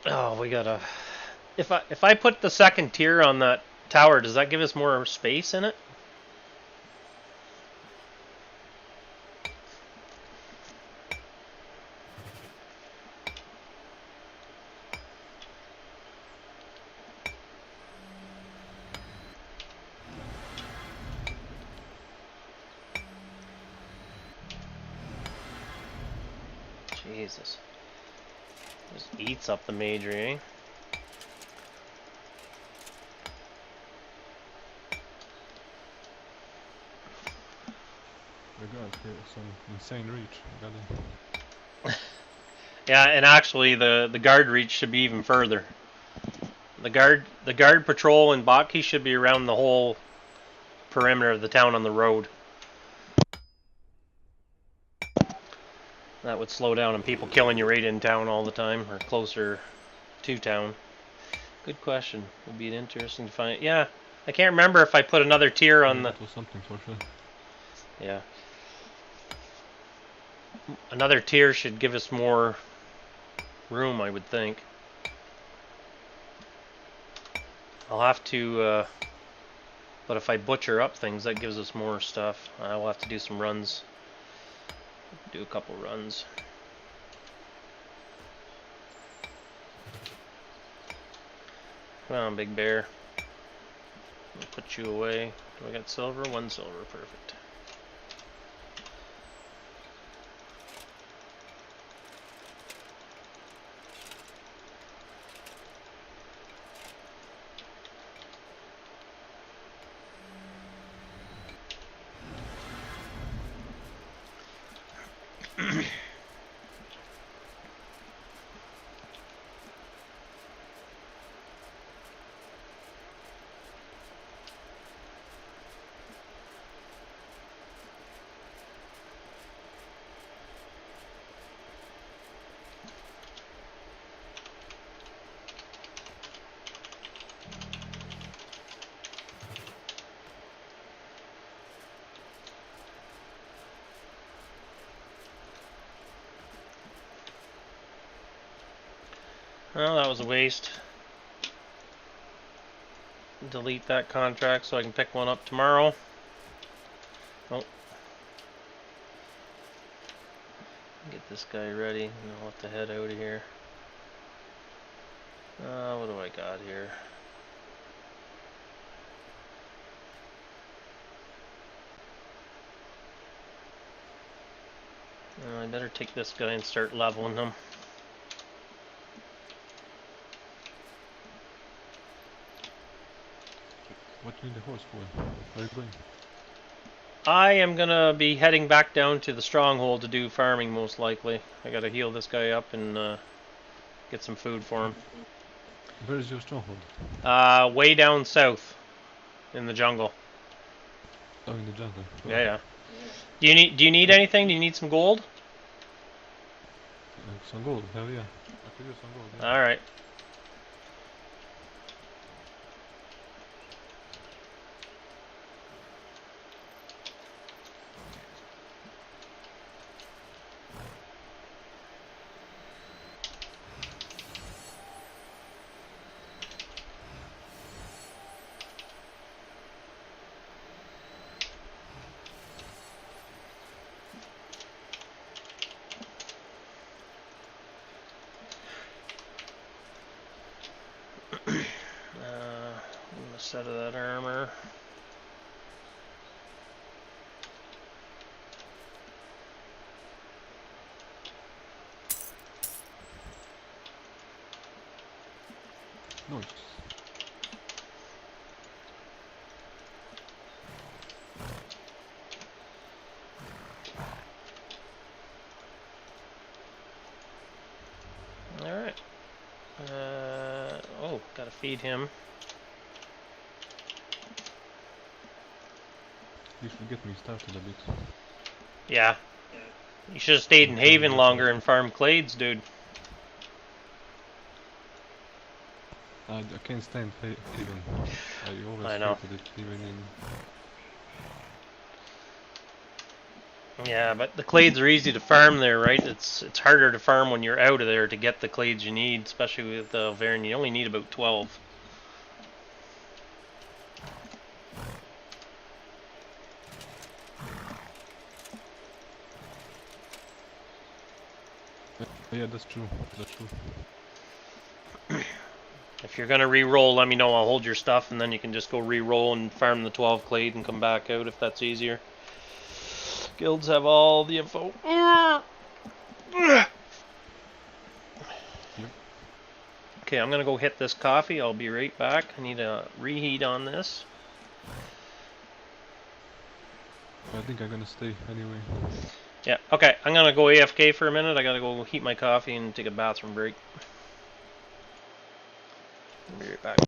S1: Oh, we gotta. If I put the second tier on that tower, does that give us more space in it? Jesus. Just eats up the major, eh?
S11: We got some insane reach.
S1: Yeah, and actually the guard reach should be even further. The guard patrol in Botki should be around the whole perimeter of the town on the road. That would slow down and people killing you right in town all the time or closer to town. Good question. Would be interesting to find. Yeah, I can't remember if I put another tier on the.
S11: That was something for sure.
S1: Yeah. Another tier should give us more room, I would think. I'll have to. But if I butcher up things, that gives us more stuff. I'll have to do some runs. Do a couple runs. Come on, big bear. I'll put you away. Do I got silver? 1 silver, perfect. Well, that was a waste. Delete that contract so I can pick one up tomorrow. Oh. Get this guy ready and I'll have to head out of here. What do I got here? I better take this guy and start leveling him.
S11: What do you need the horse for? Where are you going?
S1: I am gonna be heading back down to the stronghold to do farming most likely. I gotta heal this guy up and get some food for him.
S11: Where is your stronghold?
S1: Way down south in the jungle.
S11: Oh, in the jungle.
S1: Yeah. Do you need anything? Do you need some gold?
S11: Some gold, hell yeah. I could use some gold. Yeah.
S1: Alright. set of that armor.
S11: Nice.
S1: Alright. Oh, gotta feed him.
S11: You should get me started a bit.
S1: Yeah. You should have stayed in Haven longer and farmed clades, dude.
S11: I can't stand Haven. I always
S1: I know.
S11: hated it, even in...
S1: Yeah, but the clades are easy to farm there, right? It's harder to farm when you're out of there to get the clades you need, especially with the Varian. You only need about 12.
S11: Yeah, that's true. That's true.
S1: If you're gonna re-roll, let me know. I'll hold your stuff, and then you can just go re-roll and farm the 12 clade and come back out if that's easier. Guilds have all the info. Okay, I'm gonna go hit this coffee. I'll be right back. I need a reheat on this.
S11: I think I'm gonna stay anyway.
S1: Yeah, okay. I'm gonna go AFK for a minute. I gotta go heat my coffee and take a bathroom break. I'll be right back.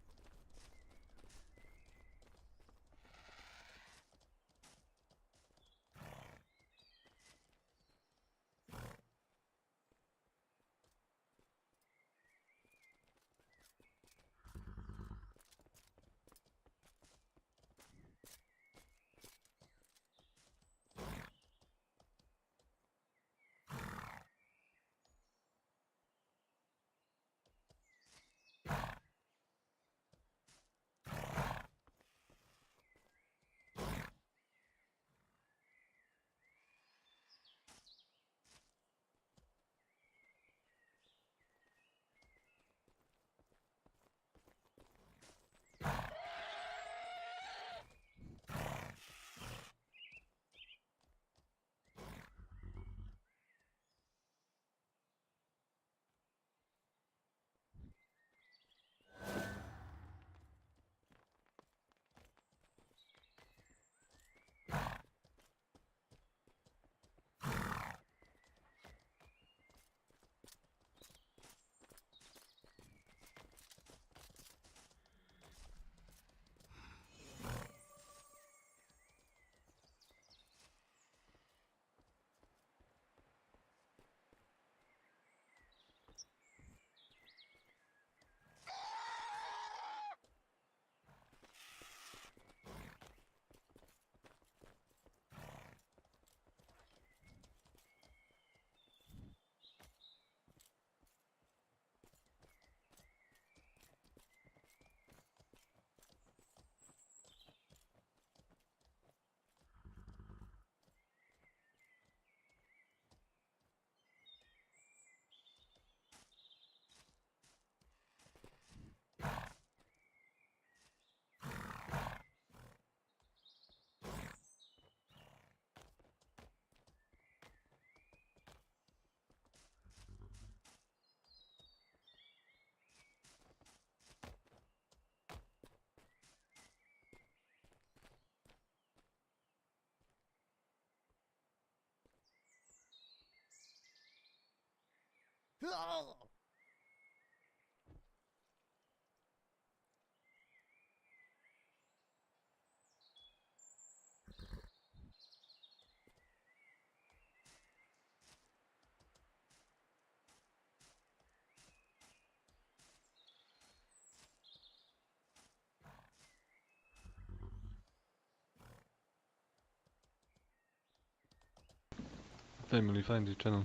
S11: Family find the channel.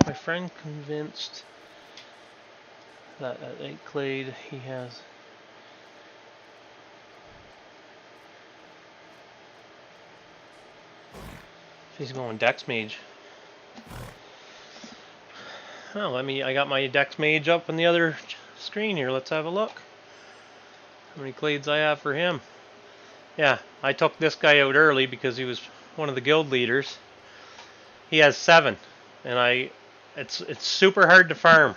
S1: my friend convinced that at 8 clade he has. He's going Dex Mage. Oh, I got my Dex Mage up on the other screen here. Let's have a look. How many clades I have for him? Yeah, I took this guy out early because he was one of the guild leaders. He has 7, and it's super hard to farm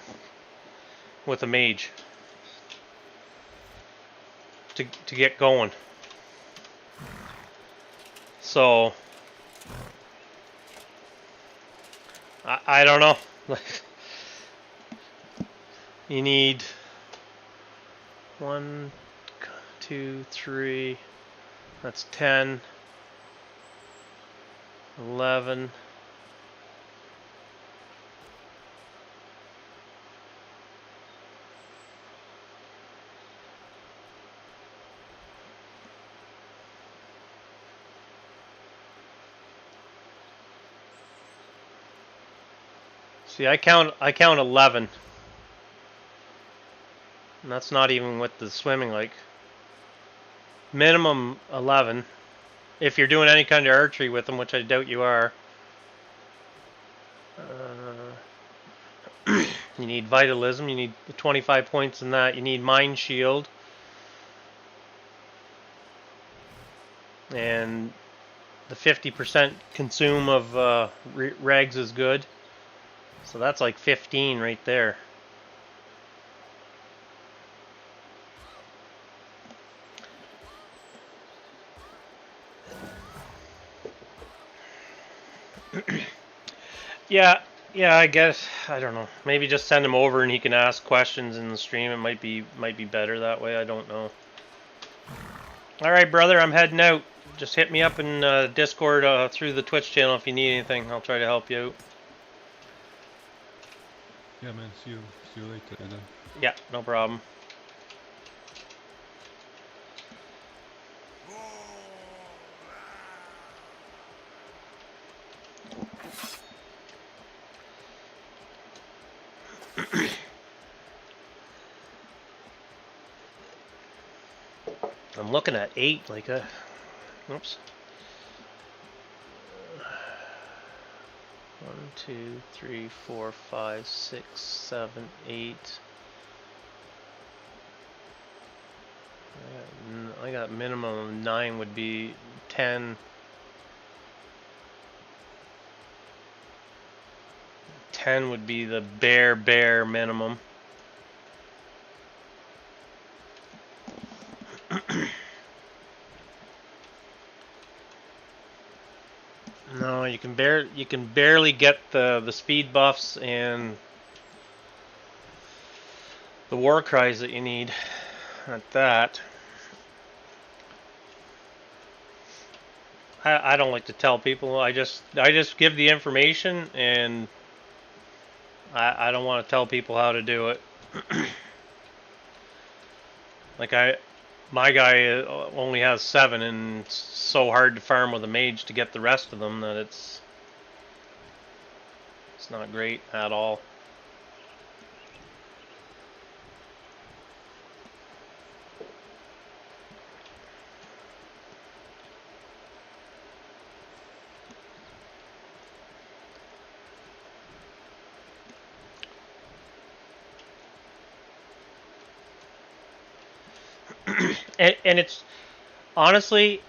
S1: with a mage to get going. So I don't know. You need 1, 2, 3. That's 10, 11. See, I count 11. And that's not even with the swimming, like minimum 11 if you're doing any kind of archery with them, which I doubt you are. You need vitalism, you need 25 points in that, you need mind shield, and the 50% consume of regs is good, so that's like 15 right there. Yeah, I guess, I don't know. Maybe just send him over and he can ask questions in the stream. It might be better that way. I don't know. All right, brother, I'm heading out. Just hit me up in Discord through the Twitch channel if you need anything. I'll try to help you out.
S11: Yeah, man. See you later then.
S1: Yeah, no problem. I'm looking at 8, like a. Oops. 1, 2, 3, 4, 5, 6, 7, 8. I got minimum of 9 would be 10. 10 would be the bare minimum. No, you can barely get the speed buffs and the war cries that you need at that. I don't like to tell people. I just give the information, and I don't want to tell people how to do it. Like my guy only has 7, and it's so hard to farm with a mage to get the rest of them that it's not great at all. And it's honestly,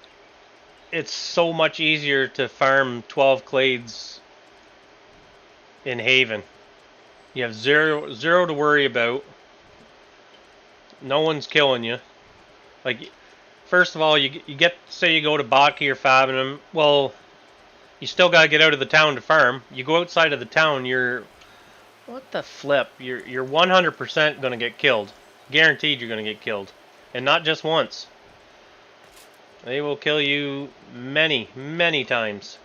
S1: it's so much easier to farm 12 clades in Haven. You have zero to worry about. No one's killing you. Like, first of all, you get, say you go to Botke or Fabinum, well, you still gotta get out of the town to farm. You go outside of the town, you're, what the flip? You're 100% gonna get killed. Guaranteed you're gonna get killed. And not just once. They will kill you many, many times.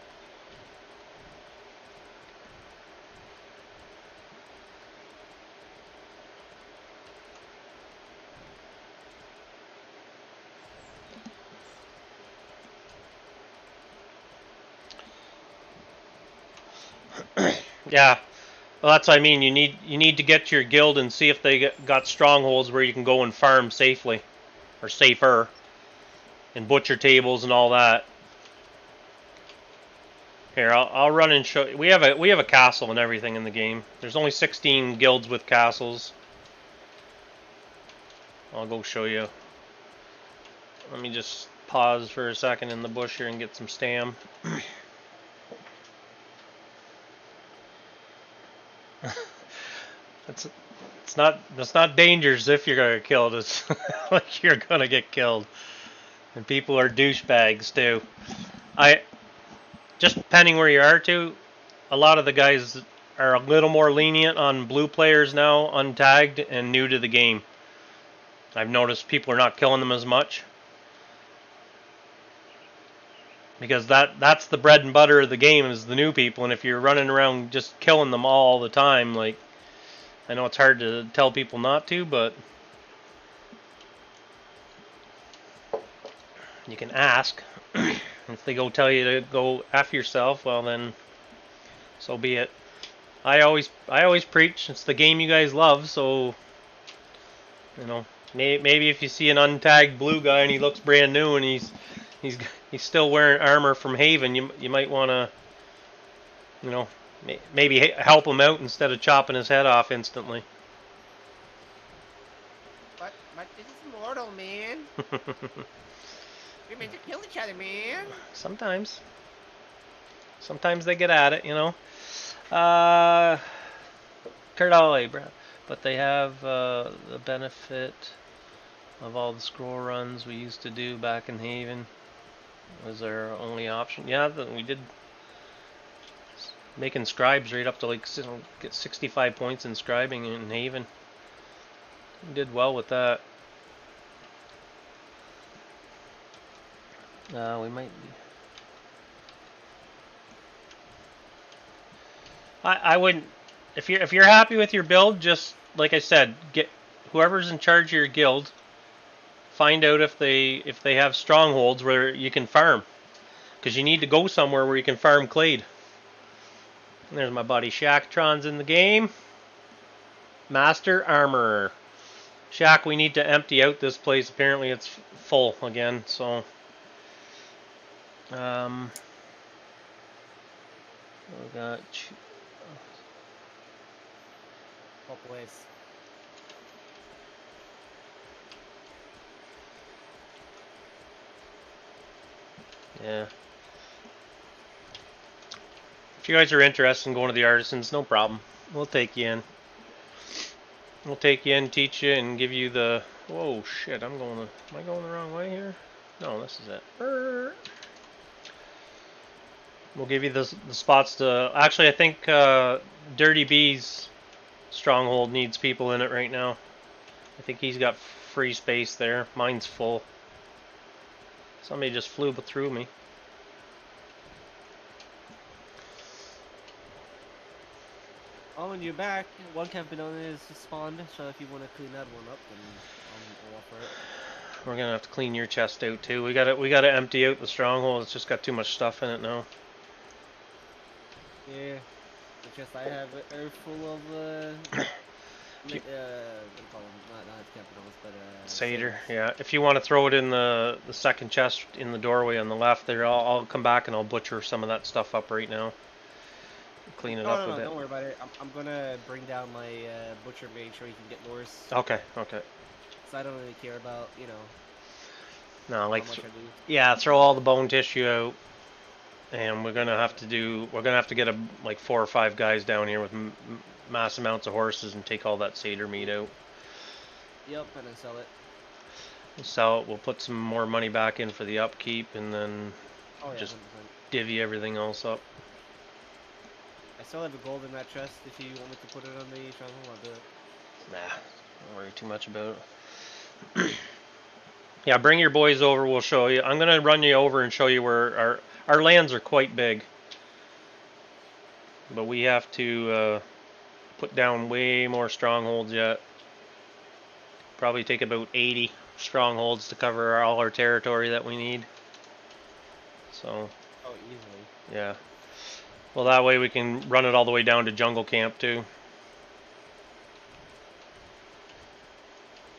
S1: Yeah. Well, that's what I mean. You need to get to your guild and see if they got strongholds where you can go and farm safely, or safer, and butcher tables and all that. Here, I'll run and show. We have a castle and everything in the game. There's only 16 guilds with castles. I'll go show you. Let me just pause for a second in the bush here and get some stam. It's not dangerous if you're gonna get killed. It's like you're gonna get killed, and people are douchebags too. Just depending where you are too. A lot of the guys are a little more lenient on blue players now, untagged and new to the game. I've noticed people are not killing them as much because that's the bread and butter of the game is the new people, and if you're running around just killing them all the time, like. I know it's hard to tell people not to, but you can ask. If they go tell you to go F yourself, well then, so be it. I always preach, it's the game you guys love, so, you know, maybe if you see an untagged blue guy and he looks brand new and he's still wearing armor from Haven, you might want to, you know, maybe help him out instead of chopping his head off instantly.
S13: But this is mortal, man. We're meant to kill each other, man.
S1: Sometimes they get at it, you know. Cardale, but they have the benefit of all the scroll runs we used to do back in Haven. Was our only option? Yeah, we did. Making scribes right up to like get 65 points in scribing in Haven. We did well with that. We might be. I wouldn't. If you're happy with your build, just like I said, get whoever's in charge of your guild. Find out if they have strongholds where you can farm, because you need to go somewhere where you can farm clade. There's my buddy Shacktron's in the game. Master Armorer. Shack, we need to empty out this place. Apparently it's full again, so we got
S13: Full place.
S1: yeah. If you guys are interested in going to the Artisans, no problem. We'll take you in. We'll take you in, teach you, and give you the... Whoa, shit, am I going the wrong way here? No, this is it. We'll give you the spots to... Actually, I think Dirty B's stronghold needs people in it right now. I think he's got free space there. Mine's full. Somebody just flew through me.
S13: Oh, and you're back. One Campanone is spawned, so if you want to clean that one up, then I'm all for it.
S1: We're gonna have to clean your chest out too. We gotta empty out the stronghold. It's just got too much stuff in it now.
S13: Yeah, the chest I have are full of what do you call them? Not Campanones, but
S1: Satyr. Yeah. If you want to throw it in the second chest in the doorway on the left there, I'll come back and I'll butcher some of that stuff up right now. Clean it up a bit.
S13: Don't worry about it. I'm gonna bring down my butcher mage so he can get lures.
S1: Okay. Okay.
S13: So I don't really care about, you know.
S1: No, like
S13: how much I do.
S1: yeah, throw all the bone tissue out, and we're gonna have to get like 4 or 5 guys down here with mass amounts of horses and take all that satyr meat out.
S13: Yep, and then sell it.
S1: We'll sell it. We'll put some more money back in for the upkeep, and then just
S13: 100%.
S1: divvy everything else up.
S13: I still have a gold in that chest. If you want me to put it on the stronghold, I'll do it.
S1: Nah, don't worry too much about it. Yeah, bring your boys over. We'll show you. I'm gonna run you over and show you where our lands are quite big, but we have to put down way more strongholds yet. Probably take about 80 strongholds to cover all our territory that we need. So.
S13: Oh, easily.
S1: Yeah. Well, that way we can run it all the way down to jungle camp too.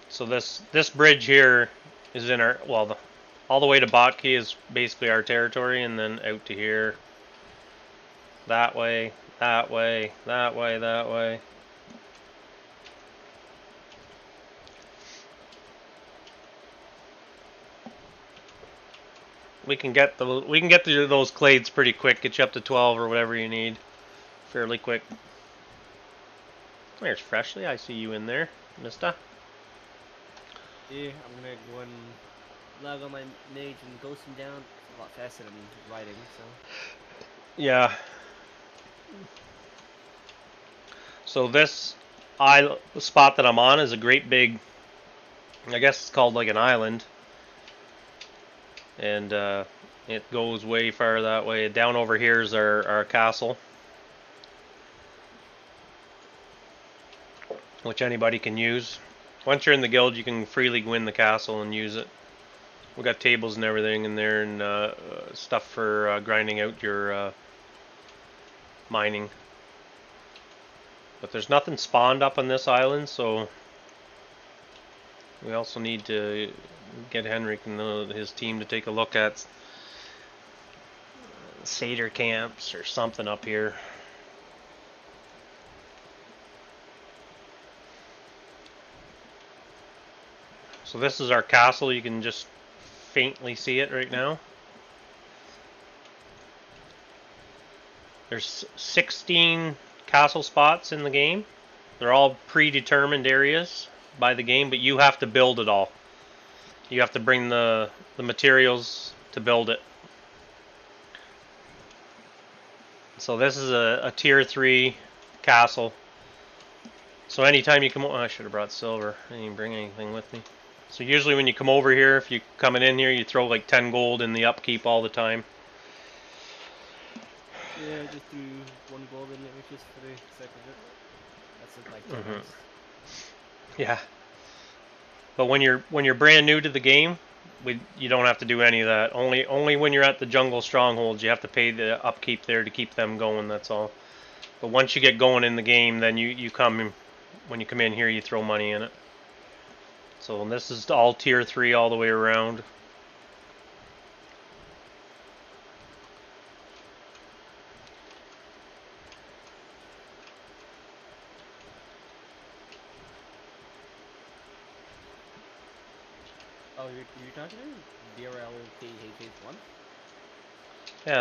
S1: So this bridge here is in our, well, all the way to Botkey is basically our territory, and then out to here. That way, that way, that way, that way. We can get to those clades pretty quick. Get you up to 12 or whatever you need, fairly quick. There's Freshly. I see you in there, Mister.
S13: Yeah, I'm gonna go and log on my mage and ghost him down. It's a lot faster than riding, so.
S1: Yeah. So this spot that I'm on is a great big, I guess it's called like an island. And it goes way far that way. Down over here is our castle, which anybody can use. Once you're in the guild, you can freely go in the castle and use it. We got tables and everything in there, and stuff for grinding out your mining. But there's nothing spawned up on this island, so we also need to get Henrik and his team to take a look at Seder camps or something up here. So this is our castle. You can just faintly see it right now. There's 16 castle spots in the game. They're all predetermined areas by the game, but you have to build it all. You have to bring the materials to build it. So this is a tier 3 castle. So anytime you come over, I should have brought silver. I didn't even bring anything with me. So usually when you come over here, if you coming in here, you throw like 10 gold in the upkeep all the time.
S13: Yeah, just do 1 gold in it, which is for the sake of it. That's like 10 months.
S1: Yeah. But when you're brand new to the game, you don't have to do any of that. Only when you're at the jungle strongholds, you have to pay the upkeep there to keep them going. That's all. But once you get going in the game, then you come, when you come in here, you throw money in it. So this is all tier 3 all the way around.
S13: Oh, you're talking DRLKH1?
S1: Yeah,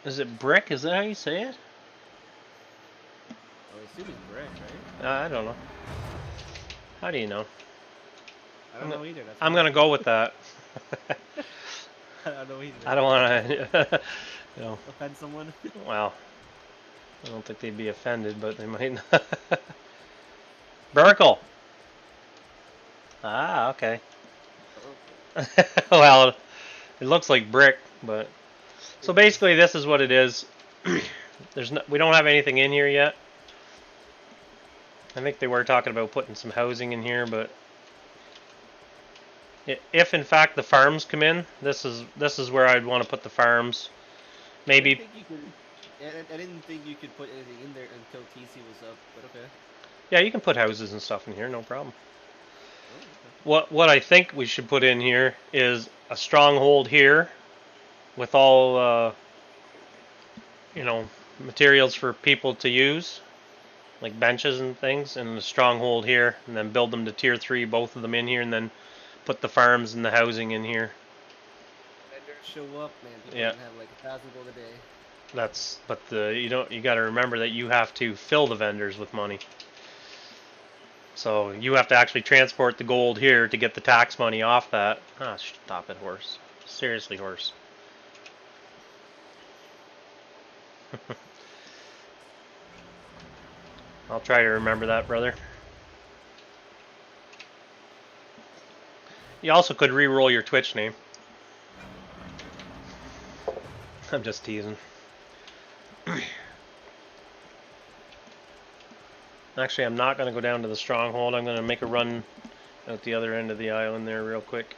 S1: is it brick? Is that how you say it?
S13: I assume it's brick, right?
S1: I don't know. How do you know?
S13: I don't know either.
S1: I'm gonna go with that.
S13: I don't know either.
S1: I don't want to,
S13: offend someone.
S1: Well, I don't think they'd be offended, but they might not. Burkle. Ah, okay. Well, it looks like brick, but so basically this is what it is. We don't have anything in here yet. I think they were talking about putting some housing in here, but if in fact the farms come in, this is where I'd want to put the farms. Maybe.
S13: I didn't think you could put anything in there until TC was up, but okay.
S1: Yeah, you can put houses and stuff in here, no problem. What I think we should put in here is a stronghold here with all materials for people to use, like benches and things, and a stronghold here, and then build them to tier 3, both of them in here, and then put the farms and the housing in here.
S13: Vendors show up, man. People
S1: Yeah.
S13: can have like 1,000 gold a day.
S1: You got to remember that you have to fill the vendors with money. So you have to actually transport the gold here to get the tax money off that. Ah, stop it, horse. Seriously, horse. I'll try to remember that, brother. You also could re-roll your Twitch name. I'm just teasing. Actually, I'm not going to go down to the stronghold. I'm going to make a run out the other end of the island there real quick.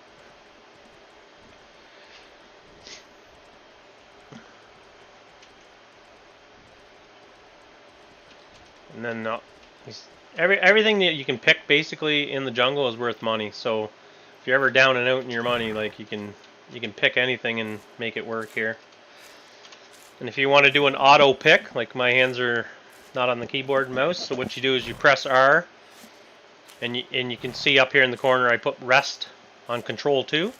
S1: then everything that you can pick basically in the jungle is worth money. So if you're ever down and out in your money, like you can pick anything and make it work here. And if you want to do an auto pick, like my hands are not on the keyboard and mouse, so what you do is you press R, and you can see up here in the corner I put rest on Control 2.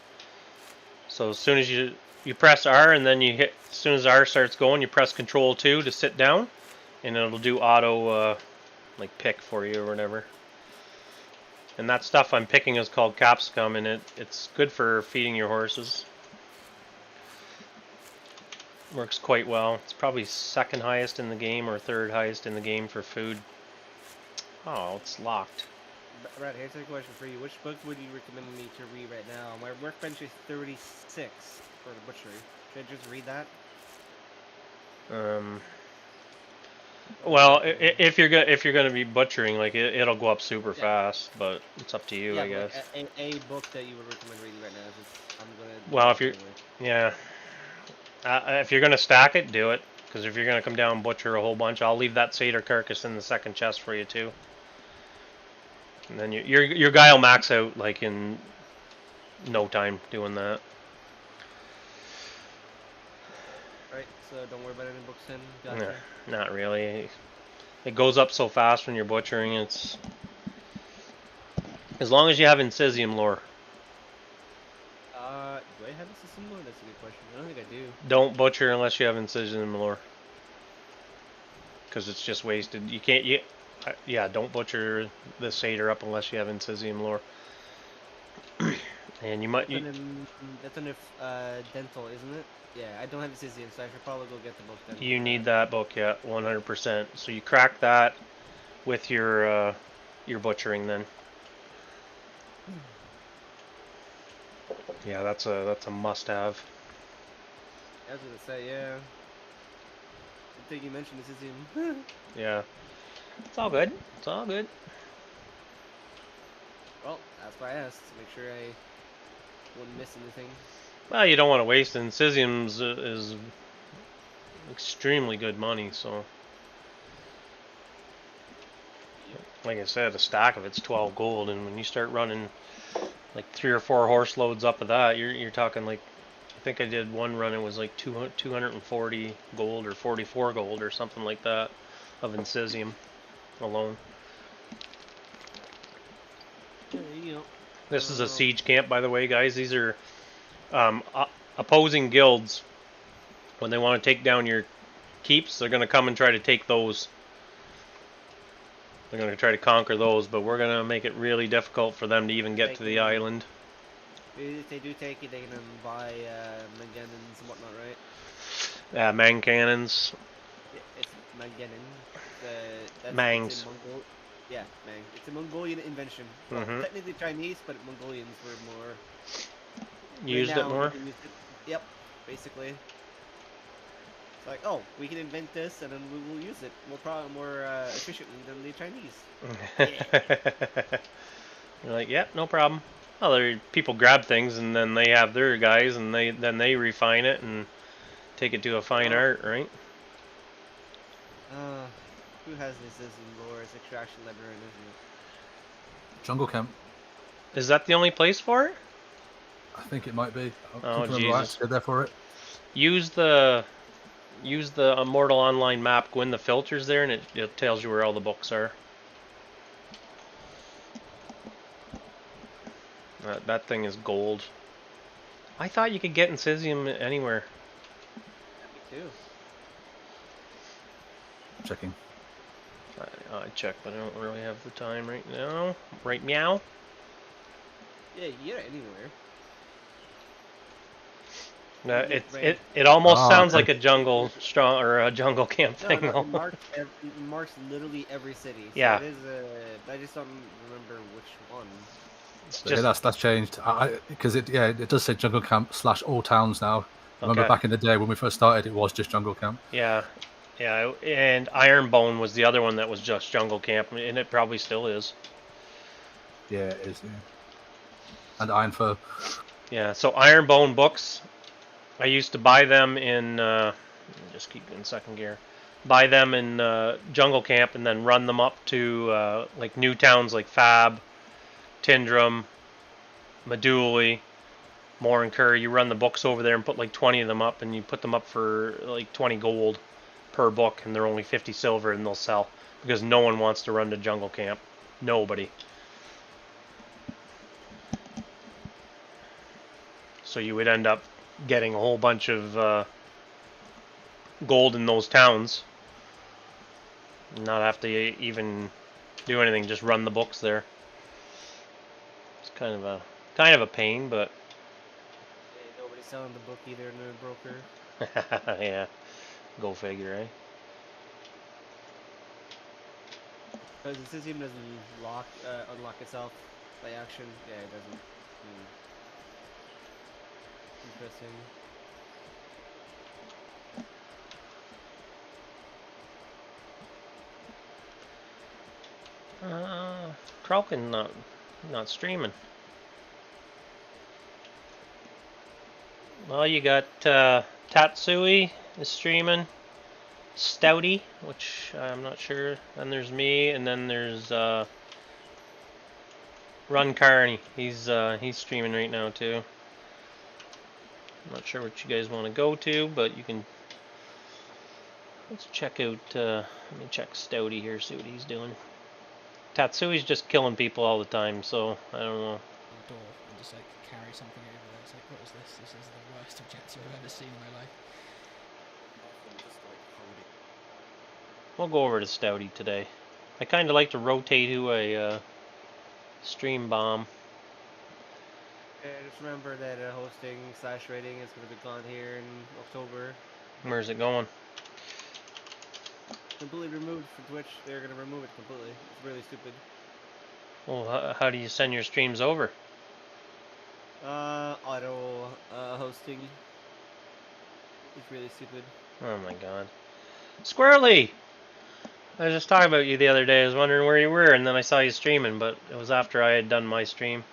S1: So as soon as you press R and then you hit, as soon as R starts going, you press Control 2 to sit down, and it'll do auto like pick for you or whatever. And that stuff I'm picking is called capsicum, and it's good for feeding your horses. Works quite well. It's probably second highest in the game or third highest in the game for food. Oh, it's locked.
S13: Brad, here's a question for you. Which book would you recommend me to read right now? My workbench is 36 for the butchery. Should I just read that?
S1: Well, if you're gonna be butchering, like it'll go up super fast, but it's up to you, I guess.
S13: A book that you would recommend reading right now. I'm gonna.
S1: Well, if you're, if you're gonna stack it, do it. Because if you're gonna come down and butcher a whole bunch, I'll leave that satyr carcass in the second chest for you too. And then your guy will max out like in no time doing that.
S13: Right. So don't worry about any books then. Gotcha.
S1: Nah, not really. It goes up so fast when you're butchering. It's as long as you have Incisium lore.
S13: Do I have Incisium lore? That's a good question. I don't think I do.
S1: Don't butcher unless you have Incisium lore. Because it's just wasted. You can't. Yeah, don't butcher the satyr up unless you have Incisium lore. And you might.
S13: That's under dental, isn't it? Yeah, I don't have Incisium, so I should probably go get the book then.
S1: You need that book, yeah, 100%. So you crack that with your butchering then. Yeah, that's a must-have.
S13: I was gonna say, yeah. Good thing you mentioned Incisium.
S1: Yeah. It's all good. It's all good.
S13: Well, that's why I asked, to make sure I wouldn't miss anything.
S1: Well, you don't want to waste it. Incisium is extremely good money, so. Like I said, a stack of it's 12 gold, and when you start running like 3 or 4 horse loads up of that, you're talking like, I think I did one run, it was like 240 gold or 44 gold or something like that of Incisium alone.
S13: There you go.
S1: This is a siege camp, by the way, guys. These are opposing guilds. When they want to take down your keeps, they're going to come and try to take those. They're going to try to conquer those, but we're going to make it really difficult for them to even get to the island.
S13: If they do take it, they can buy Manganons and whatnot, right?
S1: Yeah, Mang cannons.
S13: Yeah, it's Manganon.
S1: Mangs.
S13: Yeah, Mang. It's a Mongolian invention. Well, technically Chinese, but Mongolians were more...
S1: Used it more?
S13: Yep, basically. It's like, oh, we can invent this and then we will use it more efficiently than the Chinese. Yeah.
S1: You're like, yeah, no problem. Other people grab things and then they have their guys and then they refine it and take it to a fine art, right?
S13: Who has this in lore? It's Extraction Labyrinth, isn't it?
S14: Jungle Camp.
S1: Is that the only place for it?
S14: I think it might be.
S1: Oh,
S14: Jesus.
S1: Jesus.
S14: I stood there for it.
S1: Use the Immortal Online map, go in the filters there, and it tells you where all the books are. That thing is gold. I thought you could get Incisium anywhere.
S13: Me too.
S14: Checking.
S1: I checked, but I don't really have the time right now. Right meow?
S13: Yeah, you can get it anywhere.
S1: It almost sounds like a jungle or a jungle camp thing.
S13: No, it marks literally every city. So
S1: yeah.
S13: It is I just don't remember which one.
S14: Yeah, that's changed. Because it does say Jungle Camp / all towns now. I remember back in the day when we first started, it was just Jungle Camp.
S1: Yeah, yeah, and Ironbone was the other one that was just Jungle Camp, and it probably still is.
S14: Yeah, it is. Yeah. And Ironfur.
S1: Yeah, so Ironbone books, I used to buy them in. Just keep in second gear. buy them in Jungle Camp, and then run them up to like new towns like Fab, Tindrum, Medulley, Morin-Curry. You run the books over there and put like 20 of them up, and you put them up for like 20 gold per book, and they're only 50 silver, and they'll sell because no one wants to run to Jungle Camp. Nobody. So you would end up getting a whole bunch of gold in those towns. Not have to even do anything, just run the books there. It's kind of a pain, but
S13: Yeah, nobody's selling the book either, no broker.
S1: yeah, go figure, eh?
S13: Because the system doesn't unlock itself by action. Yeah, it doesn't. Interesting.
S1: Kralkin not streaming. Well, you got Tatsui is streaming, Stouty, which I'm not sure. Then there's me, and then there's Run Carney. He's streaming right now too. I'm not sure what you guys want to go to, but you can. Let's check out. Let me check Stouty here, see what he's doing. Tatsui's just killing people all the time, so I don't know.
S15: Door and just like carry something over there. It's like, what is this? This is the worst objective I've ever seen in my life.
S1: We'll go over to Stouty today. I kind of like to rotate who I stream bomb.
S13: Yeah, just remember that hosting / rating is going to be gone here in October.
S1: Where's it going?
S13: Completely removed from Twitch. They're going to remove it completely. It's really stupid.
S1: Well, how do you send your streams over?
S13: Auto hosting. It's really stupid.
S1: Oh my god. Squirrely! I was just talking about you the other day. I was wondering where you were, and then I saw you streaming, but it was after I had done my stream.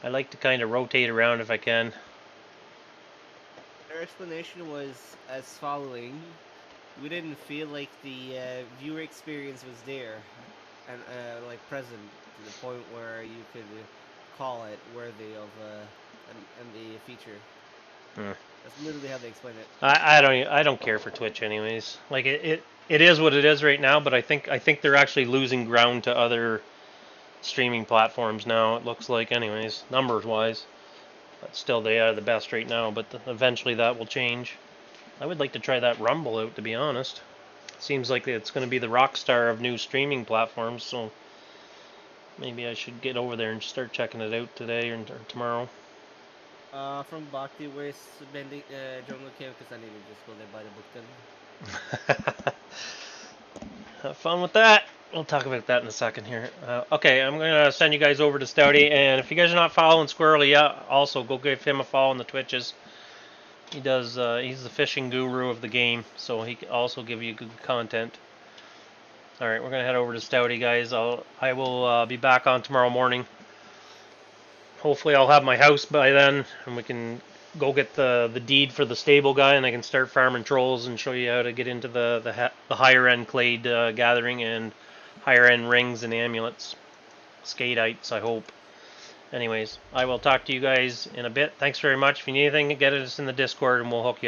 S1: I like to kind of rotate around if I can.
S13: Their explanation was as following. We didn't feel like the viewer experience was there and like present to the point where you could call it worthy of the feature. That's literally how they explain it.
S1: I don't care for Twitch anyways. Like it is what it is right now, but I think they're actually losing ground to other streaming platforms now. It looks like, anyways, numbers wise. But still, they are the best right now. But eventually that will change. I would like to try that Rumble out, to be honest. Seems like it's going to be the rock star of new streaming platforms, so maybe I should get over there and start checking it out today or tomorrow.
S13: From Bhakti, where's Bending Jungle Camp? Because I need to just go there buy the book then.
S1: Have fun with that. We'll talk about that in a second here. Okay, I'm going to send you guys over to Stouty, and if you guys are not following Squirrely, yeah, also go give him a follow on the Twitches. He does. He's the fishing guru of the game, so he can also give you good content. All right, we're gonna head over to Stouty, guys. I will be back on tomorrow morning. Hopefully, I'll have my house by then, and we can go get the deed for the stable guy, and I can start farming trolls and show you how to get into the higher end clade gathering and higher end rings and amulets, skateites. I hope. Anyways, I will talk to you guys in a bit. Thanks very much. If you need anything, get us in the Discord and we'll hook you up.